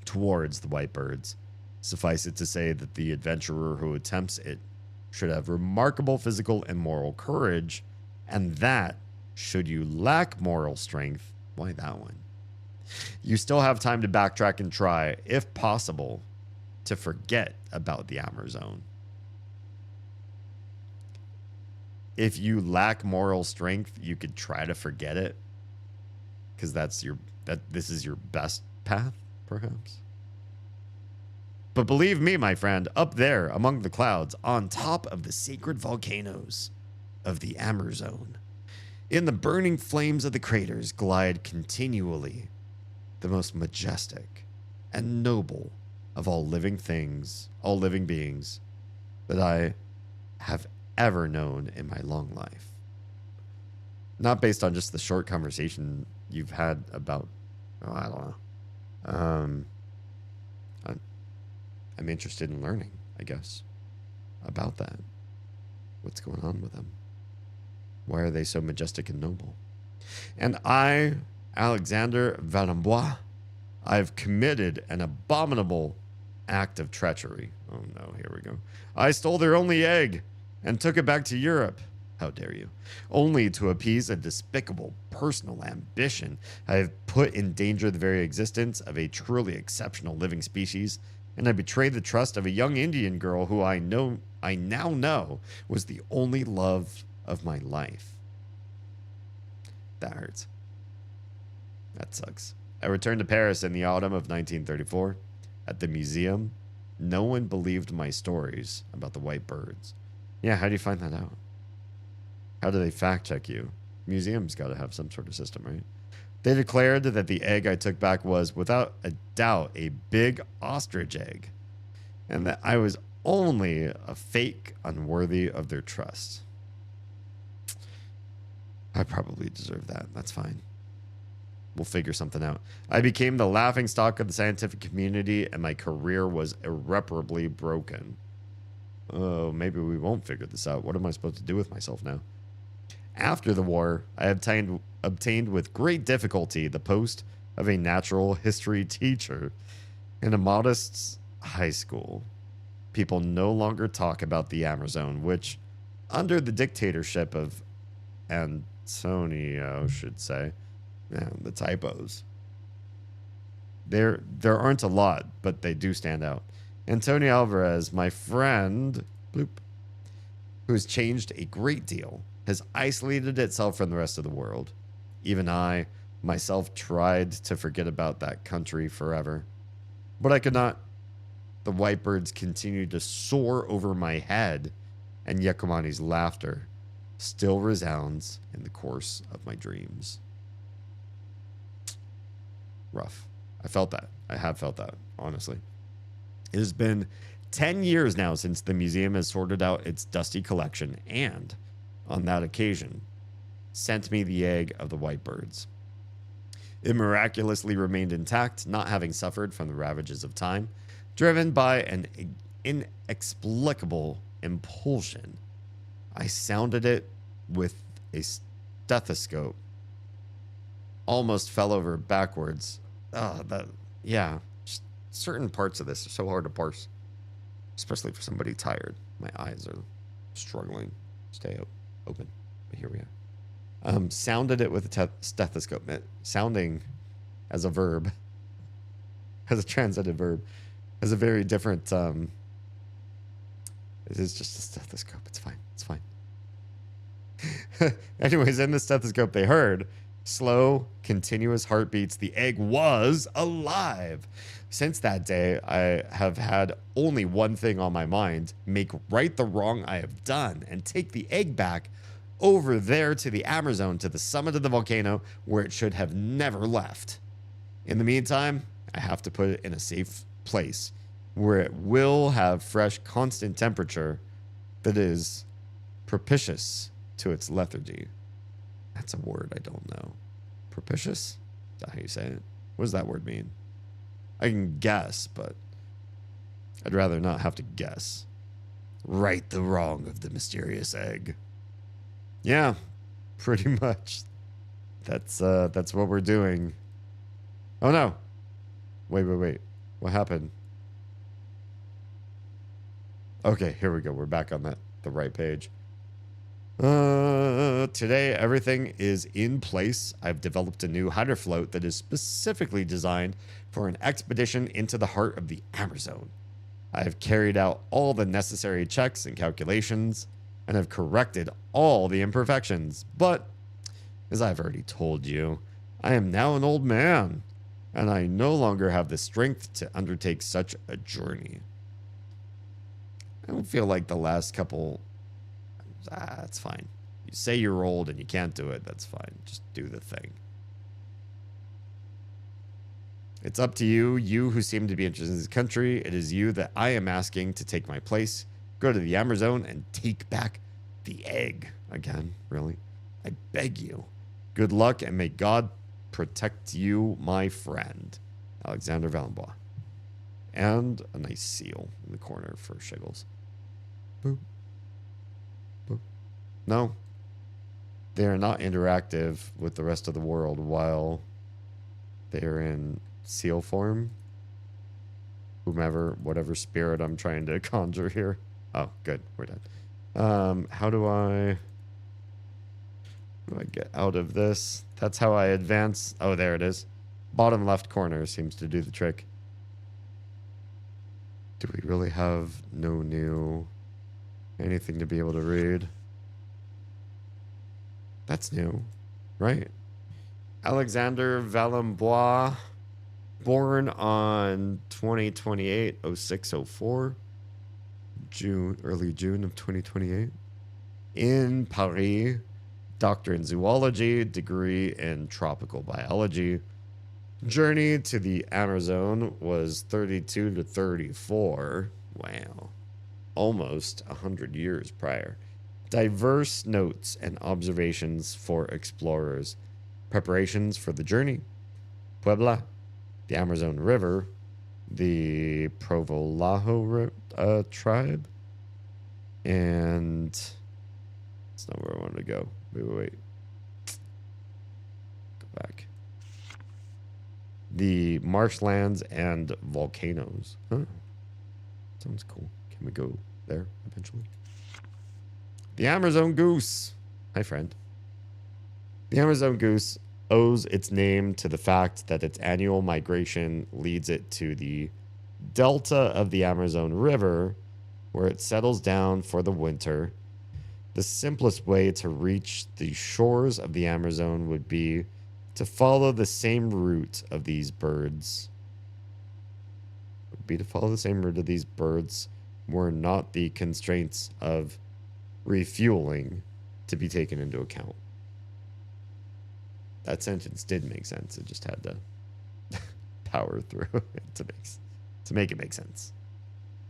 towards the white birds. Suffice it to say that the adventurer who attempts it should have remarkable physical and moral courage, and that Should you lack moral strength, why that one? You still have time to backtrack and try, if possible, to forget about the Amazon. If you lack moral strength, you could try to forget it, because this is your best path, perhaps. But believe me, my friend, up there among the clouds, on top of the sacred volcanoes of the Amazon, in the burning flames of the craters glide continually the most majestic and noble of all living things, all living beings that I have ever known in my long life. Not based on just the short conversation you've had about, oh, I don't know. I'm interested in learning, I guess, about that. What's going on with them? Why are they so majestic and noble? And I, Alexander Valenbois, I've committed an abominable act of treachery. Oh no, here we go. I stole their only egg and took it back to Europe. How dare you? Only to appease a despicable personal ambition, I have put in danger the very existence of a truly exceptional living species, and I betrayed the trust of a young Indian girl who I now know was the only love of my life. That hurts. That sucks. I returned to Paris in the autumn of 1934. At the museum, no one believed my stories about the white birds. Yeah, how do you find that out? How do they fact check you? Museums got to have some sort of system, right? They declared that the egg I took back was, without a doubt, a big ostrich egg, and that I was only a fake unworthy of their trust. I probably deserve that. That's fine. We'll figure something out. I became the laughingstock of the scientific community, and my career was irreparably broken. Oh, maybe we won't figure this out. What am I supposed to do with myself now? After the war, I obtained with great difficulty the post of a natural history teacher in a modest high school. People no longer talk about the Amazon, which, under the dictatorship of Antonio, should say, yeah, the typos. There aren't a lot, but they do stand out. Antonio Alvarez, my friend, bloop, who has changed a great deal, has isolated itself from the rest of the world. Even I, myself, tried to forget about that country forever, but I could not. The white birds continued to soar over my head, and Yakumani's laughter still resounds in the course of my dreams. Rough. I felt that. I have felt that, honestly. It has been 10 years now since the museum has sorted out its dusty collection and, on that occasion, sent me the egg of the white birds. It miraculously remained intact, not having suffered from the ravages of time, driven by an inexplicable impulsion. I sounded it with a stethoscope. Almost fell over backwards. Just certain parts of this are so hard to parse, especially for somebody tired. My eyes are struggling. Stay open. But here we are. Sounded it with a stethoscope. Sounding as a verb, as a transitive verb, has a very different. It is just a stethoscope. It's fine. It's fine. Anyways, in the stethoscope, they heard slow, continuous heartbeats. The egg was alive. Since that day, I have had only one thing on my mind: make right the wrong I have done and take the egg back over there to the Amazon, to the summit of the volcano, where it should have never left. In the meantime, I have to put it in a safe place where it will have fresh, constant temperature that is propitious to its lethargy. That's a word I don't know. Propitious? Is that how you say it? What does that word mean? I can guess, but I'd rather not have to guess. Right the wrong of the mysterious egg. Yeah, pretty much. That's what we're doing. Oh no. Wait. What happened? Okay, here we go. We're back on the right page. Today, everything is in place. I've developed a new hydrofloat that is specifically designed for an expedition into the heart of the Amazon. I have carried out all the necessary checks and calculations and have corrected all the imperfections. But, as I've already told you, I am now an old man, and I no longer have the strength to undertake such a journey. I don't feel like the last couple... that's fine. You say you're old and you can't do it, that's fine. Just do the thing. It's up to you, you who seem to be interested in this country. It is you that I am asking to take my place. Go to the Amazon and take back the egg. Again, really? I beg you. Good luck and may God protect you, my friend. Alexander Valenbois. And a nice seal in the corner for Shiggles. Boop. Boop. No. They are not interactive with the rest of the world while they are in seal form. Whomever, whatever spirit I'm trying to conjure here. Oh, good. We're done. How do I get out of this? That's how I advance. Oh, there it is. Bottom left corner seems to do the trick. Do we really have no new anything to be able to read? That's new, right? Alexander Valenbois, born on 2028, 0604, early June of 2028, in Paris. Doctor in zoology, degree in tropical biology. Journey to the Amazon was 32 to 34. Wow. Almost 100 years prior. Diverse notes and observations for explorers. Preparations for the journey. Puebla, the Amazon River, the Provolaho tribe, and that's not where I wanted to go. Wait. Go back. The marshlands and volcanoes. Huh. Sounds cool. Can we go there eventually? The Amazon goose. Hi, friend. The Amazon goose owes its name to the fact that its annual migration leads it to the delta of the Amazon River, where it settles down for the winter. The simplest way to reach the shores of the Amazon would be to follow the same route of these birds. Were not the constraints of refueling to be taken into account. That sentence did make sense. It just had to power through it to make it make sense.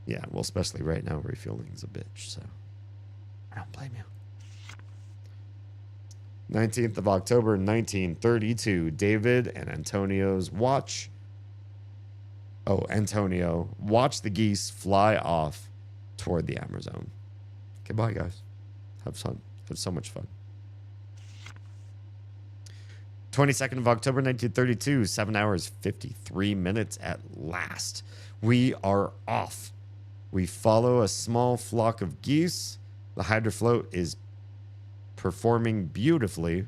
Yeah, well, especially right now, refueling is a bitch, so I don't blame you. 19th of October, 1932, David and Antonio's watch. Oh, Antonio, watch the geese fly off toward the Amazon. Okay, bye, guys. Have fun. Have so much fun. 22nd of October, 1932, 7 hours, 53 minutes at last. We are off. We follow a small flock of geese. The hydrofloat is performing beautifully.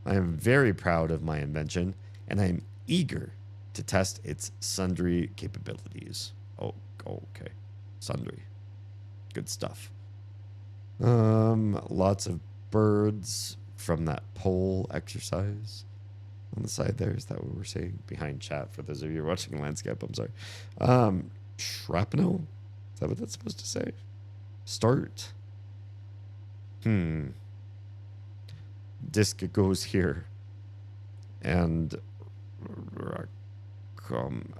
I am very proud of my invention, and I am eager to test its sundry capabilities. Oh, okay. Sundry. Good stuff. Lots of birds from that pole exercise on the side there. Is that what we're seeing? Behind chat, for those of you watching landscape, I'm sorry. Shrapnel? Is that what that's supposed to say? Start? Disc goes here. And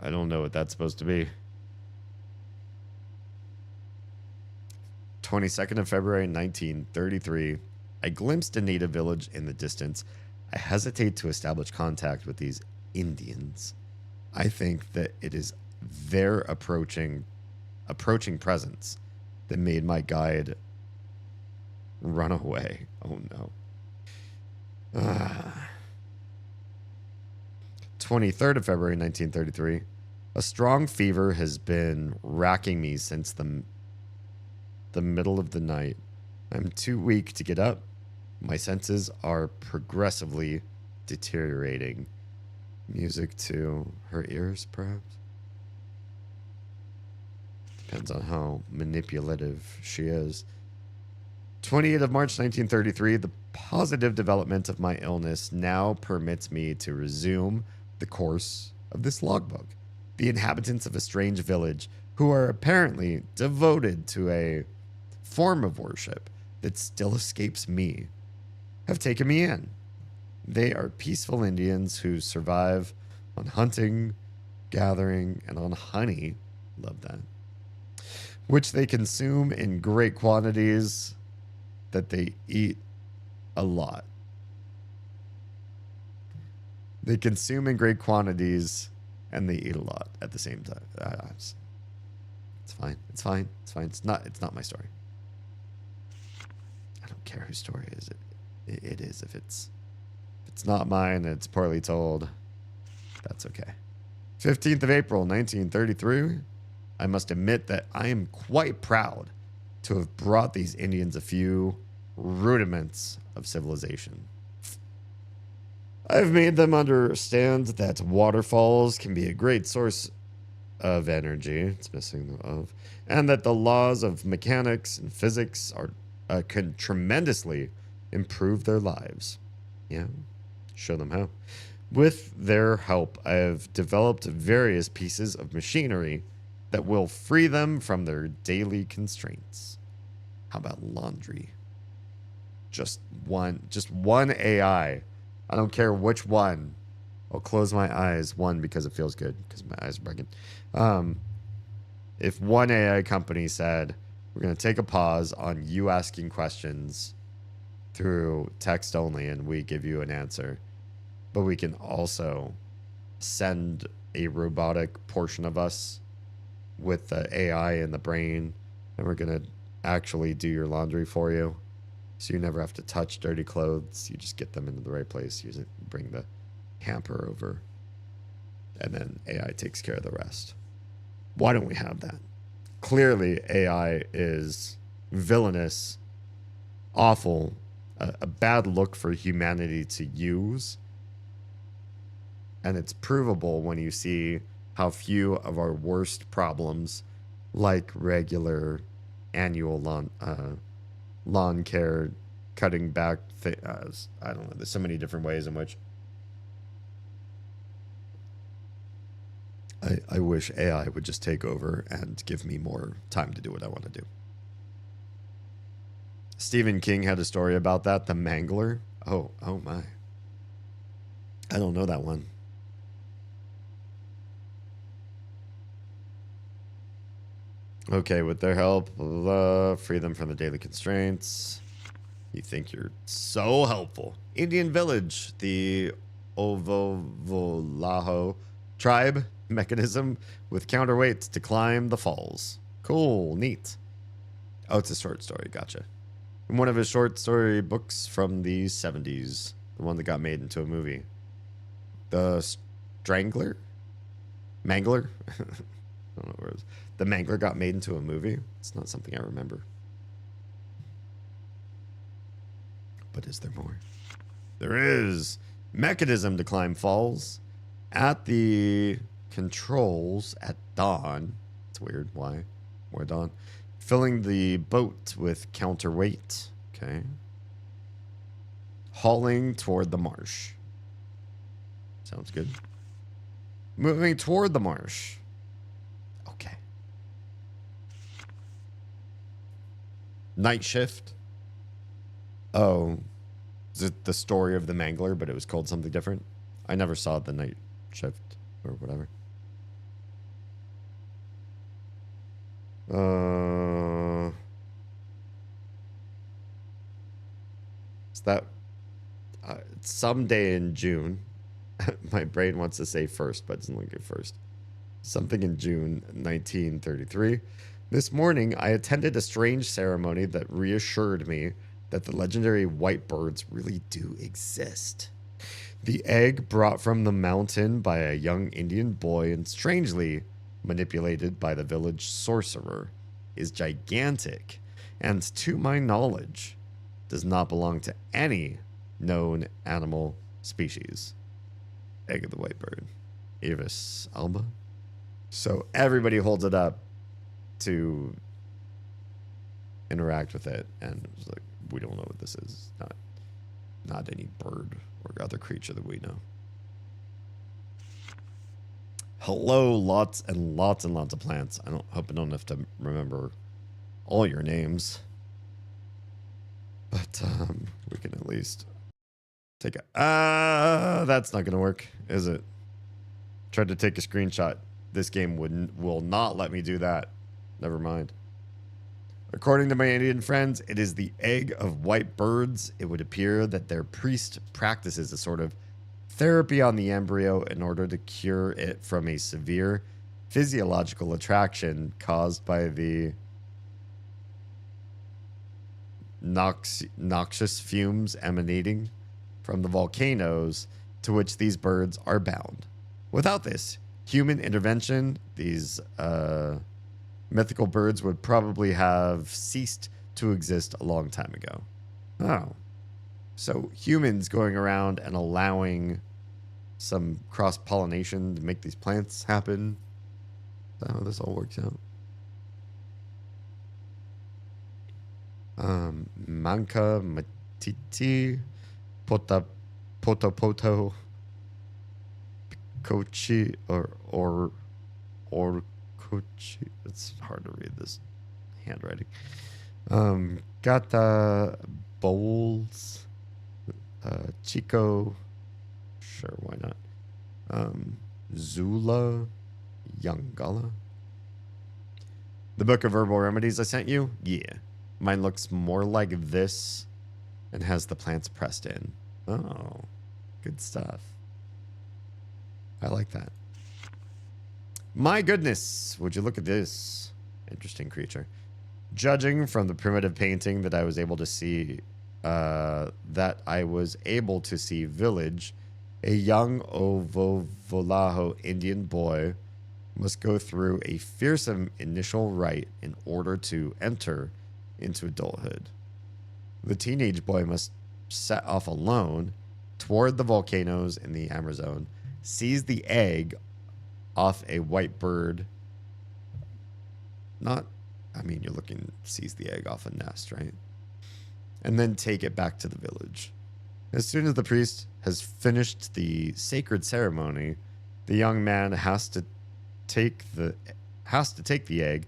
I don't know what that's supposed to be. 22nd of February, 1933. I glimpsed a native village in the distance. I hesitate to establish contact with these Indians. I think that it is their approaching presence that made my guide run away. Oh no. 23rd of February, 1933. A strong fever has been racking me since the middle of the night. I'm too weak to get up My senses are progressively deteriorating. Music to her ears, perhaps? Depends on how manipulative she is. 28th of March, 1933, the positive development of my illness now permits me to resume the course of this logbook. The inhabitants of a strange village, who are apparently devoted to a form of worship that still escapes me, have taken me in. They are peaceful Indians who survive on hunting, gathering, and on honey. Love that. Which they consume in great quantities, that they eat a lot. They consume in great quantities and they eat a lot at the same time. It's fine. It's fine. It's fine. It's not my story. I don't care whose story is it. It is. If it's not mine and it's poorly told, that's okay. 15th of April, 1933. I must admit that I am quite proud to have brought these Indians a few rudiments of civilization. I've made them understand that waterfalls can be a great source of energy. It's missing the of. And that the laws of mechanics and physics can tremendously improve their lives. Yeah, show them how. With their help, I have developed various pieces of machinery that will free them from their daily constraints. How about laundry? Just one AI. I don't care which one. I'll close my eyes. One, because it feels good, because my eyes are breaking. If one AI company said, we're going to take a pause on you asking questions through text only, and we give you an answer, but we can also send a robotic portion of us with the AI in the brain, and we're going to actually do your laundry for you. So you never have to touch dirty clothes. You just get them into the right place. You bring the hamper over, and then AI takes care of the rest. Why don't we have that? Clearly, AI is villainous, awful, a bad look for humanity to use. And it's provable when you see how few of our worst problems, like regular annual lawn care, cutting back, I don't know, there's so many different ways in which I wish AI would just take over and give me more time to do what I want to do. Stephen King had a story about that, the Mangler. Oh my. I don't know that one. Okay, with their help, free them from the daily constraints. You think you're so helpful. Indian village, the Ovovolaho tribe mechanism with counterweights to climb the falls. Cool, neat. Oh, it's a short story, gotcha. In one of his short story books from the 70s, the one that got made into a movie. The Strangler? Mangler? I don't know where it was. The Mangler got made into a movie. It's not something I remember. But is there more? There is. Mechanism to climb falls. At the controls at dawn. It's weird. Why? Why dawn? Filling the boat with counterweight. Okay. Hauling toward the marsh. Sounds good. Moving toward the marsh. Okay. Night shift. Oh. Is it the story of the Mangler, but it was called something different? I never saw the night shift or whatever. Is that someday in June? My brain wants to say first, but it doesn't look at first. Something in June 1933. This morning, I attended a strange ceremony that reassured me that the legendary white birds really do exist. The egg brought from the mountain by a young Indian boy and strangely manipulated by the village sorcerer is gigantic and, to my knowledge, does not belong to any known animal species. Egg of the white bird. Avis alba. So everybody holds it up to interact with it, and it's like, we don't know what this is. Not any bird or other creature that we know. Hello, lots and lots and lots of plants. I hope I don't have to remember all your names, but we can at least take a. That's not gonna work, is it? Tried to take a screenshot. This game will not let me do that. Never mind. According to my Indian friends, it is the egg of white birds. It would appear that their priest practices a sort of therapy on the embryo in order to cure it from a severe physiological attraction caused by the noxious fumes emanating from the volcanoes to which these birds are bound. Without this human intervention, these mythical birds would probably have ceased to exist a long time ago. Oh. So humans going around and allowing some cross-pollination to make these plants happen. That's how this all works out. Manka, Matiti, Poto, Kochi, or Kochi. It's hard to read this handwriting. Gata Bowls, Chico, sure, why not? Zula, Yangala. The book of herbal remedies I sent you? Yeah. Mine looks more like this and has the plants pressed in. Oh, good stuff. I like that. My goodness, would you look at this interesting creature? Judging from the primitive painting that I was able to see, village, a young Ovovolaho Indian boy must go through a fearsome initial rite in order to enter into adulthood. The teenage boy must set off alone toward the volcanoes in the Amazon, seize the egg off a white bird. You're looking, seize the egg off a nest, right? And then take it back to the village. As soon as the priest has finished the sacred ceremony, the young man has to take the egg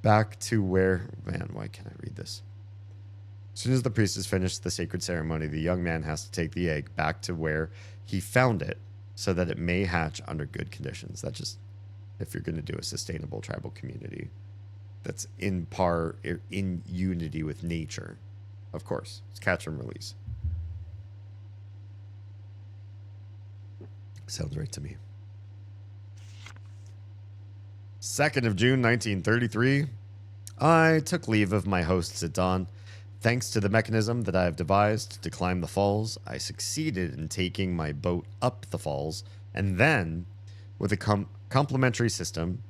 back to where... Man, why can't I read this? As soon as the priest has finished the sacred ceremony, the young man has to take the egg back to where he found it so that it may hatch under good conditions. That's just if you're going to do a sustainable tribal community that's in unity with nature. Of course, it's catch and release. Sounds right to me. 2nd of June, 1933. I took leave of my hosts at dawn. Thanks to the mechanism that I have devised to climb the falls, I succeeded in taking my boat up the falls, and then, with a complementary system,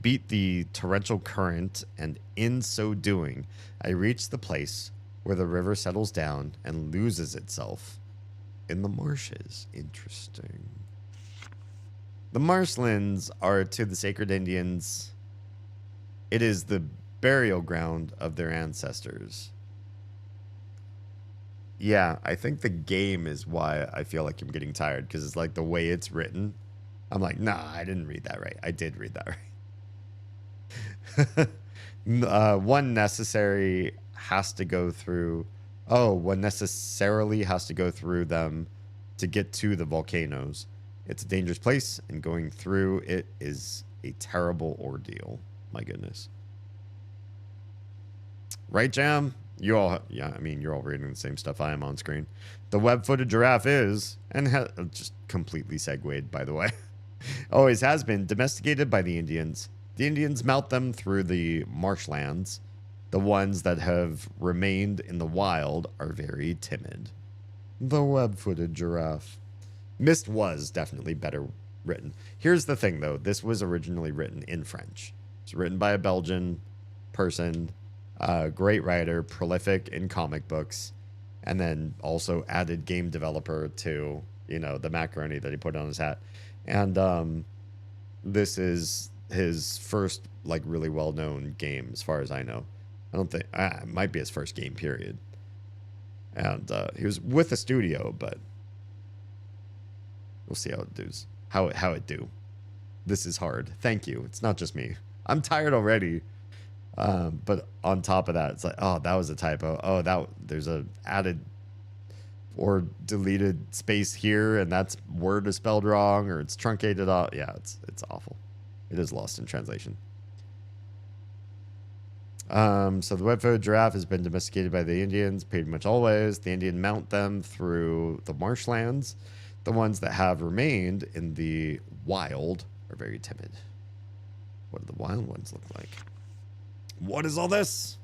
beat the torrential current, and in so doing, I reached the place where the river settles down and loses itself in the marshes. Interesting. The marshlands are to the sacred Indians. It is the burial ground of their ancestors. Yeah, I think the game is why I feel like I'm getting tired, because it's like the way it's written. I'm like, nah, I didn't read that right. I did read that right. One necessarily has to go through them to get to the volcanoes. It's a dangerous place, and going through it is a terrible ordeal. My goodness. Right, Jam? You're all reading the same stuff I am on screen. The web-footed giraffe is, and just completely segued, by the way, always has been domesticated by the Indians. The Indians mount them through the marshlands. The ones that have remained in the wild are very timid. The web-footed giraffe. Myst was definitely better written. Here's the thing, though. This was originally written in French. It's written by a Belgian person. Great writer, prolific in comic books, and then also added game developer to, you know, the macaroni that he put on his hat. And this is his first like really well-known game as far as I know. I don't think it might be his first game period. And he was with a studio, but we'll see how it does. How it do. This is hard. Thank you. It's not just me. I'm tired already. But on top of that, it's like, oh, that was a typo. Oh, there's a added or deleted space here, and that's word is spelled wrong, or it's truncated off. Yeah, it's awful. It is lost in translation. So the web-footed giraffe has been domesticated by the Indians pretty much always. The Indian mount them through the marshlands. The ones that have remained in the wild are very timid. What do the wild ones look like? What is all this?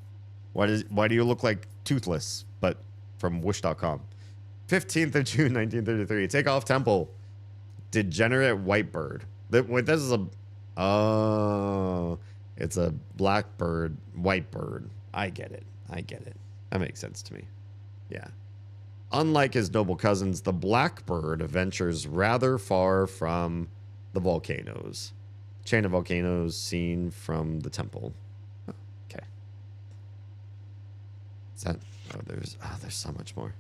Why do you look like Toothless, but from Wish.com? 15th of June, 1933. Takeoff Temple. Degenerate Whitebird. Wait, this is a... Oh... It's a blackbird, whitebird. I get it. That makes sense to me. Yeah. Unlike his noble cousins, the blackbird ventures rather far from the volcanoes. Chain of volcanoes seen from the temple. Oh, okay. Is that... Oh, there's so much more.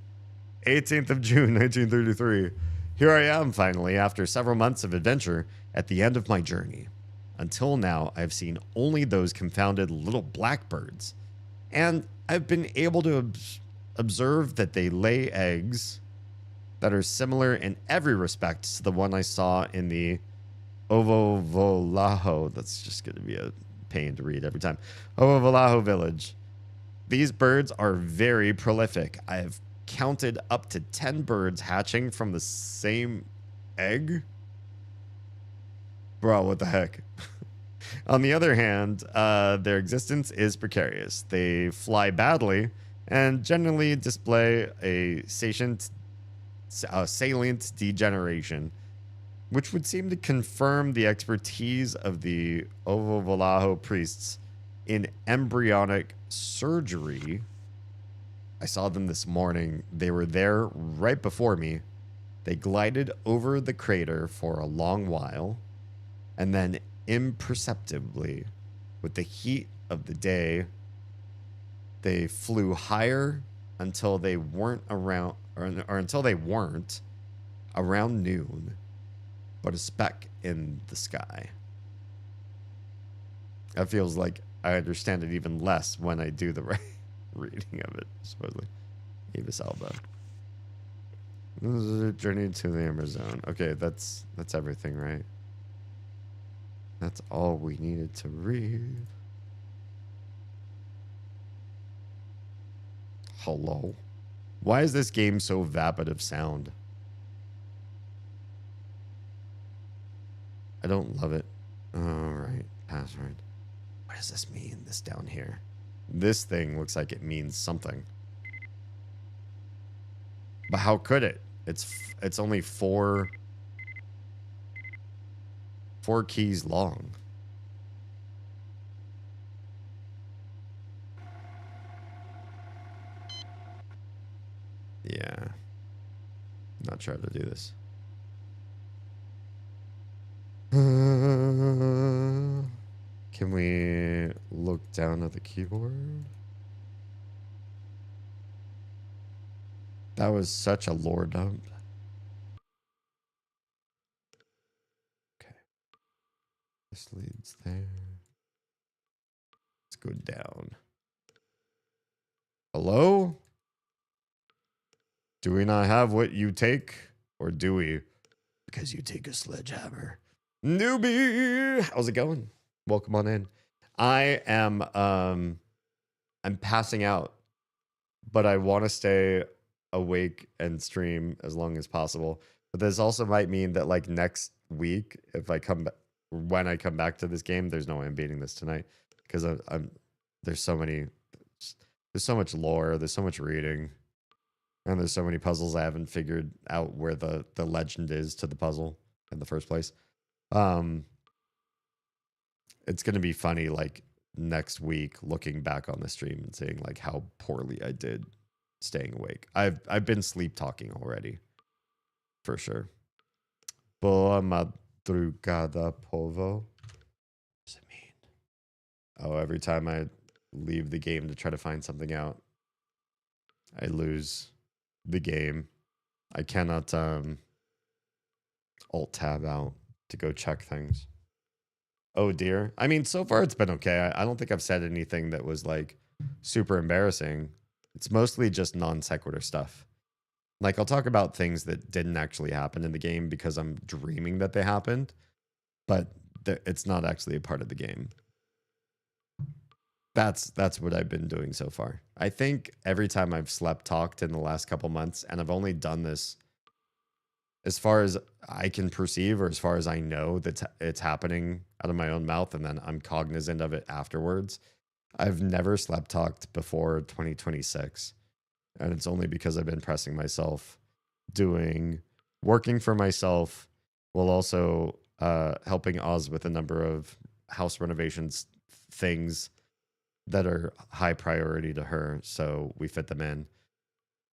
18th of June, 1933. Here I am, finally, after several months of adventure, at the end of my journey. Until now, I've seen only those confounded little blackbirds. And I've been able to observe that they lay eggs that are similar in every respect to the one I saw in the Ovovolaho. That's just going to be a pain to read every time. Ovovolaho village. These birds are very prolific. I have counted up to 10 birds hatching from the same egg. Bro, what the heck? On the other hand, their existence is precarious. They fly badly and generally display a salient degeneration, which would seem to confirm the expertise of the Ovovolaho priests in embryonic surgery. I saw them this morning. They were there right before me. They glided over the crater for a long while, and then imperceptibly, with the heat of the day, they flew higher until they weren't around, or until they weren't around noon, but a speck in the sky. That feels like I understand it even less when I do the right reading of it, supposedly. Avis Alba. This is a journey to the Amazon. Okay, that's everything, right? That's all we needed to read. Hello? Why is this game so vapid of sound? I don't love it. All right, password. What does this mean, this down here? This thing looks like it means something. But how could it? It's only four keys long. Yeah. Not sure how to do this. Can we look down at the keyboard? That was such a lore dump. Okay. This leads there. Let's go down. Hello? Do we not have what you take? Or do we? Because you take a sledgehammer. Newbie! How's it going? Welcome on in. I am I'm passing out, but I want to stay awake and stream as long as possible. But this also might mean that like next week, if I come back, when I come back to this game, there's no way I'm beating this tonight because I'm there's so much lore, there's so much reading, and there's so many puzzles I haven't figured out where the legend is to the puzzle in the first place. It's gonna be funny like next week looking back on the stream and saying like how poorly I did staying awake. I've been sleep talking already, for sure. Boa madrugada, povo. What does it mean? Oh, every time I leave the game to try to find something out, I lose the game. I cannot alt tab out to go check things. Oh dear. I mean, so far it's been okay. I don't think I've said anything that was like super embarrassing. It's mostly just non sequitur stuff. Like I'll talk about things that didn't actually happen in the game because I'm dreaming that they happened, but it's not actually a part of the game. That's what I've been doing so far. I think every time I've slept talked in the last couple months, and I've only done this as far as I can perceive or as far as I know that it's happening out of my own mouth, and then I'm cognizant of it afterwards. I've never slept talked before 2026. And it's only because I've been pressing myself, working for myself, while also helping Oz with a number of house renovations things that are high priority to her. So we fit them in,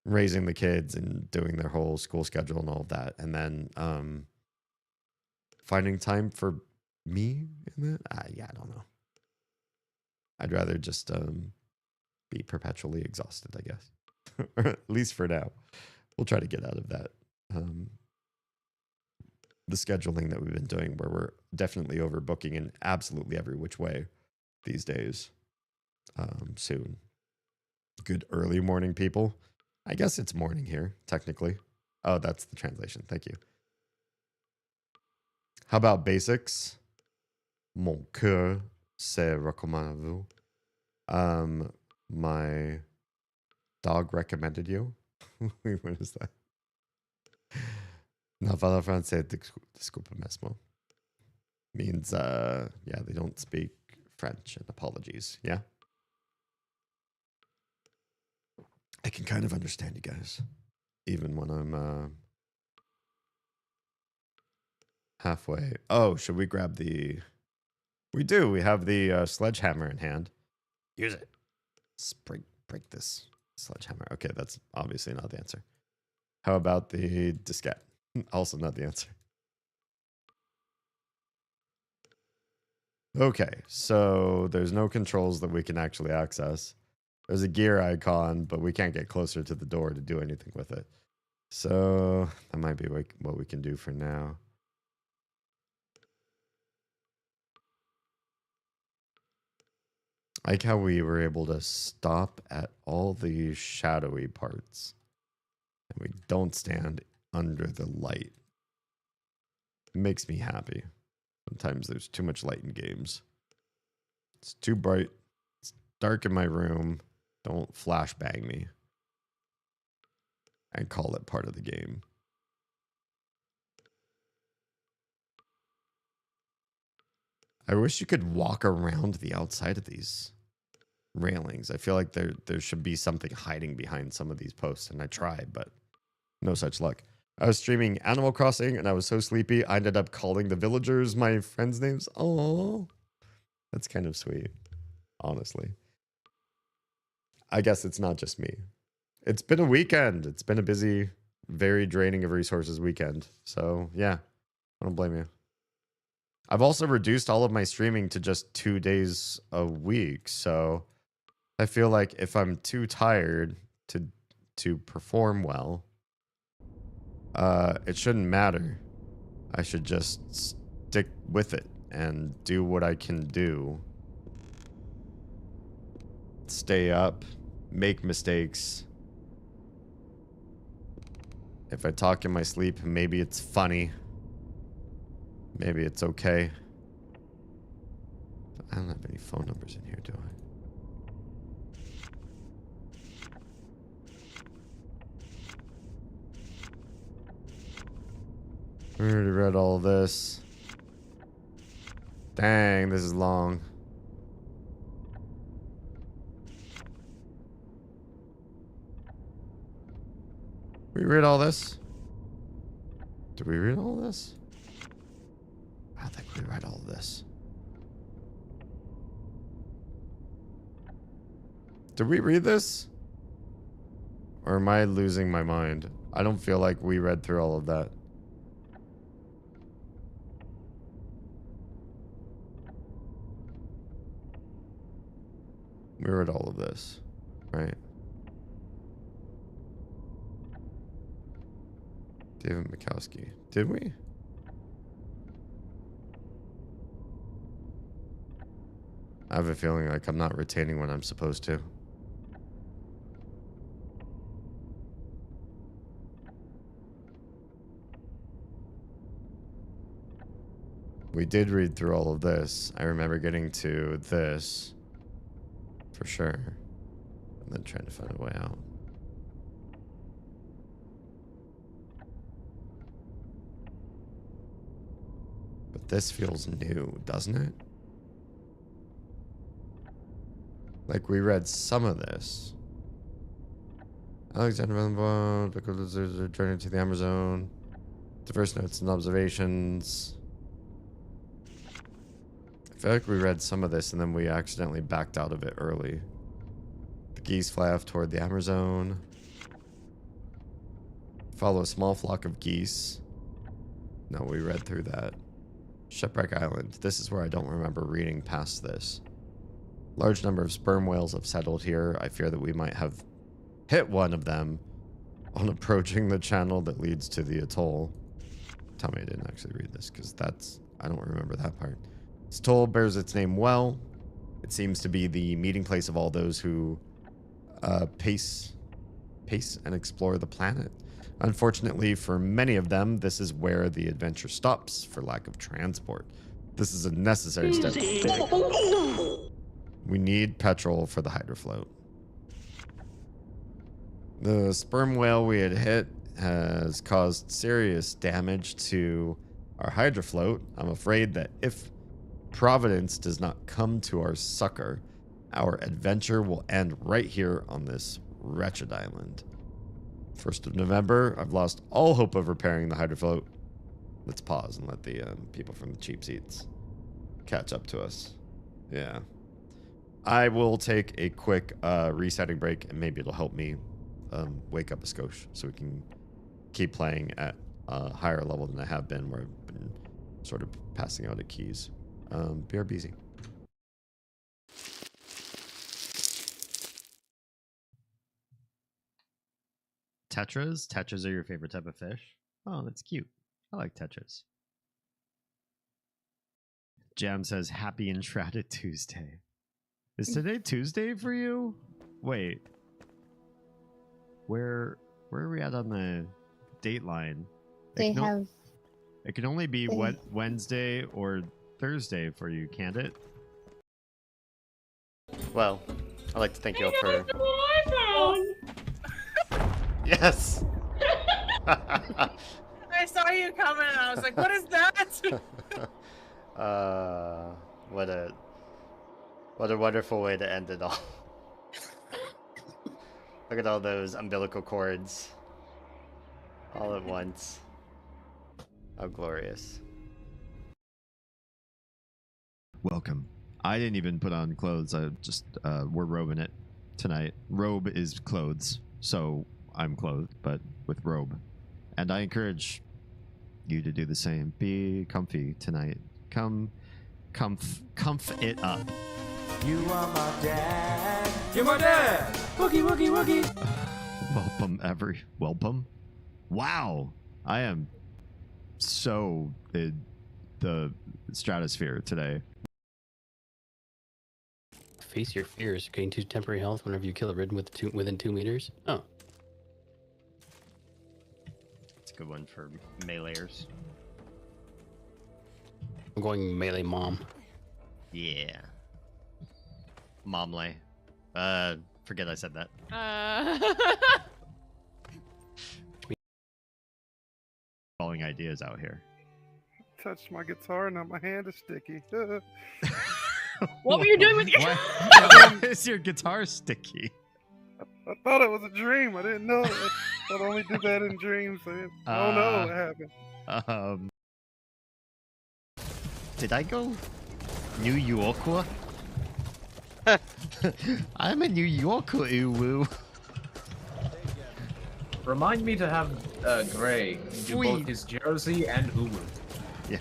raising the kids and doing their whole school schedule and all of that. And then finding time for me in that. Yeah, I don't know. I'd rather just be perpetually exhausted, I guess. Or at least for now. We'll try to get out of that. The scheduling that we've been doing, where we're definitely overbooking in absolutely every which way these days. Soon. Good early morning, people. I guess it's morning here, technically. Oh, that's the translation. Thank you. How about basics? Mon cœur se recommande vous. My dog recommended you. What is that? No fala francés, desculpa mesmo. Means, yeah, they don't speak French, and apologies. Yeah? I can kind of understand you guys, even when I'm halfway. Oh, should we grab the... We do. We have the sledgehammer in hand. Use it. Let's break this sledgehammer. Okay, that's obviously not the answer. How about the diskette? Also not the answer. Okay, so there's no controls that we can actually access. There's a gear icon, but we can't get closer to the door to do anything with it. So that might be what we can do for now. I like how we were able to stop at all the shadowy parts. And we don't stand under the light. It makes me happy. Sometimes there's too much light in games. It's too bright. It's dark in my room. Don't flashbang me. And call it part of the game. I wish you could walk around the outside of these railings. I feel like there should be something hiding behind some of these posts, and I tried, but no such luck. I was streaming Animal Crossing, and I was so sleepy, I ended up calling the villagers my friends' names. Oh, that's kind of sweet, honestly. I guess it's not just me. It's been a weekend. It's been a busy, very draining of resources weekend. So, yeah, I don't blame you. I've also reduced all of my streaming to just 2 days a week. So I feel like if I'm too tired to perform well, it shouldn't matter. I should just stick with it and do what I can do. Stay up, make mistakes. If I talk in my sleep, maybe it's funny. Maybe it's okay. I don't have any phone numbers in here, do I? We already read all this. Dang, this is long. We read all this? Did we read all this? I think we read all this. Did we read this? Or am I losing my mind? I don't feel like we read through all of that. We read all of this, right? David Mikowski. Did we? I have a feeling like I'm not retaining what I'm supposed to. We did read through all of this. I remember getting to this for sure. And then trying to find a way out. But this feels new, doesn't it? Like we read some of this. Alexander Van because there's a journey to the Amazon. Diverse notes and observations. I feel like we read some of this and then we accidentally backed out of it early. The geese fly off toward the Amazon. Follow a small flock of geese. No, we read through that. Shipwreck Island. This is where I don't remember reading past this. Large number of sperm whales have settled here. I fear that we might have hit one of them on approaching the channel that leads to the atoll. Tell me I didn't actually read this, because that's... I don't remember that part. This atoll bears its name well. It seems to be the meeting place of all those who pace and explore the planet. Unfortunately for many of them, this is where the adventure stops for lack of transport. This is a necessary step. We need petrol for the hydrofloat. The sperm whale we had hit has caused serious damage to our hydrofloat. I'm afraid that if Providence does not come to our succor, our adventure will end right here on this wretched island. 1st of November, I've lost all hope of repairing the hydrofloat. Let's pause and let the people from the cheap seats catch up to us. Yeah. I will take a quick resetting break, and maybe it'll help me wake up a skosh so we can keep playing at a higher level than I have been, where I've been sort of passing out at keys. BRBZ. Tetras? Tetras are your favorite type of fish? Oh, that's cute. I like tetras. Jam says, happy Enshrouded Tuesday. Is today Tuesday for you? Wait. Where are we at on the date line? They have... It can only be Wednesday or Thursday for you, can't it? Well, I'd like to thank you all for... Yes! I saw you coming and I was like, what is that? What a wonderful way to end it all. Look at all those umbilical cords all at once. How glorious. Welcome. I didn't even put on clothes. I just we're robing it tonight. Robe is clothes, so I'm clothed, but with robe. And I encourage you to do the same. Be comfy tonight. Comf it up. You are my dad. You're my dad. Woogie, woogie, woogie. Welcome. Wow. I am so in the stratosphere today. Face your fears. Gain 2 temporary health whenever you kill a ridden within 2 meters. Oh. It's a good one for meleeers. I'm going melee mom. Yeah. Momlay. Forget I said that. Falling ideas out here. Touched my guitar, now my hand is sticky. What were you doing with your... Why is your guitar sticky? I thought it was a dream. I didn't know it. I only do that in dreams. Oh no, what happened? Did I go New York? I'm a New Yorker, Uwu. Remind me to have Gray do Wait. both his jersey and Uwu. Yeah.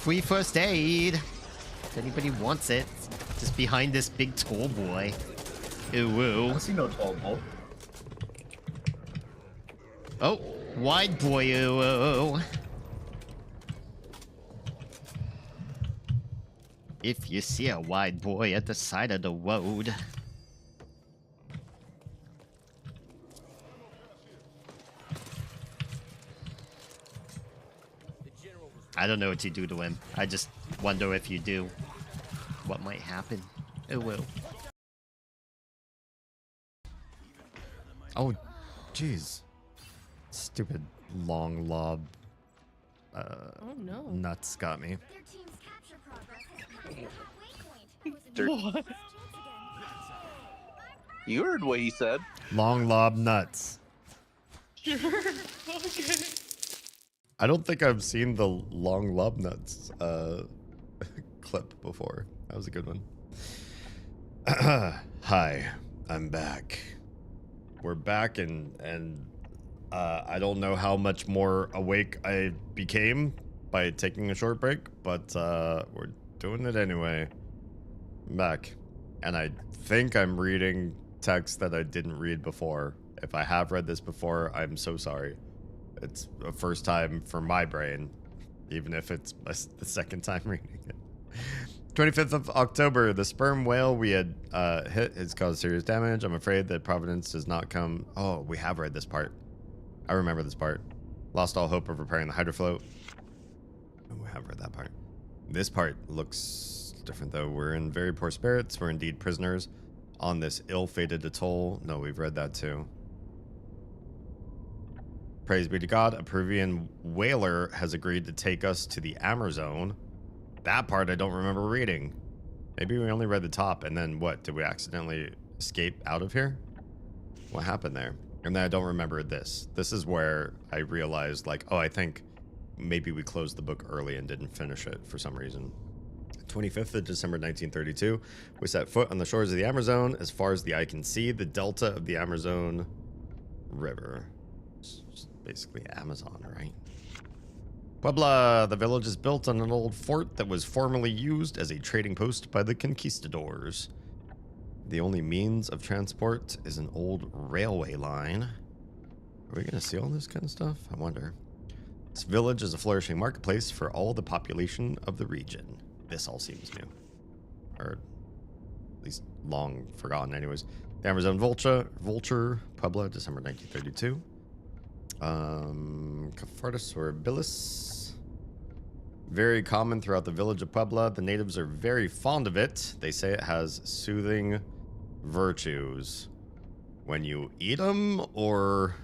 Free first aid. If anybody wants it, just behind this big tall boy. I Uwu. don't see no tall boy. Oh, wide boy. Uwu. If you see a wide boy at the side of the road. I don't know what you do to him. I just wonder if you do. What might happen? It will. Oh, jeez. Stupid long lob. Oh no. Nuts got me. What? You heard what he said. Long lob nuts. Sure. Okay. I don't think I've seen the long lob nuts clip before. That was a good one. Hi, I'm back. We're back, and I don't know how much more awake I became by taking a short break, but we're doing it anyway. I'm back, and I think I'm reading text that I didn't read before. If I have read this before, I'm so sorry. It's a first time for my brain, even if it's the second time reading it. 25th of October, the sperm whale we had hit has caused serious damage. I'm afraid that Providence does not come. Oh, we have read this part. I remember this part. Lost all hope of repairing the hydrofloat. Oh, we have read that part. This part looks different, though. We're in very poor spirits. We're indeed prisoners on this ill-fated atoll. No, we've read that too. Praise be to God, a Peruvian whaler has agreed to take us to the Amazon. That part I don't remember reading. Maybe we only read the top, and then what? Did we accidentally escape out of here? What happened there? And then I don't remember this. This is where I realized, like, oh, I think maybe we closed the book early and didn't finish it for some reason. 25th of December 1932, we set foot on the shores of the Amazon. As far as the eye can see, the delta of the Amazon River. It's just basically Amazon, right? Puebla, the village is built on an old fort that was formerly used as a trading post by the conquistadors. The only means of transport is an old railway line. Are we going to see all this kind of stuff? I wonder. This village is a flourishing marketplace for all the population of the region. This all seems new. Or at least long forgotten anyways. The Amazon Vulture, Puebla, December 1932. Cafartus horribilis. Very common throughout the village of Puebla. The natives are very fond of it. They say it has soothing virtues. When you eat them, or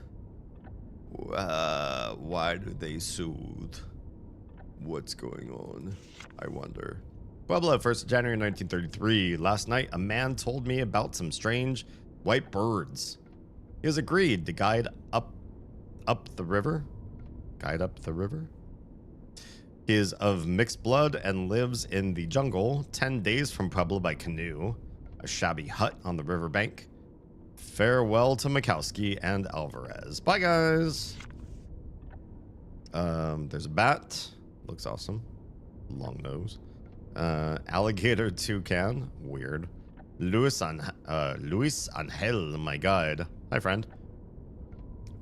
why do they soothe? What's going on? I wonder. Puebla, 1st of January 1933. Last night, a man told me about some strange white birds. He has agreed to guide up the river. Guide up the river? He is of mixed blood and lives in the jungle, 10 days from Puebla by canoe. A shabby hut on the riverbank. Farewell to Mikowski and Alvarez. Bye, guys. There's a bat. Looks awesome. Long nose. Alligator toucan. Weird. Luis Angel, my guide. Hi, friend.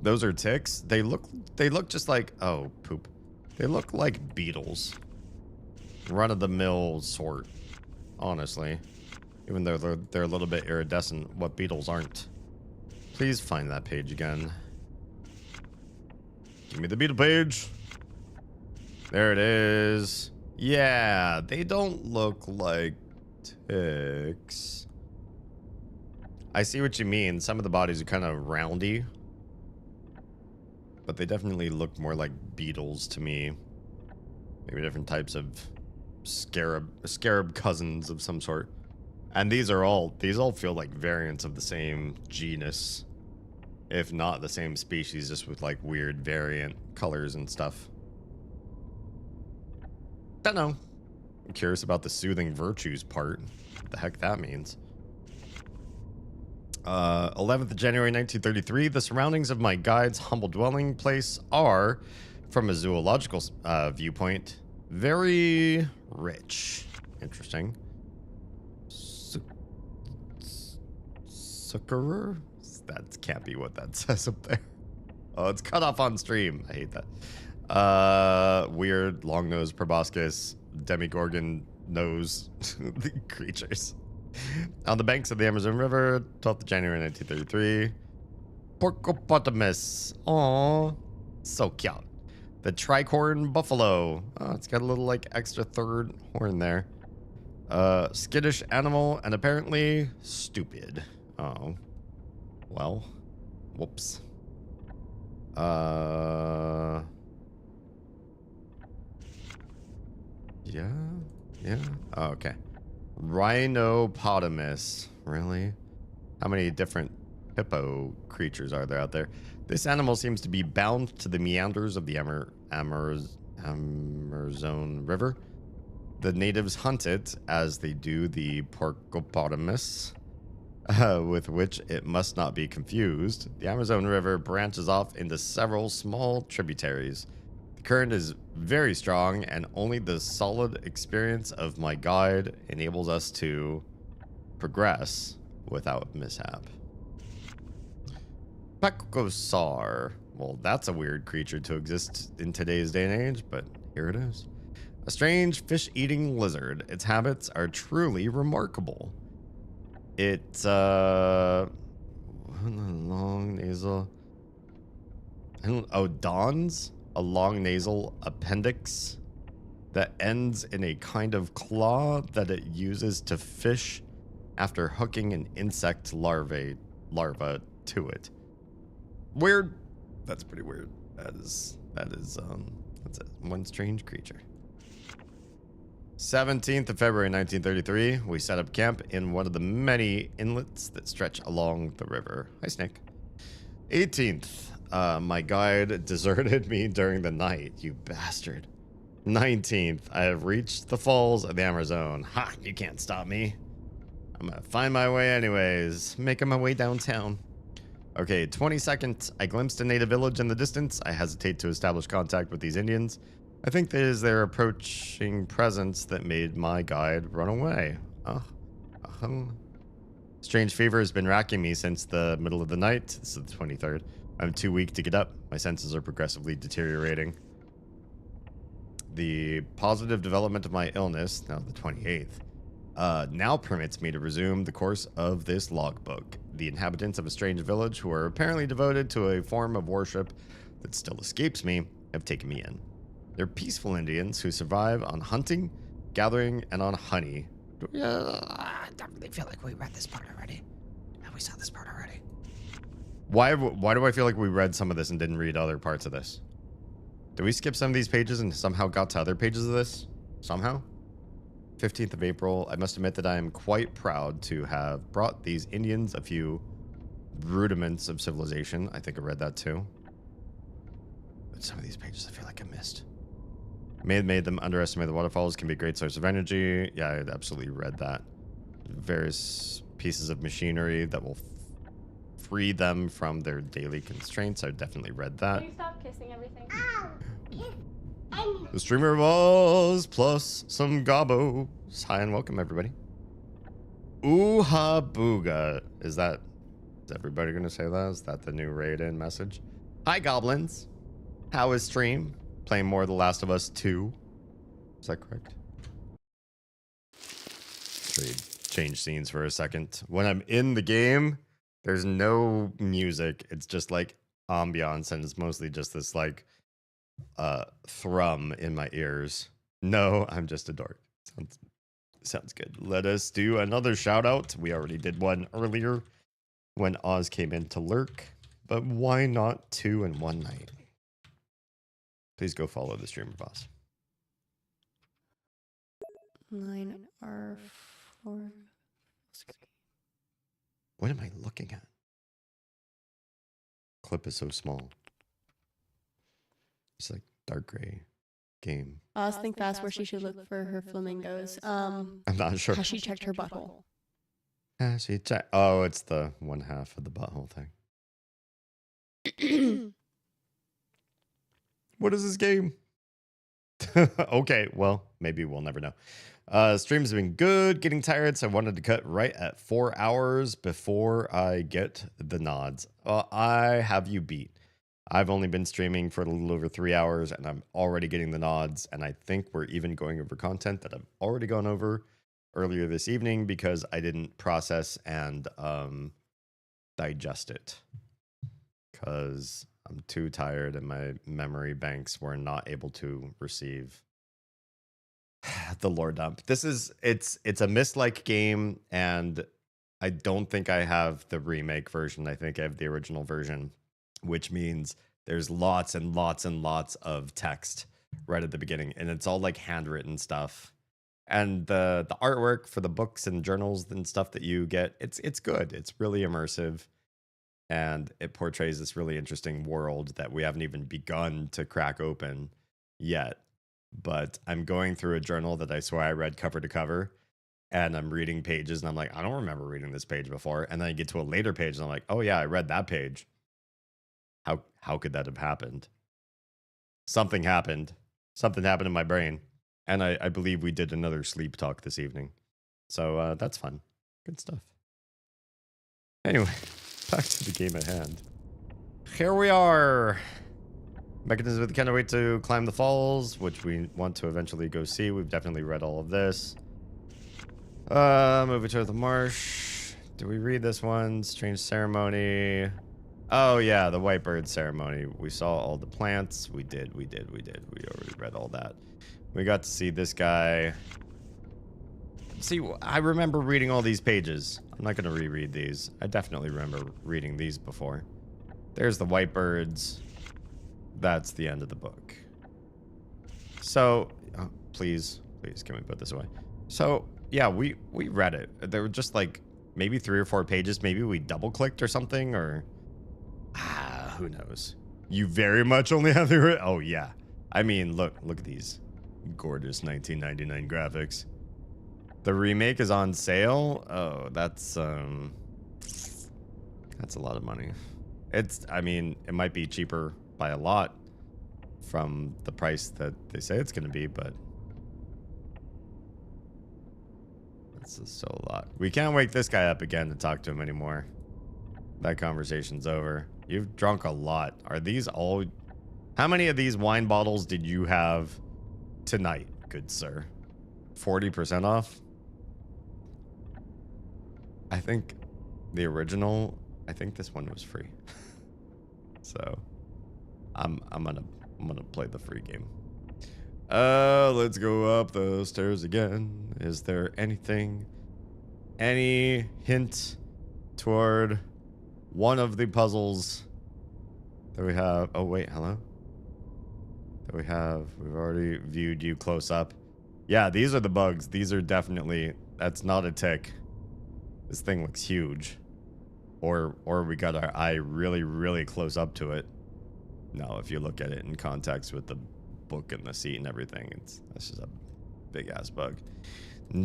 Those are ticks. They look just like, oh, poop. They look like beetles. Run-of-the-mill sort, honestly. Even though they're a little bit iridescent, what beetles aren't. Please find that page again. Give me the beetle page. There it is. Yeah, they don't look like ticks. I see what you mean. Some of the bodies are kind of roundy. But they definitely look more like beetles to me. Maybe different types of scarab cousins of some sort. And these all feel like variants of the same genus. If not the same species, just with like weird variant colors and stuff. Don't know. I'm curious about the soothing virtues part. What the heck that means. 11th of January 1933. The surroundings of my guide's humble dwelling place are, from a zoological viewpoint, very rich. Interesting. Suckerer? That can't be what that says up there. Oh, it's cut off on stream. I hate that. Weird, long-nosed proboscis, demigorgon nose creatures. On the banks of the Amazon River, 12th of January 1933. Porcopotamus. Aww. So cute. The tricorn buffalo. Oh, it's got a little, like, extra third horn there. Skittish animal and apparently stupid. Oh. Well. Whoops. Yeah. Oh, okay. Rhinopotamus. Really? How many different hippo creatures are there out there? This animal seems to be bound to the meanders of the Amazon River. The natives hunt it as they do the porcopotamus, with which it must not be confused. The Amazon River branches off into several small tributaries. The current is very strong, and only the solid experience of my guide enables us to progress without mishap. Pecosar. Well, that's a weird creature to exist in today's day and age, but here it is. A strange fish-eating lizard. Its habits are truly remarkable. It's long nasal. Dons a long nasal appendix that ends in a kind of claw that it uses to fish after hooking an insect larva to it. Weird. That's pretty weird. That's one strange creature. 17th of February 1933, we set up camp in one of the many inlets that stretch along the river. Hi, Snake. 18th, my guide deserted me during the night, you bastard. 19th, I have reached the falls of the Amazon. Ha, you can't stop me. I'm gonna find my way anyways, making my way downtown. Okay, 22nd, I glimpsed a native village in the distance. I hesitate to establish contact with these Indians. I think it is their approaching presence that made my guide run away. Strange fever has been racking me since the middle of the night. This is the 23rd. I'm too weak to get up. My senses are progressively deteriorating. The positive development of my illness, now the 28th, now permits me to resume the course of this logbook. The inhabitants of a strange village, who are apparently devoted to a form of worship that still escapes me, have taken me in. They're peaceful Indians who survive on hunting, gathering, and on honey. I don't really feel like we read this part already. No, we saw this part already. Why do I feel like we read some of this and didn't read other parts of this? Did we skip some of these pages and somehow got to other pages of this? Somehow? 15th of April, I must admit that I am quite proud to have brought these Indians a few rudiments of civilization. I think I read that too. But some of these pages I feel like I missed. Made them underestimate the waterfalls can be a great source of energy. Yeah, I absolutely read that. Various pieces of machinery that will free them from their daily constraints. I definitely read that. Can you stop kissing everything? The streamer was plus some gobos. Hi and welcome everybody. Ooha booga. Is everybody gonna say that? Is that the new raid-in message? Hi goblins. How is stream? Playing more of The Last of Us 2. Is that correct? Change scenes for a second. When I'm in the game, there's no music. It's just like ambiance, and it's mostly just this like thrum in my ears. No, I'm just a dork. Sounds good. Let us do another shout out. We already did one earlier when Oz came in to lurk, but why not two in one night? Please go follow the streamer boss. 9R4. What am I looking at? Clip is so small. It's like dark gray game. Oz think that's where she should look for her flamingos. I'm not sure. Has she checked her butthole? Oh, it's the one half of the butthole thing. What is this game? Okay, well, maybe we'll never know. Streams have been good, getting tired, so I wanted to cut right at 4 hours before I get the nods. I have you beat. I've only been streaming for a little over 3 hours, and I'm already getting the nods, and I think we're even going over content that I've already gone over earlier this evening because I didn't process and digest it. Because I'm too tired and my memory banks were not able to receive the lore dump. It's a Myst-like game, and I don't think I have the remake version. I think I have the original version, which means there's lots and lots and lots of text right at the beginning, and it's all like handwritten stuff. And the artwork for the books and journals and stuff that you get, it's good. It's really immersive. And it portrays this really interesting world that we haven't even begun to crack open yet. But I'm going through a journal that I swear I read cover to cover, and I'm reading pages, and I'm like, I don't remember reading this page before. And then I get to a later page, and I'm like, oh yeah, I read that page. How could that have happened? Something happened. Something happened in my brain. And I believe we did another sleep talk this evening. So that's fun. Good stuff. Anyway. Back to the game at hand. Here we are. Mechanism of the Kind of Wait to Climb the Falls, which we want to eventually go see. We've definitely read all of this. Movie to the Marsh. Do we read this one? Strange Ceremony. Oh yeah, the White Bird Ceremony. We saw all the plants. We did. We already read all that. We got to see this guy. See, I remember reading all these pages. I'm not going to reread these. I definitely remember reading these before. There's the white birds. That's the end of the book. So, please, can we put this away? So, yeah, we read it. There were just like maybe 3 or 4 pages. Maybe we double clicked or something, or who knows? You very much only have the. Oh yeah, I mean, look at these gorgeous 1999 graphics. The remake is on sale. Oh, that's a lot of money. I mean, it might be cheaper by a lot from the price that they say it's going to be, but this is so a lot. We can't wake this guy up again to talk to him anymore. That conversation's over. You've drunk a lot. Are these all? How many of these wine bottles did you have tonight, good sir? 40% off? I think the original, I think this one was free. So I'm gonna play the free game. Let's go up the stairs again. Is there anything, any hint toward one of the puzzles that we have? Oh wait, hello? That we've already viewed you close up. Yeah, these are the bugs. These are definitely, that's not a tick. This thing looks huge. Or we got our eye really, really close up to it. No, if you look at it in context with the book and the seat and everything, that's just a big ass bug.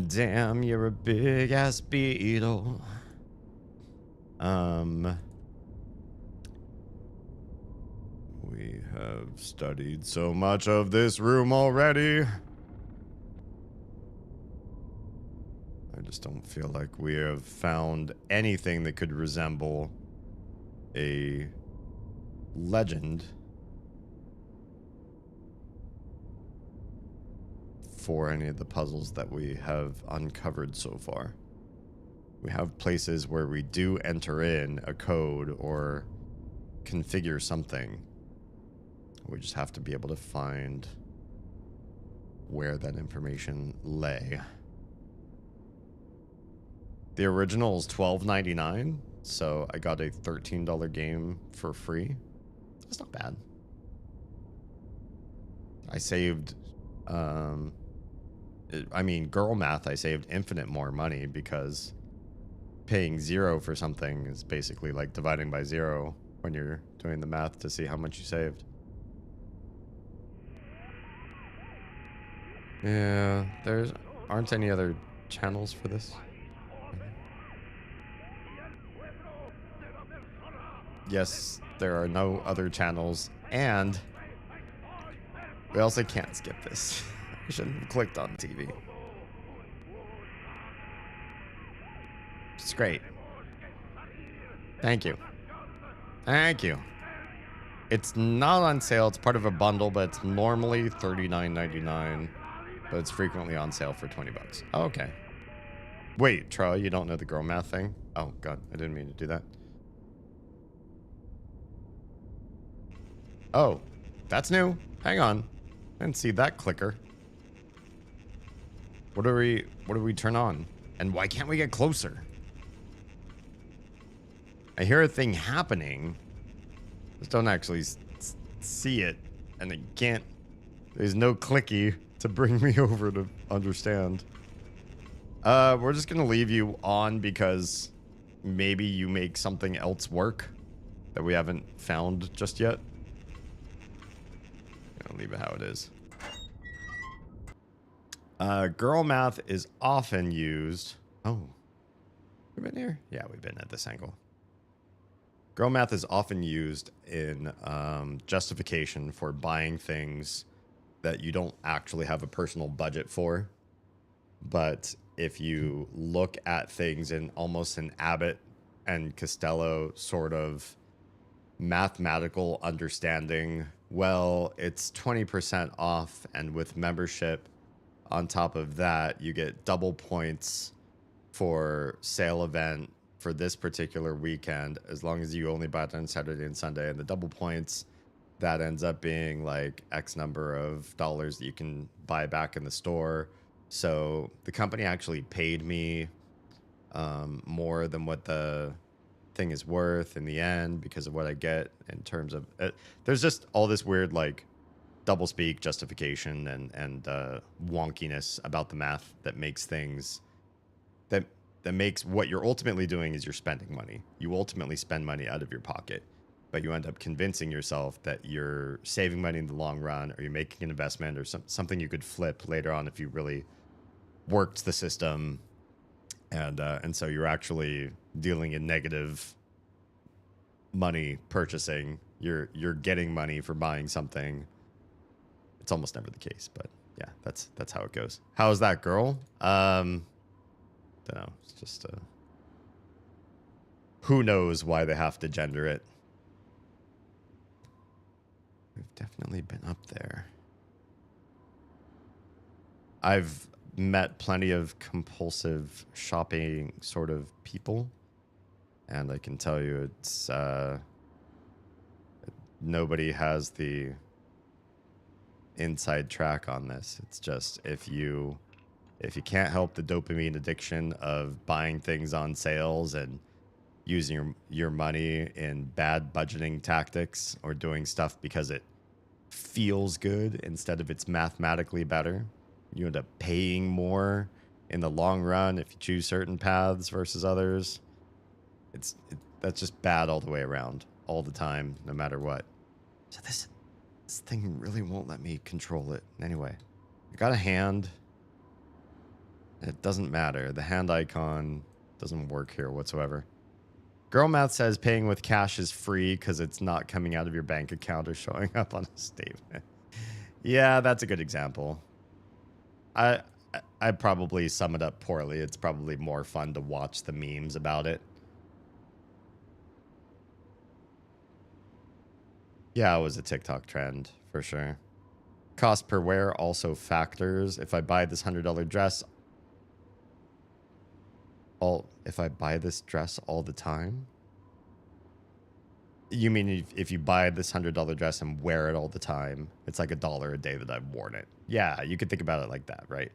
Damn, you're a big ass beetle. We have studied so much of this room already. I just don't feel like we have found anything that could resemble a legend for any of the puzzles that we have uncovered so far. We have places where we do enter in a code or configure something. We just have to be able to find where that information lay. The original is $12.99, so I got a $13 game for free. That's not bad. I saved, I mean, girl math, I saved infinite more money because paying 0 for something is basically like dividing by 0 when you're doing the math to see how much you saved. Yeah, aren't any other channels for this. Yes, there are no other channels, and we also can't skip this. I shouldn't have clicked on TV. It's great. Thank you. Thank you. It's not on sale. It's part of a bundle, but it's normally $39.99. But it's frequently on sale for $20. Oh, okay. Wait, Troy, you don't know the girl math thing? Oh, God. I didn't mean to do that. Oh, that's new. Hang on. I didn't see that clicker. What do we turn on? And why can't we get closer? I hear a thing happening. Just don't actually see it. And I can't. There's no clicky to bring me over to understand. We're just gonna leave you on because maybe you make something else work that we haven't found just yet. I'll leave it how it is. Girl math is often used. Oh, we've been here? Yeah, we've been at this angle. Girl math is often used in justification for buying things that you don't actually have a personal budget for. But if you look at things in almost an Abbott and Costello sort of mathematical understanding, well, it's 20% off, and with membership on top of that, you get double points for sale event for this particular weekend, as long as you only buy it on Saturday and Sunday. And the double points, that ends up being like X number of dollars that you can buy back in the store. So the company actually paid me more than what the thing is worth in the end because of what I get in terms of there's just all this weird like double speak justification and wonkiness about the math that makes things that makes what you're ultimately doing is you're spending money. You ultimately spend money out of your pocket, but you end up convincing yourself that you're saving money in the long run, or you're making an investment, or something you could flip later on if you really worked the system. And so you're actually dealing in negative money purchasing. You're getting money for buying something. It's almost never the case, but yeah, that's how it goes. How's that girl? Don't know. It's just who knows why they have to gender it. We've definitely been up there. I've met plenty of compulsive shopping sort of people, and I can tell you it's nobody has the inside track on this. It's just if you can't help the dopamine addiction of buying things on sales and using your money in bad budgeting tactics, or doing stuff because it feels good instead of it's mathematically better, you end up paying more in the long run if you choose certain paths versus others. That's just bad all the way around, all the time, no matter what. So this thing really won't let me control it. Anyway, I got a hand. It doesn't matter. The hand icon doesn't work here whatsoever. Girl math says paying with cash is free because it's not coming out of your bank account or showing up on a statement. Yeah, that's a good example. I probably sum it up poorly. It's probably more fun to watch the memes about it. Yeah, it was a TikTok trend for sure. Cost per wear also factors. If I buy this $100 dress, if I buy this dress all the time? You mean if you buy this $100 dress and wear it all the time, it's like $1 a day that I've worn it. Yeah, you could think about it like that, right?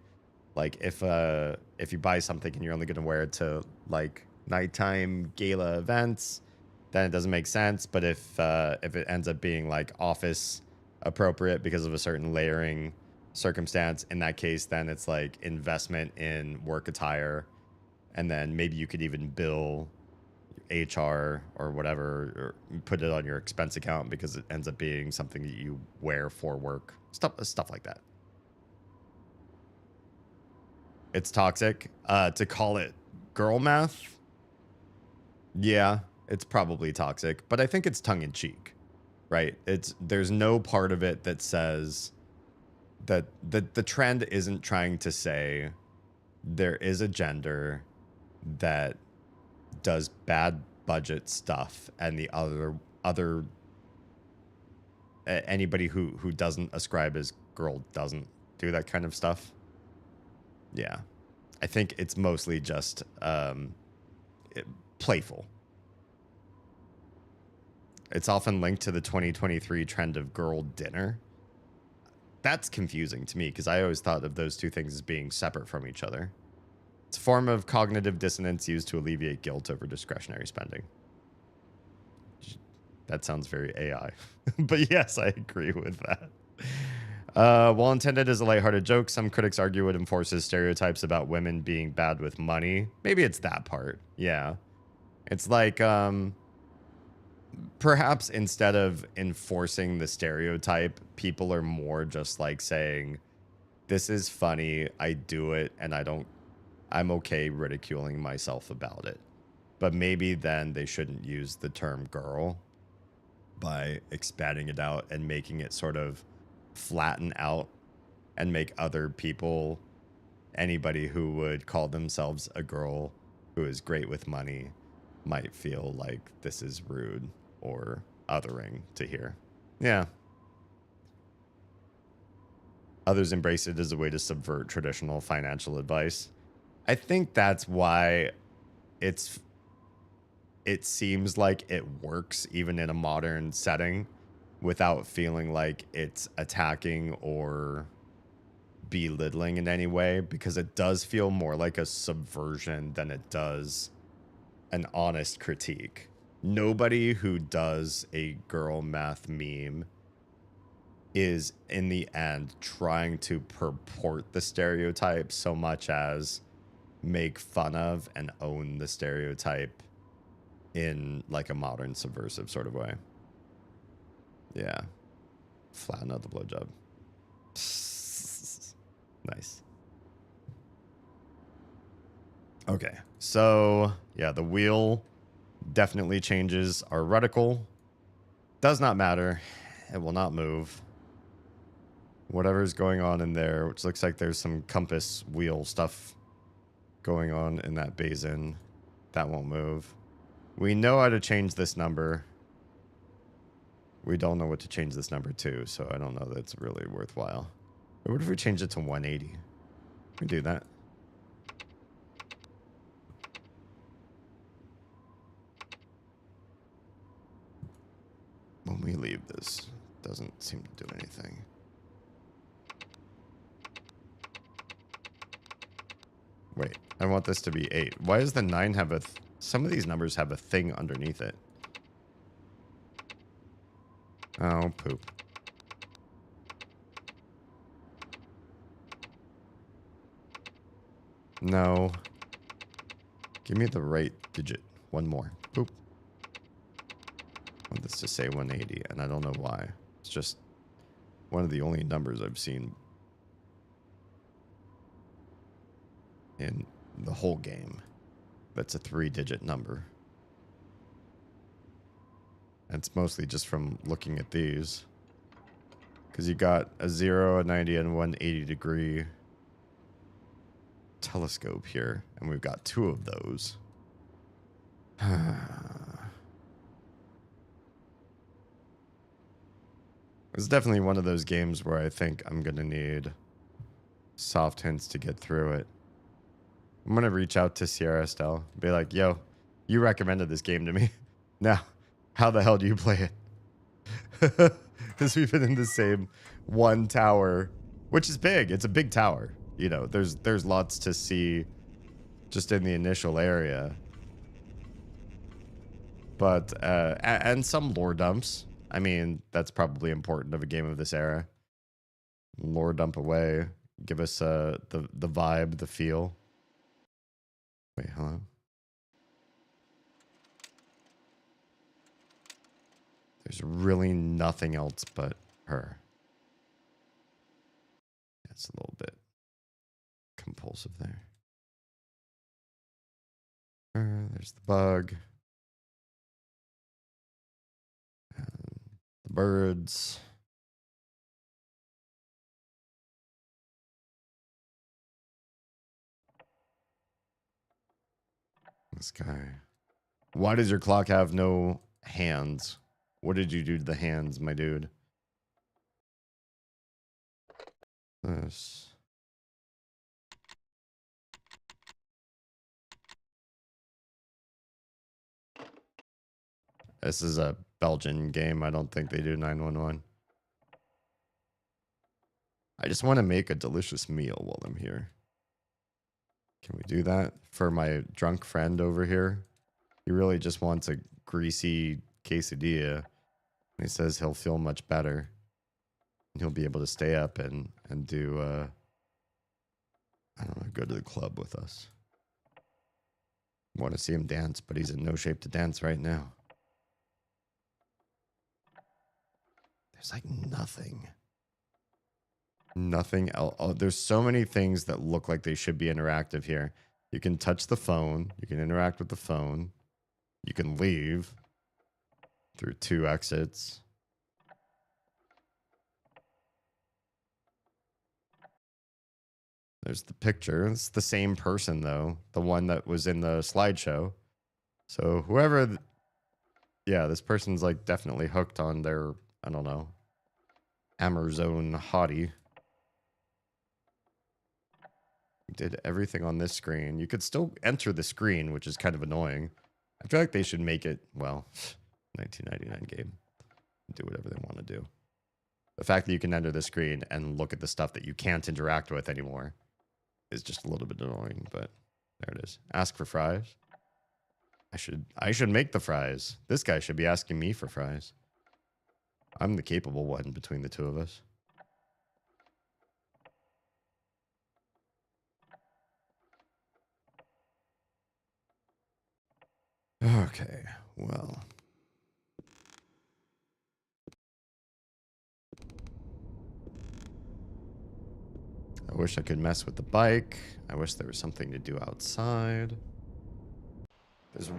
Like if you buy something and you're only gonna wear it to like nighttime gala events, then it doesn't make sense. But if it ends up being like office appropriate because of a certain layering circumstance, in that case, then it's like investment in work attire. And then maybe you could even bill HR or whatever, or put it on your expense account because it ends up being something that you wear for work. Stuff like that. It's toxic. To call it girl math. Yeah, it's probably toxic, but I think it's tongue in cheek, right? There's no part of it that says that the trend isn't trying to say there is a gender that does bad budget stuff and the other anybody who doesn't ascribe as girl doesn't do that kind of stuff. Yeah. I think it's mostly just playful. It's often linked to the 2023 trend of girl dinner. That's confusing to me because I always thought of those two things as being separate from each other. It's a form of cognitive dissonance used to alleviate guilt over discretionary spending. That sounds very AI. But yes, I agree with that. While intended as a lighthearted joke, some critics argue it enforces stereotypes about women being bad with money. Maybe it's that part. Yeah. It's like, perhaps instead of enforcing the stereotype, people are more just like saying, this is funny, I do it, and I'm okay ridiculing myself about it. But maybe then they shouldn't use the term girl by expanding it out and making it sort of flatten out and make other people, anybody who would call themselves a girl who is great with money, might feel like this is rude or othering to hear. Yeah. Others embrace it as a way to subvert traditional financial advice. I think that's why it seems like it works even in a modern setting without feeling like it's attacking or belittling in any way, because it does feel more like a subversion than it does an honest critique. Nobody who does a girl math meme is in the end trying to purport the stereotype so much as make fun of and own the stereotype in like a modern subversive sort of way. Yeah. Flatten out the blowjob. Nice. Okay. So, yeah, the wheel definitely changes our reticle. Does not matter. It will not move. Whatever's going on in there, which looks like there's some compass wheel stuff going on in that basin. That won't move. We know how to change this number. We don't know what to change this number to, so I don't know that it's really worthwhile. But what if we change it to 180? We do that. When we leave this, doesn't seem to do anything. Wait, I want this to be 8. Why does the 9 have a... Some of these numbers have a thing underneath it. Oh, poop. No. Give me the right digit. One more. Boop. I want this to say 180, and I don't know why. It's just one of the only numbers I've seen in the whole game that's a 3-digit number. And it's mostly just from looking at these. Because you got a 0, a 90, and 180 degree telescope here. And we've got 2 of those. It's definitely one of those games where I think I'm going to need soft hints to get through it. I'm going to reach out to Sierra Estelle. Be like, yo, you recommended this game to me. Now, how the hell do you play it? Because we've been in the same one tower, which is big. It's a big tower. You know, there's lots to see just in the initial area. But, and some lore dumps. I mean, that's probably important of a game of this era. Lore dump away. Give us the vibe, the feel. Wait, hello? There's really nothing else but her. That's a little bit compulsive there. There's the bug. birds. This guy. Why does your clock have no hands? What did you do to the hands, my dude? This. This is a Belgian game. I don't think they do 911. I just want to make a delicious meal while I'm here. Can we do that for my drunk friend over here? He really just wants a greasy quesadilla. He says he'll feel much better. And he'll be able to stay up and do, I don't know, go to the club with us. Want to see him dance, but he's in no shape to dance right now. There's like nothing. Nothing else. Oh, there's so many things that look like they should be interactive here. You can touch the phone. You can interact with the phone. You can leave through 2 exits. There's the picture. It's the same person, though. The one that was in the slideshow. So whoever... Yeah, this person's like definitely hooked on their, I don't know, Amazon hottie. Did everything on this screen. You could still enter the screen, which is kind of annoying. I feel like they should make it, well, 1999 game. Do whatever they want to do. The fact that you can enter the screen and look at the stuff that you can't interact with anymore is just a little bit annoying, but there it is. Ask for fries. I should make the fries. This guy should be asking me for fries. I'm the capable one between the two of us. Okay, well. I wish I could mess with the bike. I wish there was something to do outside. There's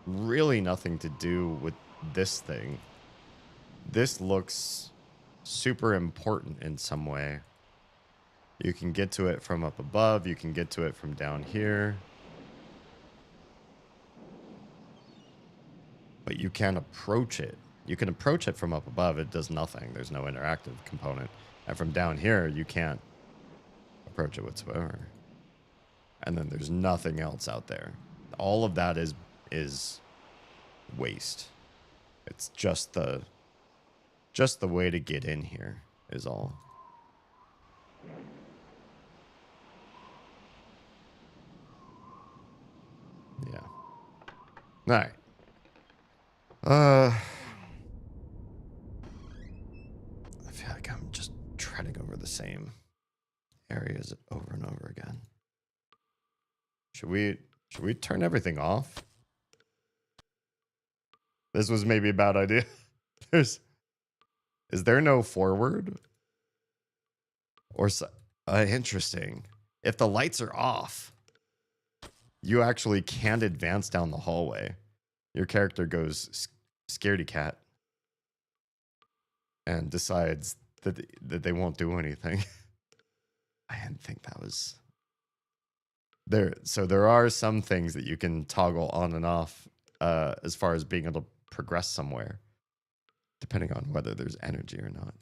really nothing to do with this thing. This looks super important in some way. You can get to it from up above. You can get to it from down here. But you can't approach it. You can approach it from up above. It does nothing. There's no interactive component. And from down here, you can't approach it whatsoever. And then there's nothing else out there. All of that is waste. It's just the way to get in here is all. Yeah. All right. I feel like I'm just treading over the same areas over and over again. Should we turn everything off? This was maybe a bad idea. Is there no forward? Or interesting. If the lights are off, you actually can't advance down the hallway. Your character goes scaredy cat and decides that they won't do anything. I didn't think that was there. So there are some things that you can toggle on and off as far as being able to progress somewhere, depending on whether there's energy or not.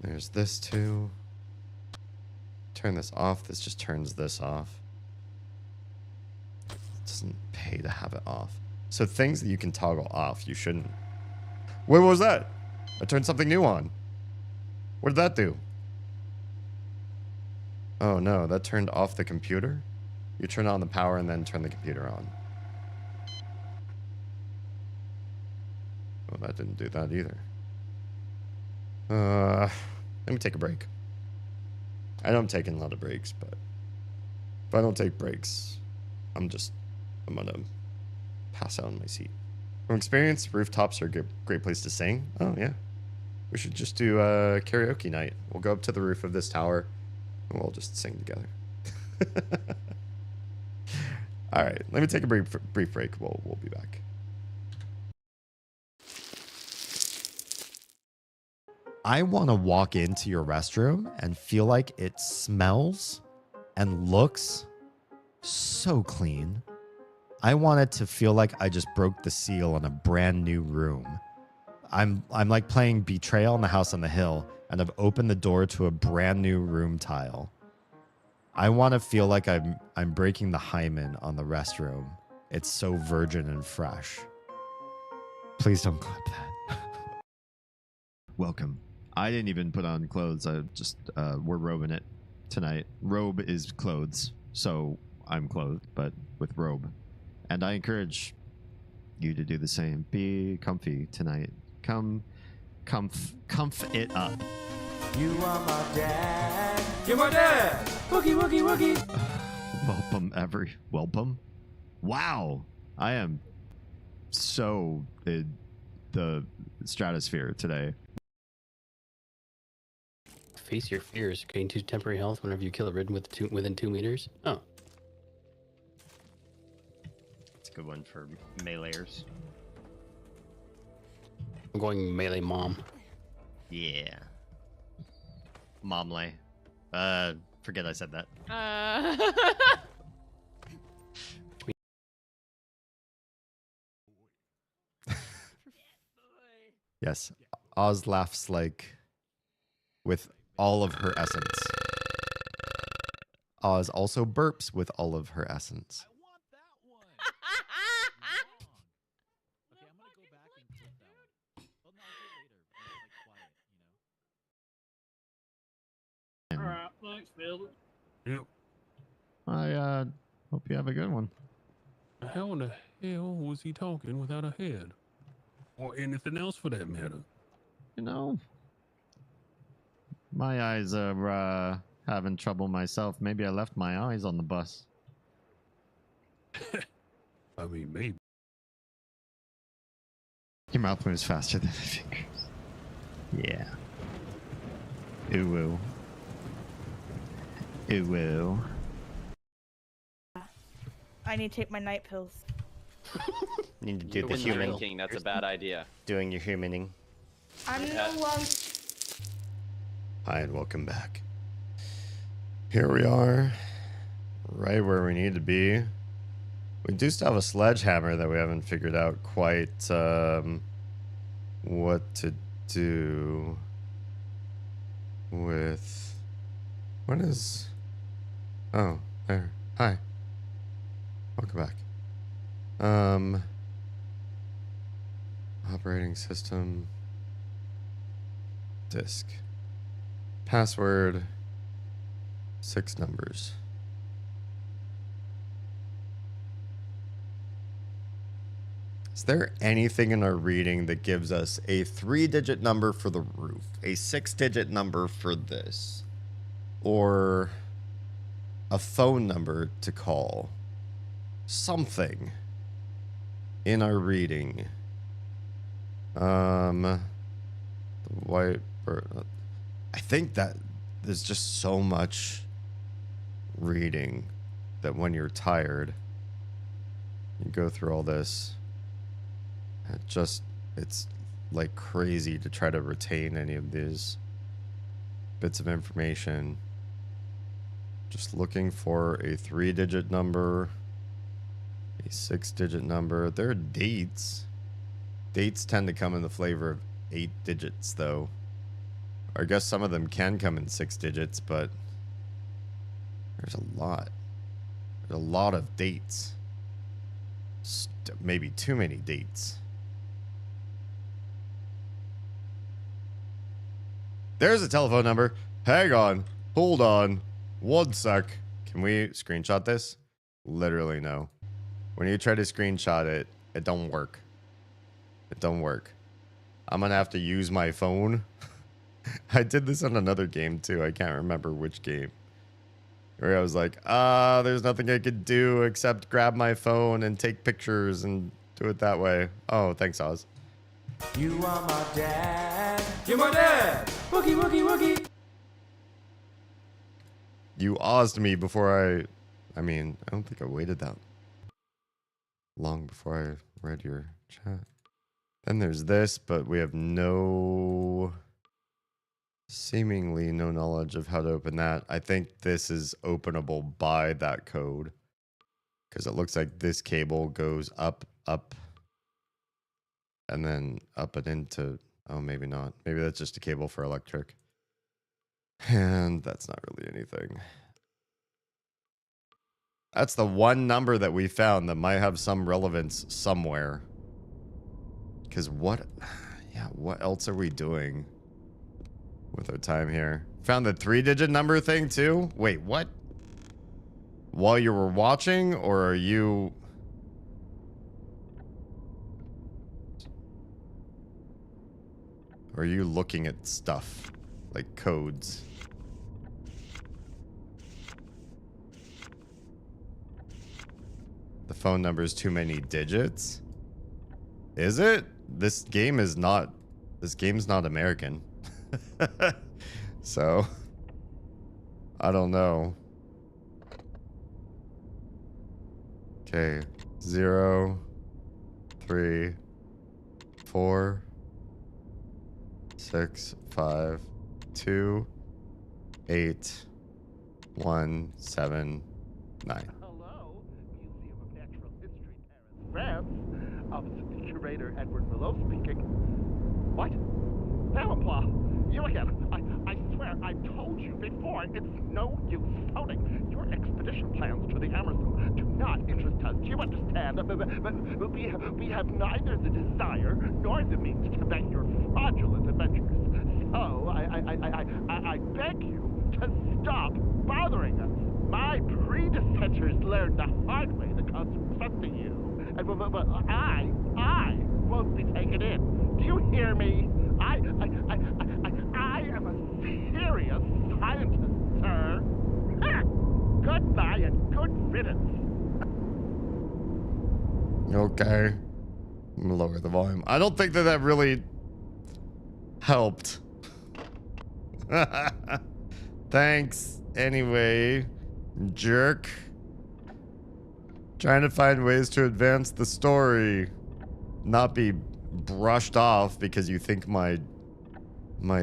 There's this too. Turn this off. This just turns this off. It doesn't pay to have it off. So things that you can toggle off, you shouldn't. What was that? I turned something new on. What did that do? Oh no, that turned off the computer? You turn on the power and then turn the computer on. Well, that didn't do that either. Let me take a break. I know I'm taking a lot of breaks, but if I don't take breaks, I'm gonna pass out in my seat. From experience, rooftops are a great place to sing. Oh yeah. We should just do a karaoke night. We'll go up to the roof of this tower and we'll just sing together. All right, let me take a brief break. We'll be back. I want to walk into your restroom and feel like it smells and looks so clean. I want it to feel like I just broke the seal on a brand new room. I'm like playing Betrayal in the House on the Hill, and I've opened the door to a brand new room tile. I want to feel like I'm breaking the hymen on the restroom. It's so virgin and fresh. Please don't clip that. Welcome. I didn't even put on clothes. I just we're robing it tonight. Robe is clothes, so I'm clothed, but with robe. And I encourage you to do the same. Be comfy tonight. Comf it up. You are my dad. You're my dad. Wookie, wookie, wookie. Welcome. Wow. I am so in the stratosphere today. Face your fears. Gain 2 temporary health whenever you kill a ridden within 2 meters. Oh. It's a good one for meleeers. I'm going melee mom. Yeah. Momlay. Forget I said that. Yes. Oz laughs like with all of her essence. Oz also burps with all of her essence. Alright, thanks, Phil. Yep. I hope you have a good one. How in the hell was he talking without a head? Or anything else for that matter? You know, my eyes are having trouble myself. Maybe I left my eyes on the bus. I mean, maybe. Your mouth moves faster than the fingers. Yeah. Ooh woo. Ooh woo. I need to take my night pills. Need to do the human. Drinking, that's a bad idea. Doing your humaning. I'm no longer. Hi, and welcome back. Here we are, right where we need to be. We do still have a sledgehammer that we haven't figured out quite what to do with. What is... Oh, there. Hi. Welcome back. Operating system. Disk. Password. 6 numbers. Is there anything in our reading that gives us a 3-digit number for the roof, a 6-digit number for this, or a phone number to call? Something in our reading. The white bird. I think that there's just so much reading that when you're tired, you go through all this. It's like crazy to try to retain any of these bits of information. Just looking for a 3-digit number, a 6-digit number. There are dates. Dates tend to come in the flavor of 8 digits, though. I guess some of them can come in 6 digits, but there's a lot. There's a lot of dates. Maybe too many dates. There's a telephone number. Hang on. Hold on. 1 sec. Can we screenshot this? Literally no. When you try to screenshot it, it don't work. It don't work. I'm gonna have to use my phone. I did this on another game too. I can't remember which game. Where I was like, there's nothing I could do except grab my phone and take pictures and do it that way. Oh, thanks, Oz. You are my dad. You're my dad. Wookie, wookie, wookie. You Oz'd me before I mean, I don't think I waited that. long before I read your chat. Then there's this, but we have seemingly no knowledge of how to open that. I think this is openable by that code because it looks like this cable goes up, and then up and into, oh, maybe not. Maybe that's just a cable for electric. And that's not really anything. That's the one number that we found that might have some relevance somewhere. Because what else are we doing with our time here? Found the 3-digit number thing too? Wait, what? While you were watching, or are you... Or are you looking at stuff? Like codes? The phone number is too many digits? Is it? This game's not American. So, I don't know. Okay, 0, 3, 4, 6, 5, 2, 8, 1, 7, 9. Hello, Museum of Natural History, Paris, France. Officer Curator Edward Milo speaking. What? Valenpla, you again. I swear, I've told you before, it's no use phoning. Your expedition plans to the Amazon do not interest us. Do you understand? But we have neither the desire nor the means to combat your fraudulent adventures. So, I beg you to stop bothering us. My predecessors learned the hard way the consequences to you, and I won't be taken in. Do you hear me? I am a serious scientist, sir. Goodbye and good riddance. Okay. I'm gonna lower the volume. I don't think that really helped. Thanks. Anyway, jerk. Trying to find ways to advance the story. Not be brushed off because you think my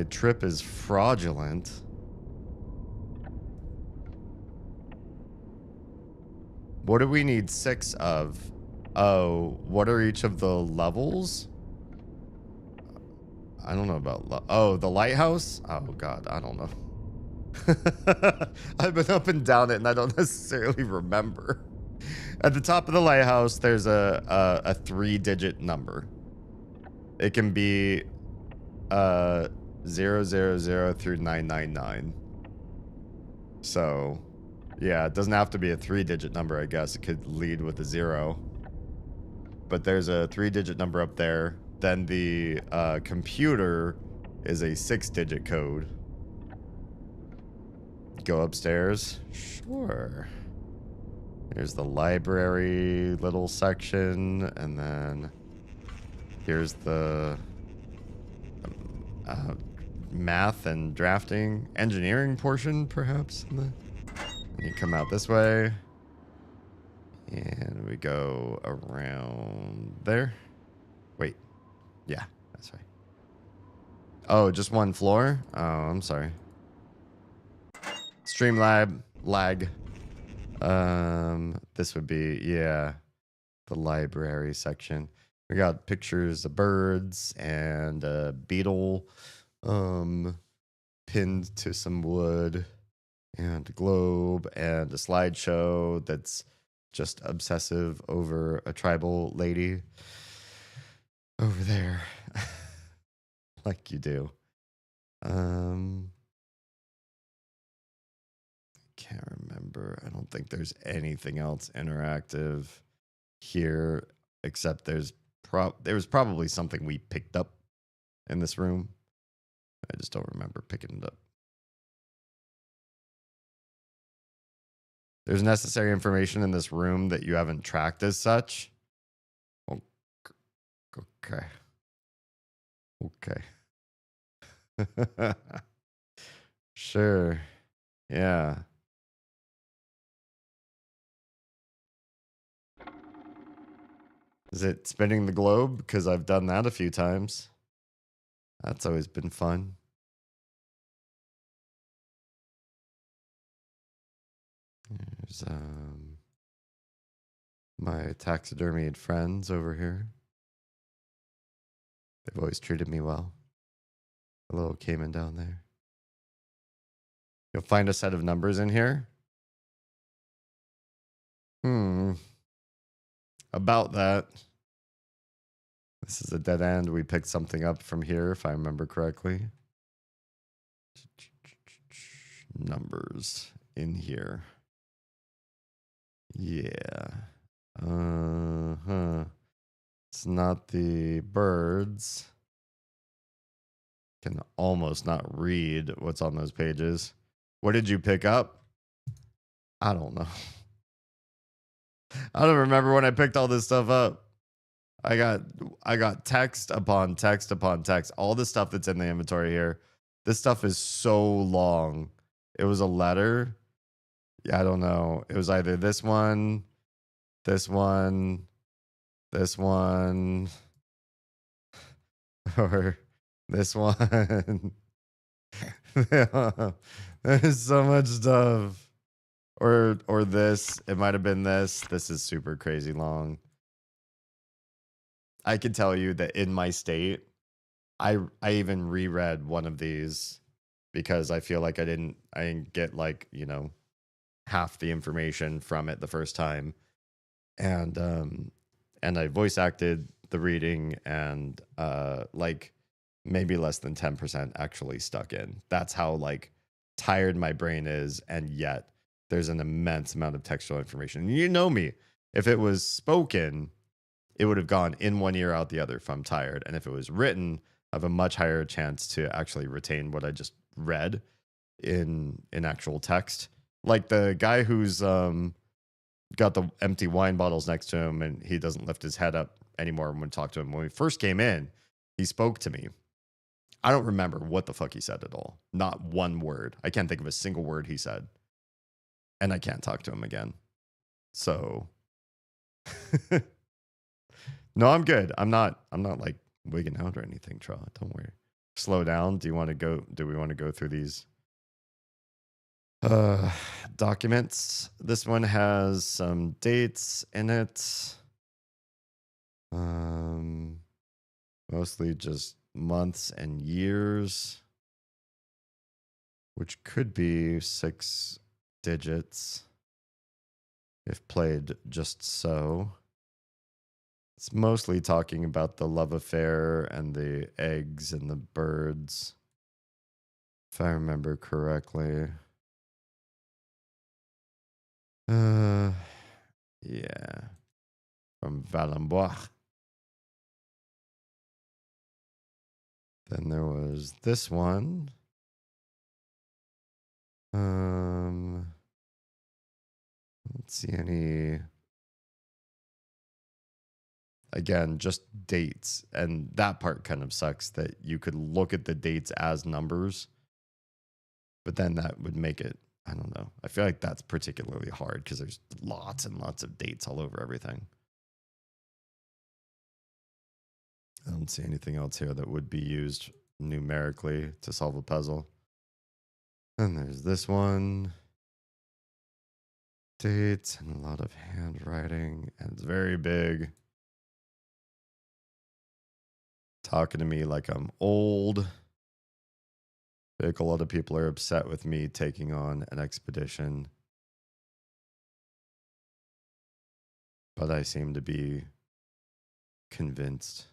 trip is fraudulent. What do we need 6 of? Oh, what are each of the levels? I don't know about... Oh, the lighthouse? Oh, God, I don't know. I've been up and down it, and I don't necessarily remember. At the top of the lighthouse, there's a 3-digit number. It can be 000 through 999. So, yeah, it doesn't have to be a 3-digit number, I guess. It could lead with a 0. But there's a 3-digit number up there. Then the computer is a 6-digit code. Go upstairs? Sure. Here's the library little section, and then here's the math and drafting, engineering portion, perhaps. And you come out this way, and we go around there. Wait, yeah, that's right. Oh, just one floor? Oh, I'm sorry. Streamlab lag. This would be, yeah, the library section. We got pictures of birds and a beetle pinned to some wood, and a globe and a slideshow that's just obsessive over a tribal lady over there. Like you do. Can't remember. I don't think there's anything else interactive here, except there was probably something we picked up in this room. I just don't remember picking it up. There's necessary information in this room that you haven't tracked as such. Okay. Okay. Sure. Yeah. Is it spinning the globe? Because I've done that a few times. That's always been fun. There's my taxidermied friends over here. They've always treated me well. A little caiman down there. You'll find a set of numbers in here. About that. This is a dead end. We picked something up from here, if I remember correctly. Numbers in here. Yeah. It's not the birds. Can almost not read what's on those pages. What did you pick up? I don't know. I don't remember when I picked all this stuff up. I got text upon text upon text. All the stuff that's in the inventory here. This stuff is so long. It was a letter. Yeah, I don't know. It was either this one, this one, this one, or this one. There's so much stuff. Or this. It might have been this. This is super crazy long. I can tell you that in my state, I even reread one of these because I feel like I didn't get like, you know, half the information from it the first time. And I voice acted the reading and like maybe less than 10% actually stuck in. That's how like tired my brain is, and yet there's an immense amount of textual information. You know me. If it was spoken, it would have gone in one ear out the other if I'm tired. And if it was written, I have a much higher chance to actually retain what I just read in actual text. Like the guy who's got the empty wine bottles next to him and he doesn't lift his head up anymore when we talk to him. When we first came in, he spoke to me. I don't remember what the fuck he said at all. Not one word. I can't think of a single word he said. And I can't talk to him again. So no, I'm good. I'm not like wigging out or anything, Trot. Don't worry. Slow down. Do we want to go through these documents? This one has some dates in it. Mostly just months and years, which could be 6 digits if played just so. It's mostly talking about the love affair and the eggs and the birds, if I remember correctly. Yeah. From Valenbois. Then there was this one. Let's see any. Again, just dates. And that part kind of sucks that you could look at the dates as numbers, but then that would make it, I don't know. I feel like that's particularly hard because there's lots and lots of dates all over everything. I don't see anything else here that would be used numerically to solve a puzzle. And there's this one. Dates and a lot of handwriting, and it's very big. Talking to me like I'm old. I feel like a lot of people are upset with me taking on an expedition. But I seem to be convinced.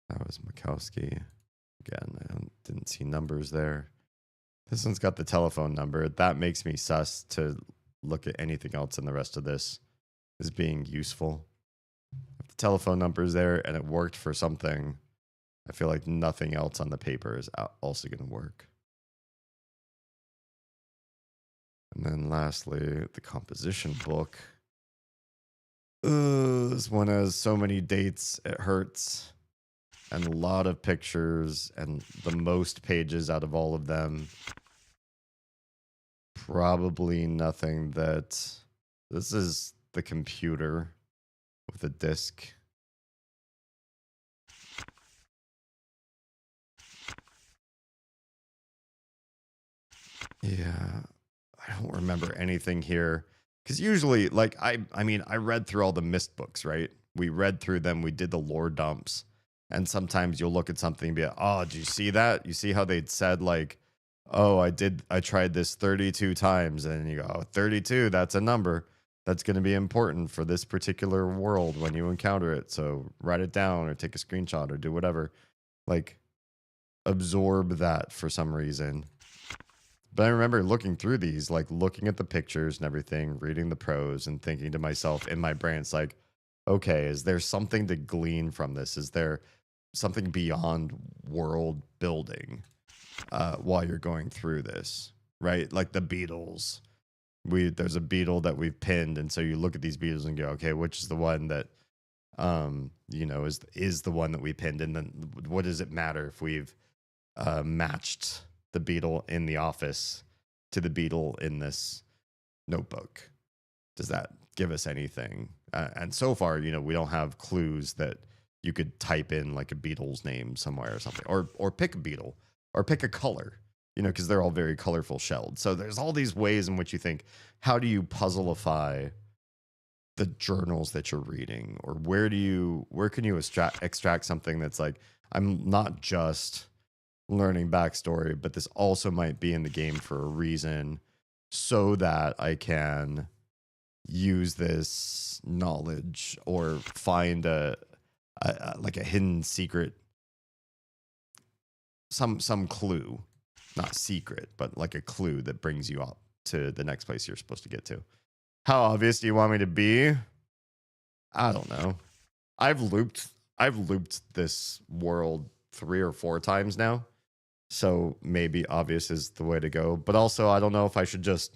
That was Mikowski. Again, I didn't see numbers there. This one's got the telephone number. That makes me sus to look at anything else in the rest of this as being useful. If the telephone number is there and it worked for something, I feel like nothing else on the paper is also going to work. And then lastly, the composition book. This one has so many dates, it hurts. And a lot of pictures and the most pages out of all of them. Probably nothing that... This is the computer. with a disc. Yeah, I don't remember anything here. Because usually, like, I mean, I read through all the Myst books, right? We read through them. We did the lore dumps. And sometimes you'll look at something and be like, oh, do you see that? You see how they'd said, like, oh, I tried this 32 times. And you go, oh, 32, that's a number. That's going to be important for this particular world when you encounter it. So write it down or take a screenshot or do whatever. Like, absorb that for some reason. But I remember looking through these, like looking at the pictures and everything, reading the prose and thinking to myself in my brain, it's like, okay, is there something to glean from this? Is there something beyond world building while you're going through this, right? Like the Beatles. There's a beetle that we've pinned, and so you look at these beetles and go, okay, which is the one that is the one that we pinned, and then what does it matter if we've matched the beetle in the office to the beetle in this notebook? Does that give us anything? And so far, we don't have clues that you could type in like a beetle's name somewhere or something, or pick a beetle or pick a color, because they're all very colorful shelled. So there's all these ways in which you think, how do you puzzleify the journals that you're reading, or where can you extract something that's like, I'm not just learning backstory, but this also might be in the game for a reason, so that I can use this knowledge or find a hidden secret, some clue, not secret, but like a clue that brings you up to the next place you're supposed to get to. How obvious do you want me to be? I don't know. I've looped this world 3 or 4 times now. So maybe obvious is the way to go. But also, I don't know if I should just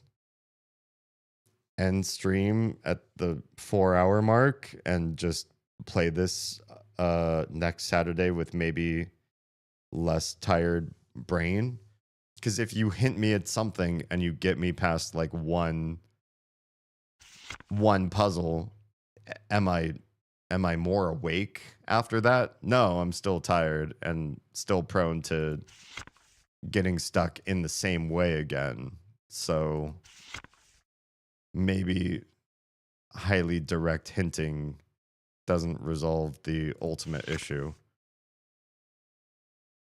end stream at the 4-hour mark and just play this next Saturday with maybe less tired brain. Because if you hint me at something and you get me past like one puzzle, am I more awake after that? No, I'm still tired and still prone to getting stuck in the same way again. So maybe highly direct hinting doesn't resolve the ultimate issue.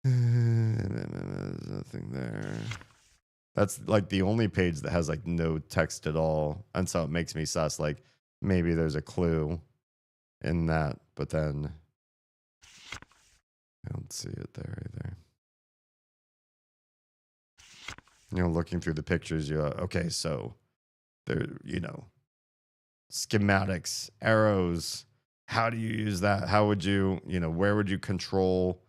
There's nothing there. That's like the only page that has like no text at all. And so it makes me sus, like maybe there's a clue in that, but then I don't see it there either. Looking through the pictures, you're like, okay, so there, schematics, arrows, how do you use that? How would you, where would you control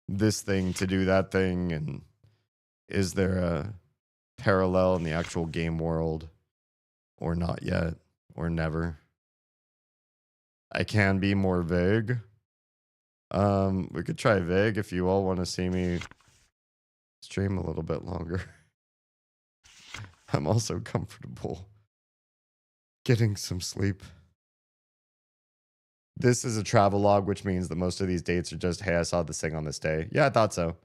this thing to do that thing? And is there a parallel in the actual game world, or not yet, or never? I can be more vague. We could try vague if you all want to see me stream a little bit longer. I'm also comfortable getting some sleep. This is a travel log, which means that most of these dates are just, hey, I saw this thing on this day. Yeah, I thought so.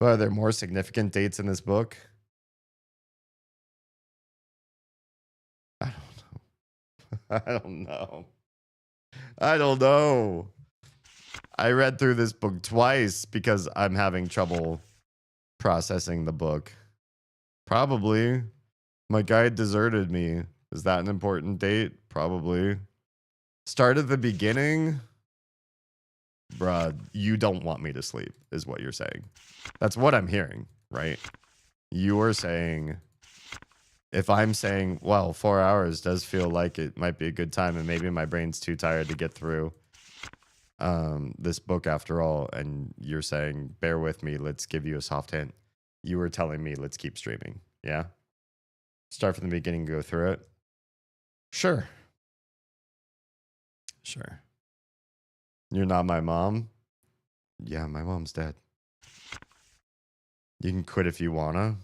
But are there more significant dates in this book? I don't know. I don't know. I read through this book twice because I'm having trouble processing the book. Probably. My guide deserted me. Is that an important date? Probably. Start at the beginning? Bruh, you don't want me to sleep, is what you're saying. That's what I'm hearing, right? You are saying, if I'm saying, well, 4 hours does feel like it might be a good time, and maybe my brain's too tired to get through this book after all, and you're saying, bear with me, let's give you a soft hint. You were telling me, let's keep streaming. Yeah? Start from the beginning, go through it. Sure. Sure. You're not my mom? Yeah, my mom's dead. You can quit if you wanna.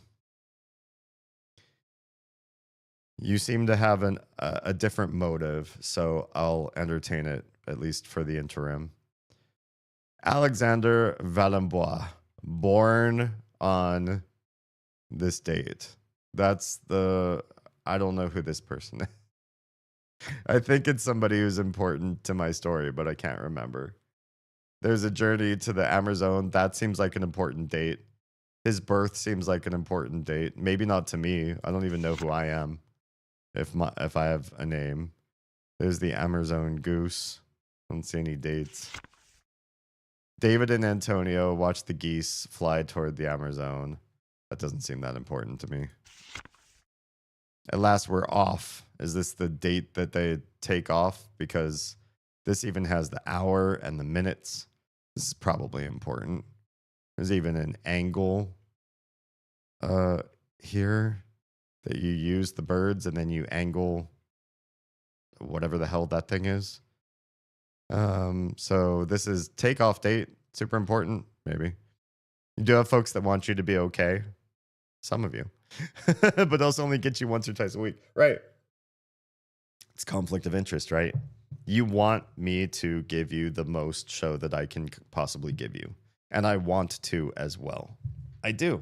You seem to have a different motive, so I'll entertain it, at least for the interim. Alexander Valembois, born on this date. I don't know who this person is. I think it's somebody who's important to my story, but I can't remember. There's a journey to the Amazon. That seems like an important date. His birth seems like an important date. Maybe not to me. I don't even know who I am. If I have a name. There's the Amazon goose. I don't see any dates. David and Antonio watch the geese fly toward the Amazon. That doesn't seem that important to me. At last, we're off. Is this the date that they take off? Because this even has the hour and the minutes. This is probably important. There's even an angle here that you use the birds and then you angle whatever the hell that thing is. So this is takeoff date. Super important, maybe. You do have folks that want you to be okay. Some of you. But those only get you once or twice a week. Right. It's conflict of interest, right? You want me to give you the most show that I can possibly give you. And I want to as well. I do.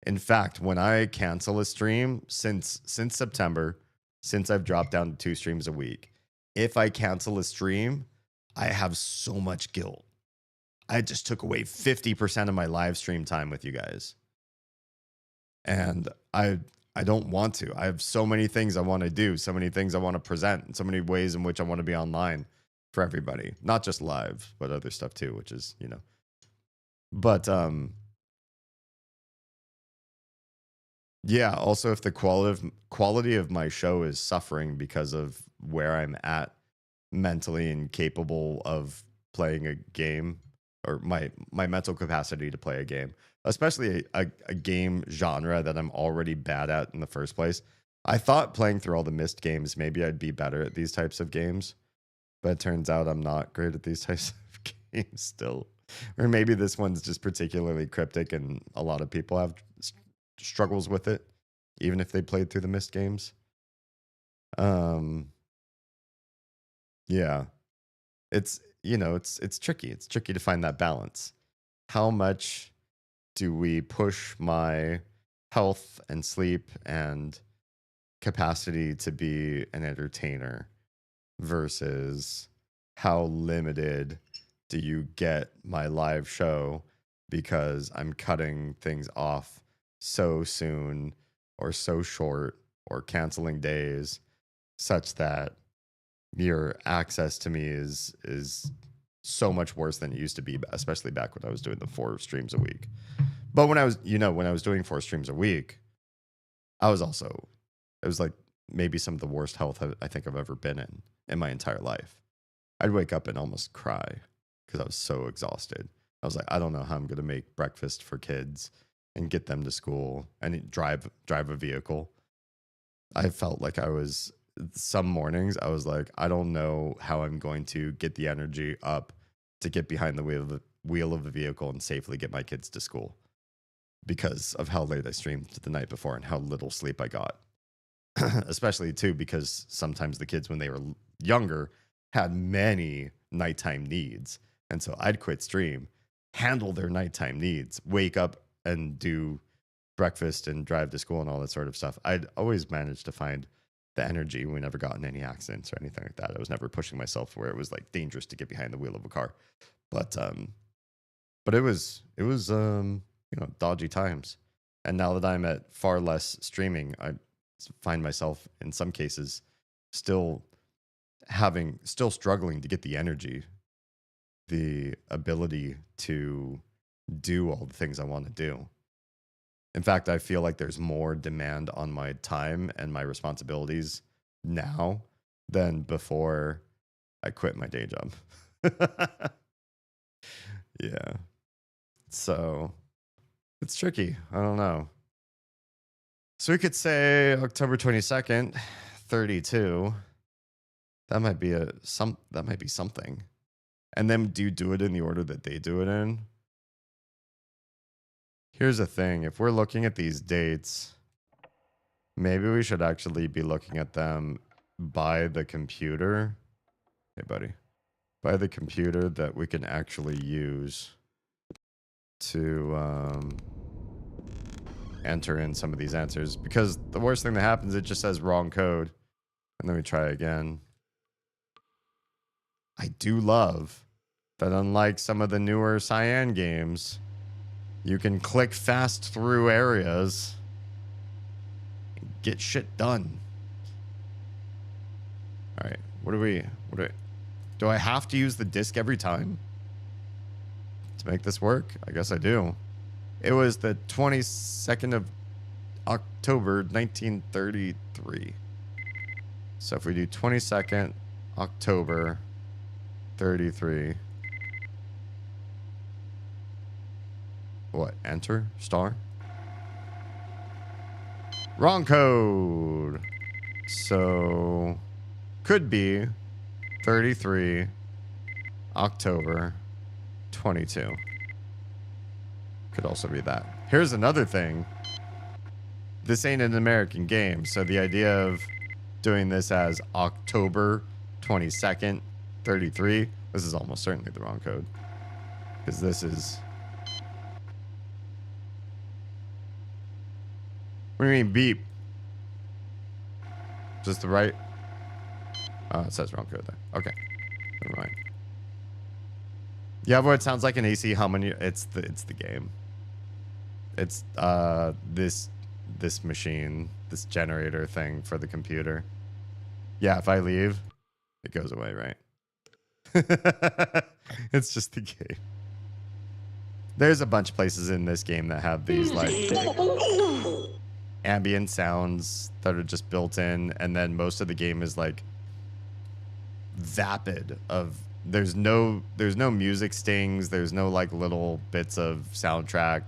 In fact, when I cancel a stream since September, since I've dropped down to 2 streams a week, if I cancel a stream, I have so much guilt. I just took away 50% of my live stream time with you guys. And I don't want to. I have so many things I want to do, so many things I want to present, and so many ways in which I want to be online for everybody. Not just live, but other stuff too, which is, But yeah, also if the quality of my show is suffering because of where I'm at mentally and capable of playing a game, or my mental capacity to play a game, especially a game genre that I'm already bad at in the first place. I thought playing through all the missed games, maybe I'd be better at these types of games, but it turns out I'm not great at these types of games still. Or maybe this one's just particularly cryptic and a lot of people have struggles with it, even if they played through the missed games. Yeah. It's tricky. It's tricky to find that balance. How much do we push my health and sleep and capacity to be an entertainer versus how limited do you get my live show because I'm cutting things off so soon or so short or canceling days such that your access to me is so much worse than it used to be, especially back when I was doing the 4 streams a week. But when I was doing 4 streams a week, it was like maybe some of the worst health I think I've ever been in my entire life. I'd wake up and almost cry because I was so exhausted. I was like, I don't know how I'm going to make breakfast for kids and get them to school and drive a vehicle. I felt like some mornings I was like, I don't know how I'm going to get the energy up to get behind the wheel of the vehicle and safely get my kids to school because of how late I streamed the night before and how little sleep I got. Especially too, because sometimes the kids when they were younger had many nighttime needs. And so I'd quit stream, handle their nighttime needs, wake up and do breakfast and drive to school and all that sort of stuff. I'd always managed to find the energy. We never got in any accidents or anything like that. I was never pushing myself where it was like dangerous to get behind the wheel of a car. But it was dodgy times. And now that I'm at far less streaming, I find myself in some cases still struggling to get the energy, the ability to do all the things I want to do. In fact, I feel like there's more demand on my time and my responsibilities now than before I quit my day job. Yeah. So it's tricky. I don't know. So we could say October 22nd, 32. That might be something. And then do you do it in the order that they do it in? Here's the thing. If we're looking at these dates, Maybe we should actually be looking at them by the computer. Hey, buddy. By the computer that we can actually use to enter in some of these answers. Because the worst thing that happens, it just says wrong code. And then we try again. I do love that unlike some of the newer Cyan games, you can click fast through areas and get shit done. All right, do I have to use the disc every time to make this work? I guess I do. It was the 22nd of October, 1933. So if we do 22nd October 33. What? Enter? Star? Wrong code. So could be 33 October 22. Could also be that. Here's another thing. This ain't an American game, so the idea of doing this as October 22nd, 33, this is almost certainly the wrong code. Because this is... What do you mean beep? Is this the right? Oh, it says wrong code there. Okay. Never mind. Yeah, but it sounds like an AC hum when you... It's the game. It's this machine, this generator thing for the computer. Yeah, if I leave, it goes away, right? It's just the game. There's a bunch of places in this game that have these like ambient sounds that are just built in, and then most of the game is like vapid of there's no music stings, there's no like little bits of soundtrack.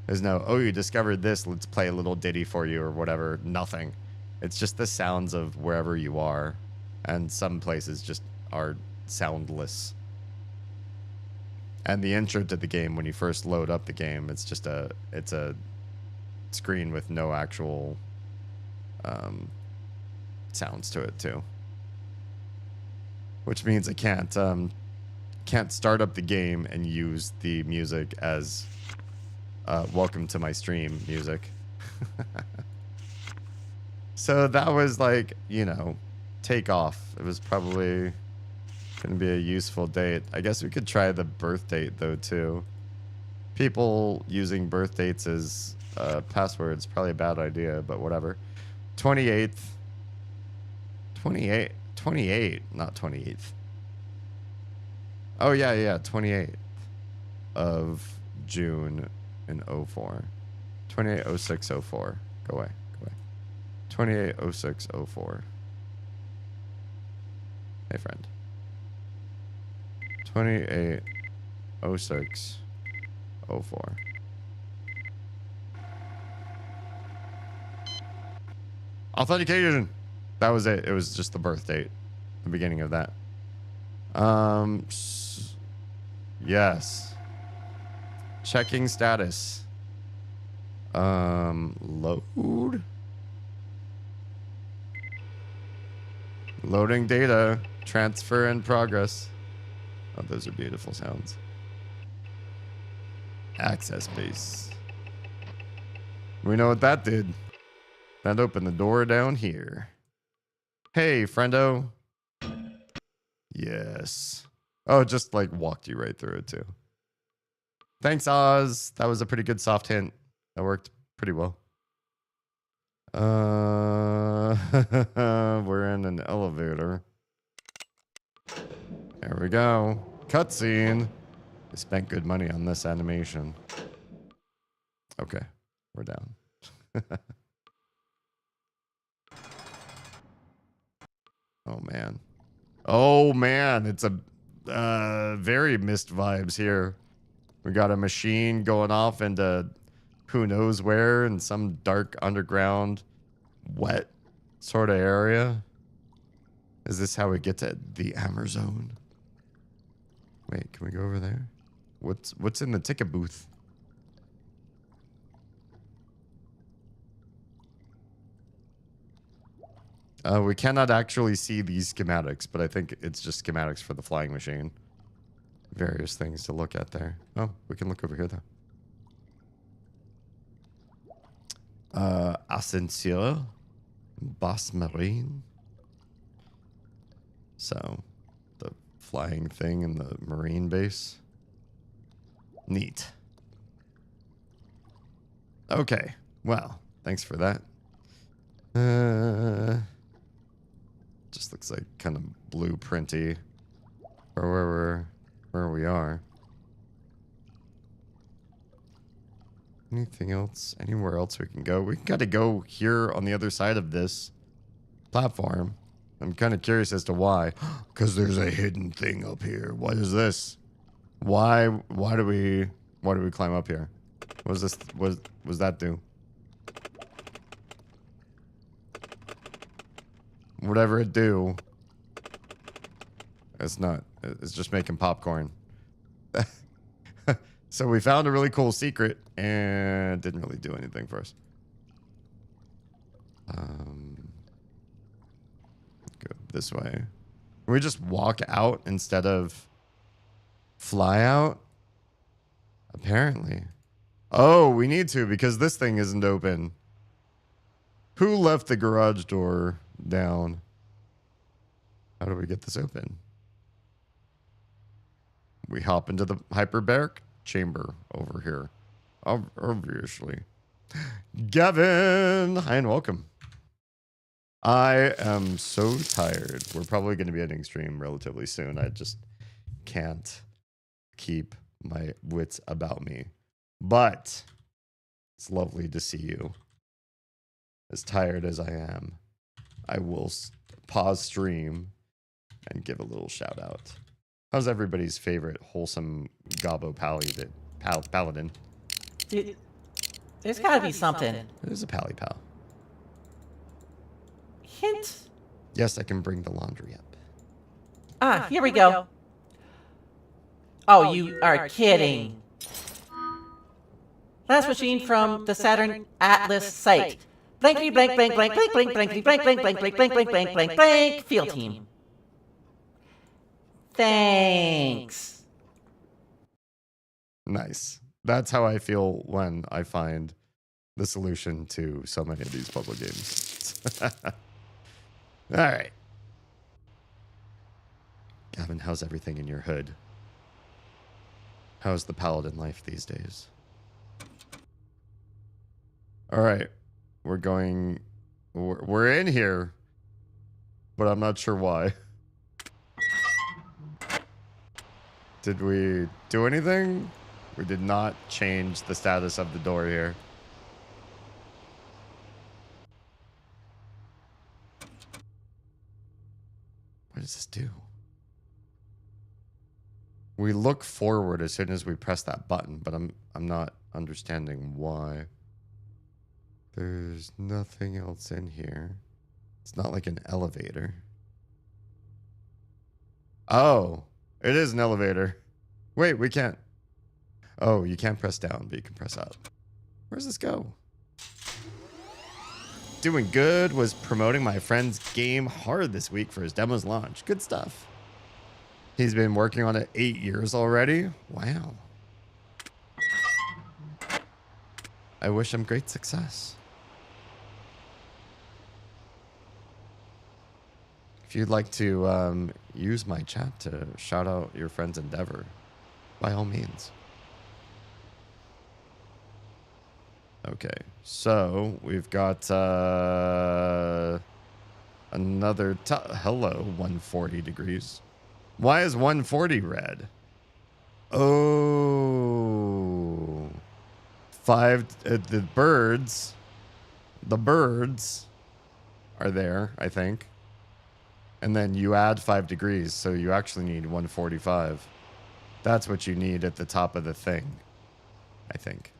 There's no, oh, you discovered this, let's play a little ditty for you or whatever. Nothing. It's just the sounds of wherever you are, and some places just are soundless. And the intro to the game, when you first load up the game, it's just a screen with no actual sounds to it too. Which means I can't start up the game and use the music as welcome to my stream music. So that was like, you know, take off. It was probably gonna be a useful date. I guess we could try the birth date though too. People using birth dates as passwords, probably a bad idea, but whatever. 28th, not 28th. Oh yeah, 28th of June in 04. 280604. Go away. 280604. Hey friend. 280604. Authentication. That was it. It was just the birth date. The beginning of that. Yes. Checking status. Load. Loading data. Transfer in progress. Oh, those are beautiful sounds. Access base. We know what that did. That opened the door down here. Hey, friendo. Yes. Oh, it just like walked you right through it too. Thanks, Oz. That was a pretty good soft hint. That worked pretty well. We're in an elevator. There we go. Cutscene. I spent good money on this animation. Okay, we're down. Oh man. Oh man, it's a very Mist vibes here. We got a machine going off into who knows where in some dark underground wet sort of area. Is this how we get to the Hammer Zone? Wait, can we go over there? What's in the ticket booth? We cannot actually see these schematics, but I think it's just schematics for the flying machine. Various things to look at there. Oh, we can look over here, though. Ascenseur. Basse Marine. So, the flying thing in the marine base. Neat. Okay. Well, thanks for that. Just looks like kind of blueprinty for where we are. Anything else? Anywhere else we can go? We got to go here on the other side of this platform. I'm kind of curious as to why. Because there's a hidden thing up here. What is this? Why do we climb up here? What was this? What was that do? Whatever it do, it's not. It's just making popcorn. So we found a really cool secret and didn't really do anything for us. Go this way. Can we just walk out instead of fly out? Apparently. Oh, we need to because this thing isn't open. Who left the garage door down? How do we get this open? We hop into the hyperbaric chamber over here. Obviously. Gavin! Hi and welcome. I am so tired. We're probably going to be ending stream relatively soon. I just can't keep my wits about me. But it's lovely to see you. As tired as I am, I will pause stream and give a little shout out. How's everybody's favorite wholesome Gobbo Paladin? Dude, there's gotta be something. There's a Pally Pal. Hint. Yes, I can bring the laundry up. Ah, here we go. Oh, you are kidding. Last machine from the Saturn Atlas site. Blankety blank blank blank blank blank blankety blank blank blank blank blank blank blank blank blank field team. Thanks. Nice. That's how I feel when I find the solution to so many of these puzzle games. All right. Gavin, how's everything in your hood? How's the paladin life these days? All right. We're in here, but I'm not sure why. Did we do anything? We did not change the status of the door here. What does this do? We look forward as soon as we press that button, but I'm not understanding why. There's nothing else in here. It's not like an elevator. Oh, it is an elevator. Wait, we can't. Oh, you can't press down, but you can press up. Where does this go? Doing good. Was promoting my friend's game hard this week for his demo's launch. Good stuff. He's been working on it 8 years already. Wow. I wish him great success. If you'd like to use my chat to shout out your friend's endeavor, by all means. Okay, so we've got another hello 140 degrees. Why is 140 red? Oh, the birds are there, I think. And then you add 5 degrees, so you actually need 145. That's what you need at the top of the thing, I think.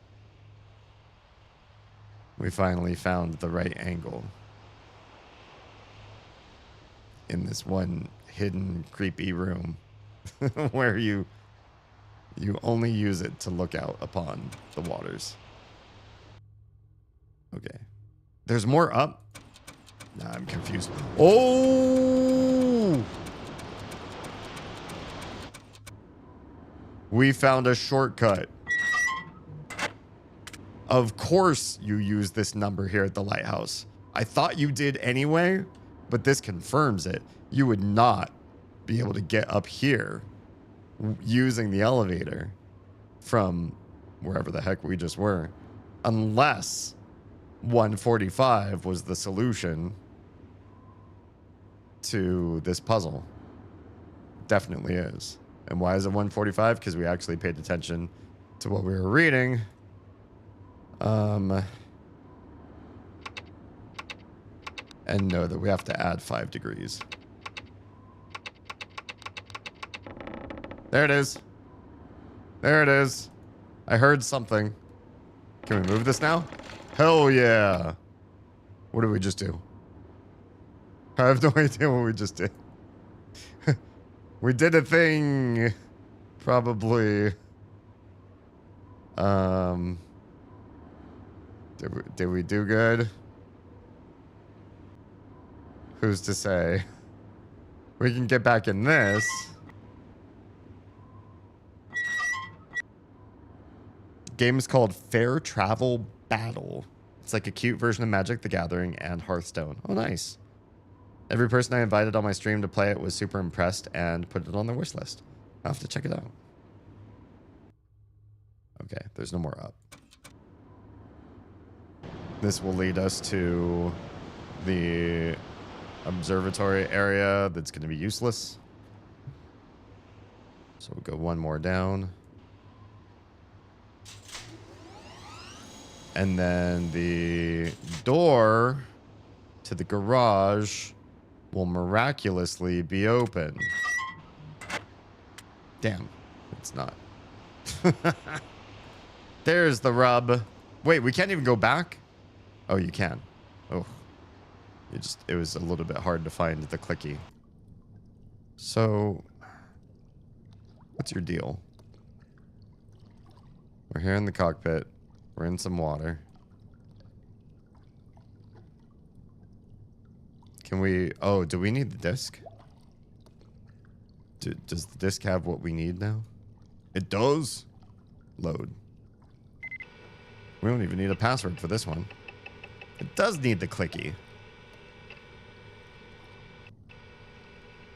We finally found the right angle in this one hidden, creepy room where you only use it to look out upon the waters. Okay. There's more up. Nah, I'm confused. Oh! We found a shortcut. Of course you use this number here at the lighthouse. I thought you did anyway, but this confirms it. You would not be able to get up here using the elevator from wherever the heck we just were, unless 145 was the solution to this puzzle. Definitely is. And why is it 145? Because we actually paid attention to what we were reading. And know that we have to add 5 degrees. There it is. There it is. I heard something. Can we move this now? Hell yeah. What did we just do? I have no idea what we just did. We did a thing. Probably. Did we do good? Who's to say? We can get back in this. Game is called Fair Travel Battle. It's like a cute version of Magic the Gathering and Hearthstone. Oh, nice. Every person I invited on my stream to play it was super impressed and put it on their wish list. I'll have to check it out. Okay, there's no more up. This will lead us to the observatory area that's going to be useless. So we'll go one more down. And then the door to the garage will miraculously be open. Damn, it's not. There's the rub. Wait, we can't even go back? Oh, you can. Oh. It was a little bit hard to find the clicky. So, what's your deal? We're here in the cockpit. We're in some water. Can we... Oh, do we need the disc? Does the disc have what we need now? It does? Load. We don't even need a password for this one. It does need the clicky.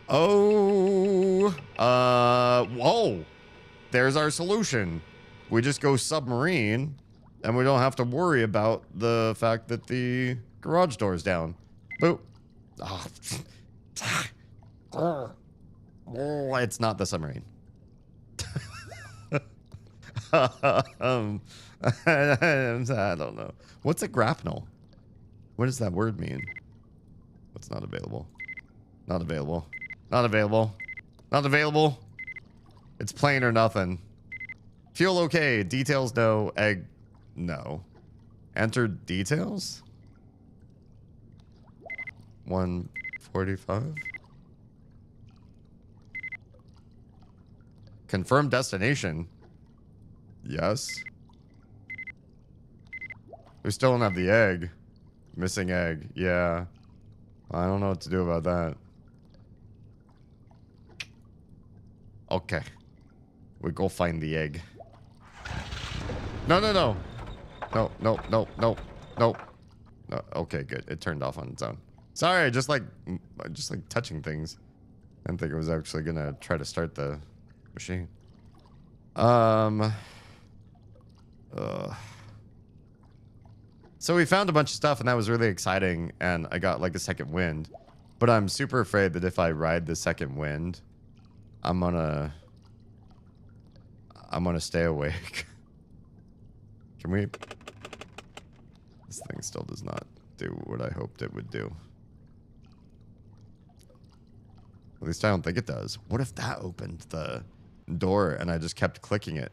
Oh. Whoa. There's our solution. We just go submarine, and we don't have to worry about the fact that the garage door is down. Boop. Oh. It's not the submarine. I don't know. What's a grapnel? What does that word mean? What's not available? Not available. Not available. Not available. It's plain or nothing. Fuel okay. Details no. Egg no. Enter details? 145? Confirm destination. Yes. We still don't have the egg. Missing egg. Yeah. I don't know what to do about that. Okay. We go find the egg. No, no, no. No, no, no, no, no. No. Okay, good. It turned off on its own. Sorry, I just like touching things. I didn't think it was actually gonna try to start the machine. So we found a bunch of stuff, and that was really exciting, and I got like a second wind. But I'm super afraid that if I ride the second wind, I'm gonna stay awake. Can we? This thing still does not do what I hoped it would do. At least I don't think it does. What if that opened the door and I just kept clicking it?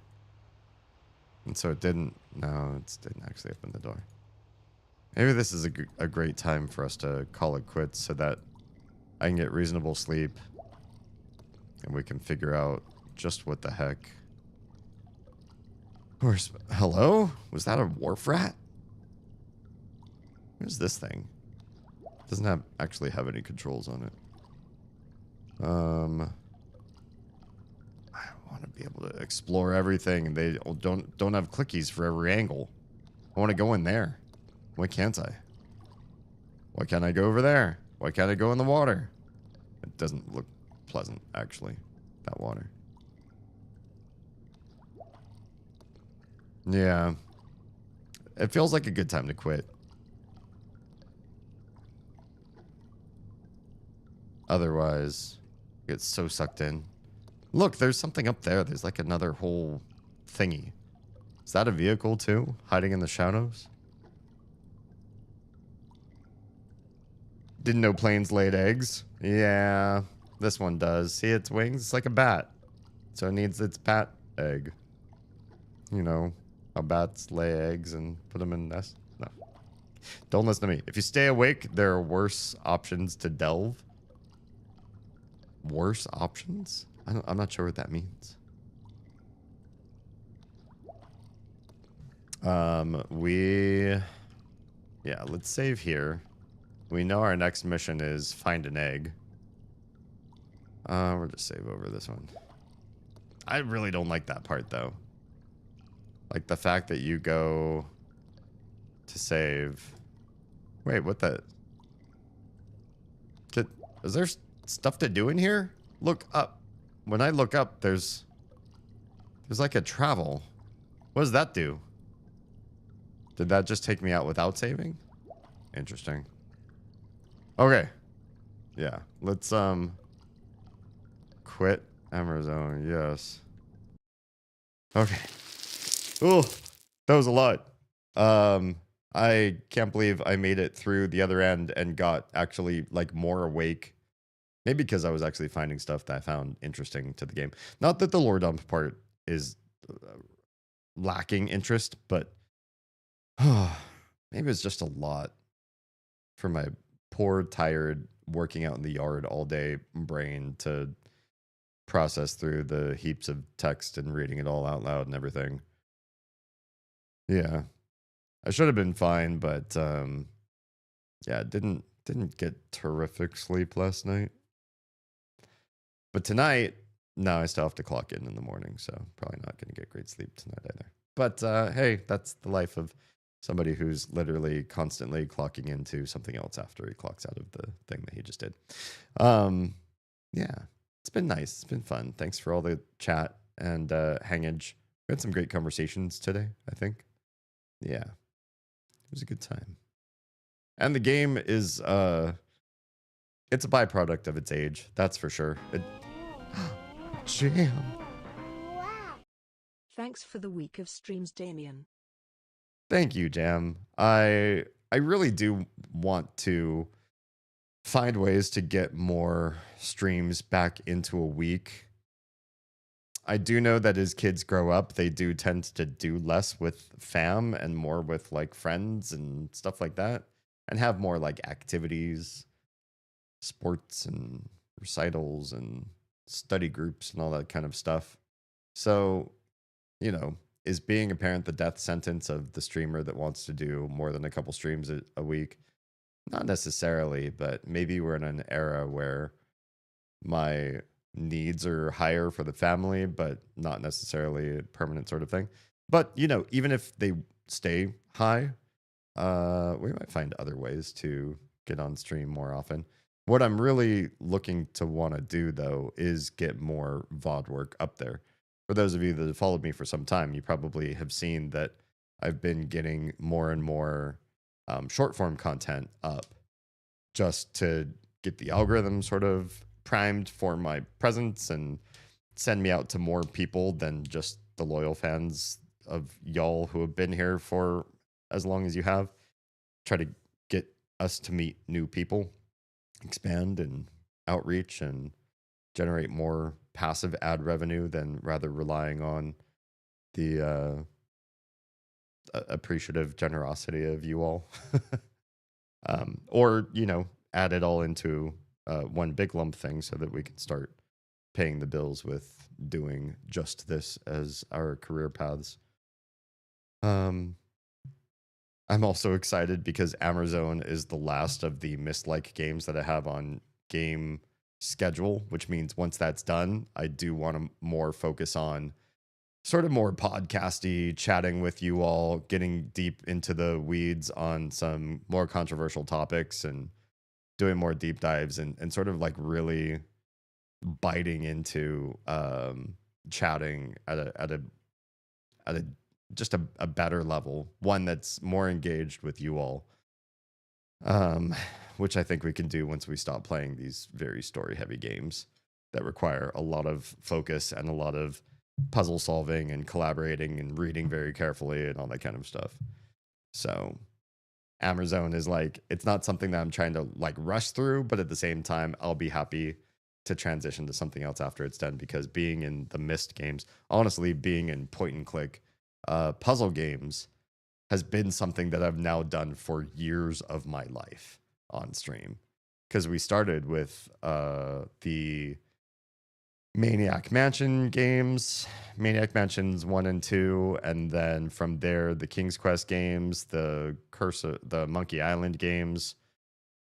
And so it didn't. No, it didn't actually open the door. Maybe this is a great time for us to call it quits so that I can get reasonable sleep and we can figure out just what the heck. Hello? Was that a wharf rat? What is this thing? Doesn't actually have any controls on it. I want to be able to explore everything, and they don't have clickies for every angle. I want to go in there. Why can't I? Why can't I go over there? Why can't I go in the water? It doesn't look pleasant, actually, that water. Yeah. It feels like a good time to quit. Otherwise, I get so sucked in. Look, there's something up there. There's like another whole thingy. Is that a vehicle too? Hiding in the shadows? Didn't know planes laid eggs. Yeah, this one does. See its wings? It's like a bat. So it needs its bat egg. You know, how bats lay eggs and put them in nests. No. Don't listen to me. If you stay awake, there are worse options to delve. Worse options? I'm not sure what that means. Yeah, let's save here. We know our next mission is find an egg. We'll just save over this one. I really don't like that part, though. Like the fact that you go to save. Wait, what the? Is there stuff to do in here? Look up. When I look up, there's like a travel. What does that do? Did that just take me out without saving? Interesting. Okay. Yeah. Let's quit Amazon. Yes. Okay. Oh, that was a lot. I can't believe I made it through the other end and got actually like more awake. Maybe because I was actually finding stuff that I found interesting to the game. Not that the lore dump part is lacking interest, but maybe it's just a lot for my poor, tired, working out in the yard all day brain to process through the heaps of text and reading it all out loud and everything. Yeah. I should have been fine, but yeah, didn't get terrific sleep last night. But tonight, no, I still have to clock in the morning, so probably not going to get great sleep tonight either. But hey, that's the life of somebody who's literally constantly clocking into something else after he clocks out of the thing that he just did. Yeah, it's been nice. It's been fun. Thanks for all the chat and hangage. We had some great conversations today, I think. Yeah, it was a good time. And the game is, it's a byproduct of its age, that's for sure. Jam. Thanks for the week of streams, Damien. Thank you, Jam. I really do want to find ways to get more streams back into a week. I do know that as kids grow up, they do tend to do less with fam and more with like friends and stuff like that, and have more like activities, sports and recitals and study groups and all that kind of stuff. So, you know, is being a parent the death sentence of the streamer that wants to do more than a couple streams a week? Not necessarily, but maybe we're in an era where my needs are higher for the family, but not necessarily a permanent sort of thing. But, you know, even if they stay high, we might find other ways to get on stream more often. What I'm really looking to want to do, though, is get more VOD work up there. For those of you that have followed me for some time, you probably have seen that I've been getting more and more short form content up just to get the algorithm sort of primed for my presence and send me out to more people than just the loyal fans of y'all who have been here for as long as you have. Try to get us to meet new people, expand and outreach, and generate more passive ad revenue than rather relying on the appreciative generosity of you all. Or, you know, add it all into one big lump thing so that we can start paying the bills with doing just this as our career paths. I'm also excited because Amazon is the last of the Mist-like games that I have on game schedule, which means once that's done, I do want to more focus on sort of more podcasty, chatting with you all, getting deep into the weeds on some more controversial topics and doing more deep dives and sort of like really biting into chatting at a just a better level, one that's more engaged with you all, which I think we can do once we stop playing these very story heavy games that require a lot of focus and a lot of puzzle solving and collaborating and reading very carefully and all that kind of stuff. So Amazon is like, it's not something that I'm trying to like rush through, but at the same time, I'll be happy to transition to something else after it's done, because being in the Myst games, honestly, being in point and click puzzle games has been something that I've now done for years of my life on stream. Because we started with the Maniac Mansion games, Maniac Mansions 1 and 2, and then from there the King's Quest games, the the Monkey Island games,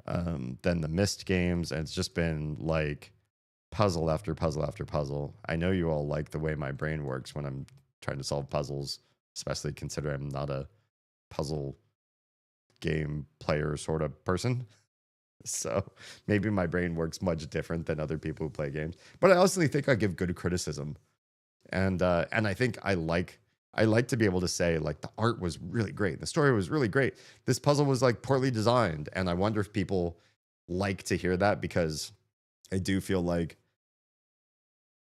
then the Myst games, and it's just been like puzzle after puzzle after puzzle. I know you all like the way my brain works when I'm trying to solve puzzles, especially considering I'm not a puzzle game player sort of person. So maybe my brain works much different than other people who play games. But I honestly think I give good criticism. And I think I like to be able to say, like, the art was really great. The story was really great. This puzzle was like poorly designed. And I wonder if people like to hear that, because I do feel like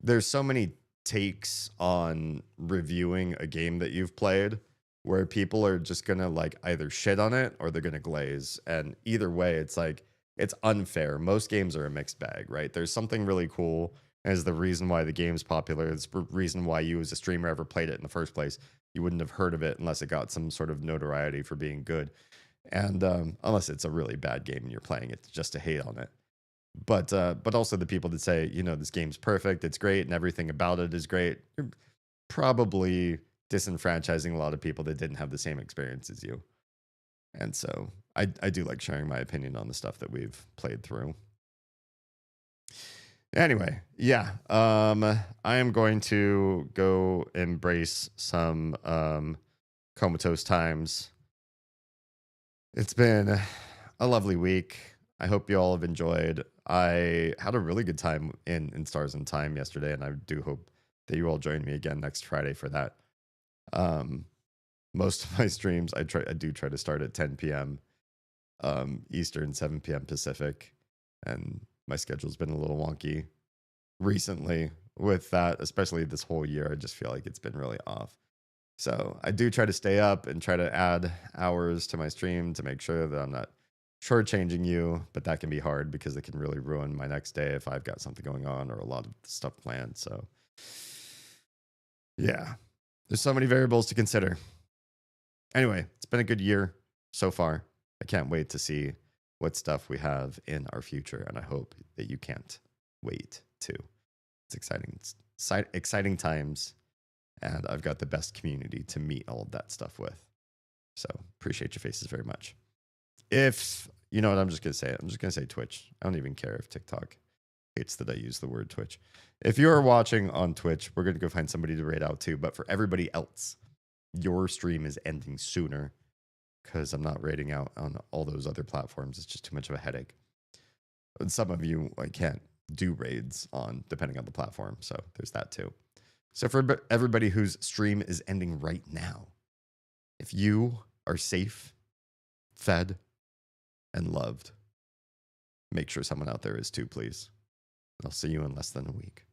there's so many takes on reviewing a game that you've played where people are just gonna like either shit on it or they're gonna glaze. And either way, it's like, it's unfair. Most games are a mixed bag, right? There's something really cool as the reason why the game's popular. It's the reason why you as a streamer ever played it in the first place. You wouldn't have heard of it unless it got some sort of notoriety for being good. And unless it's a really bad game and you're playing it just to hate on it. But also the people that say, you know, this game's perfect, it's great, and everything about it is great. You're probably disenfranchising a lot of people that didn't have the same experience as you. And so I do like sharing my opinion on the stuff that we've played through. Anyway, yeah, I am going to go embrace some comatose times. It's been a lovely week. I hope you all have enjoyed. I had a really good time in Stars in Time yesterday, and I do hope that you all join me again next Friday for that. Most of my streams, I do try to start at 10 p.m. Eastern, 7 p.m. Pacific, and my schedule's been a little wonky recently with that, especially this whole year. I just feel like it's been really off. So I do try to stay up and try to add hours to my stream to make sure that I'm not shortchanging you, but that can be hard because it can really ruin my next day if I've got something going on or a lot of stuff planned. So yeah, there's so many variables to consider. Anyway, it's been a good year so far. I can't wait to see what stuff we have in our future, and I hope that you can't wait too. It's exciting. It's exciting times, and I've got the best community to meet all of that stuff with. So appreciate your faces very much. If, you know what, I'm just going to say it. I'm just going to say Twitch. I don't even care if TikTok hates that I use the word Twitch. If you're watching on Twitch, we're going to go find somebody to raid out too. But for everybody else, your stream is ending sooner because I'm not raiding out on all those other platforms. It's just too much of a headache. And some of you, I can't do raids on depending on the platform. So there's that too. So for everybody whose stream is ending right now, if you are safe, fed, and loved, make sure someone out there is too, please. I'll see you in less than a week.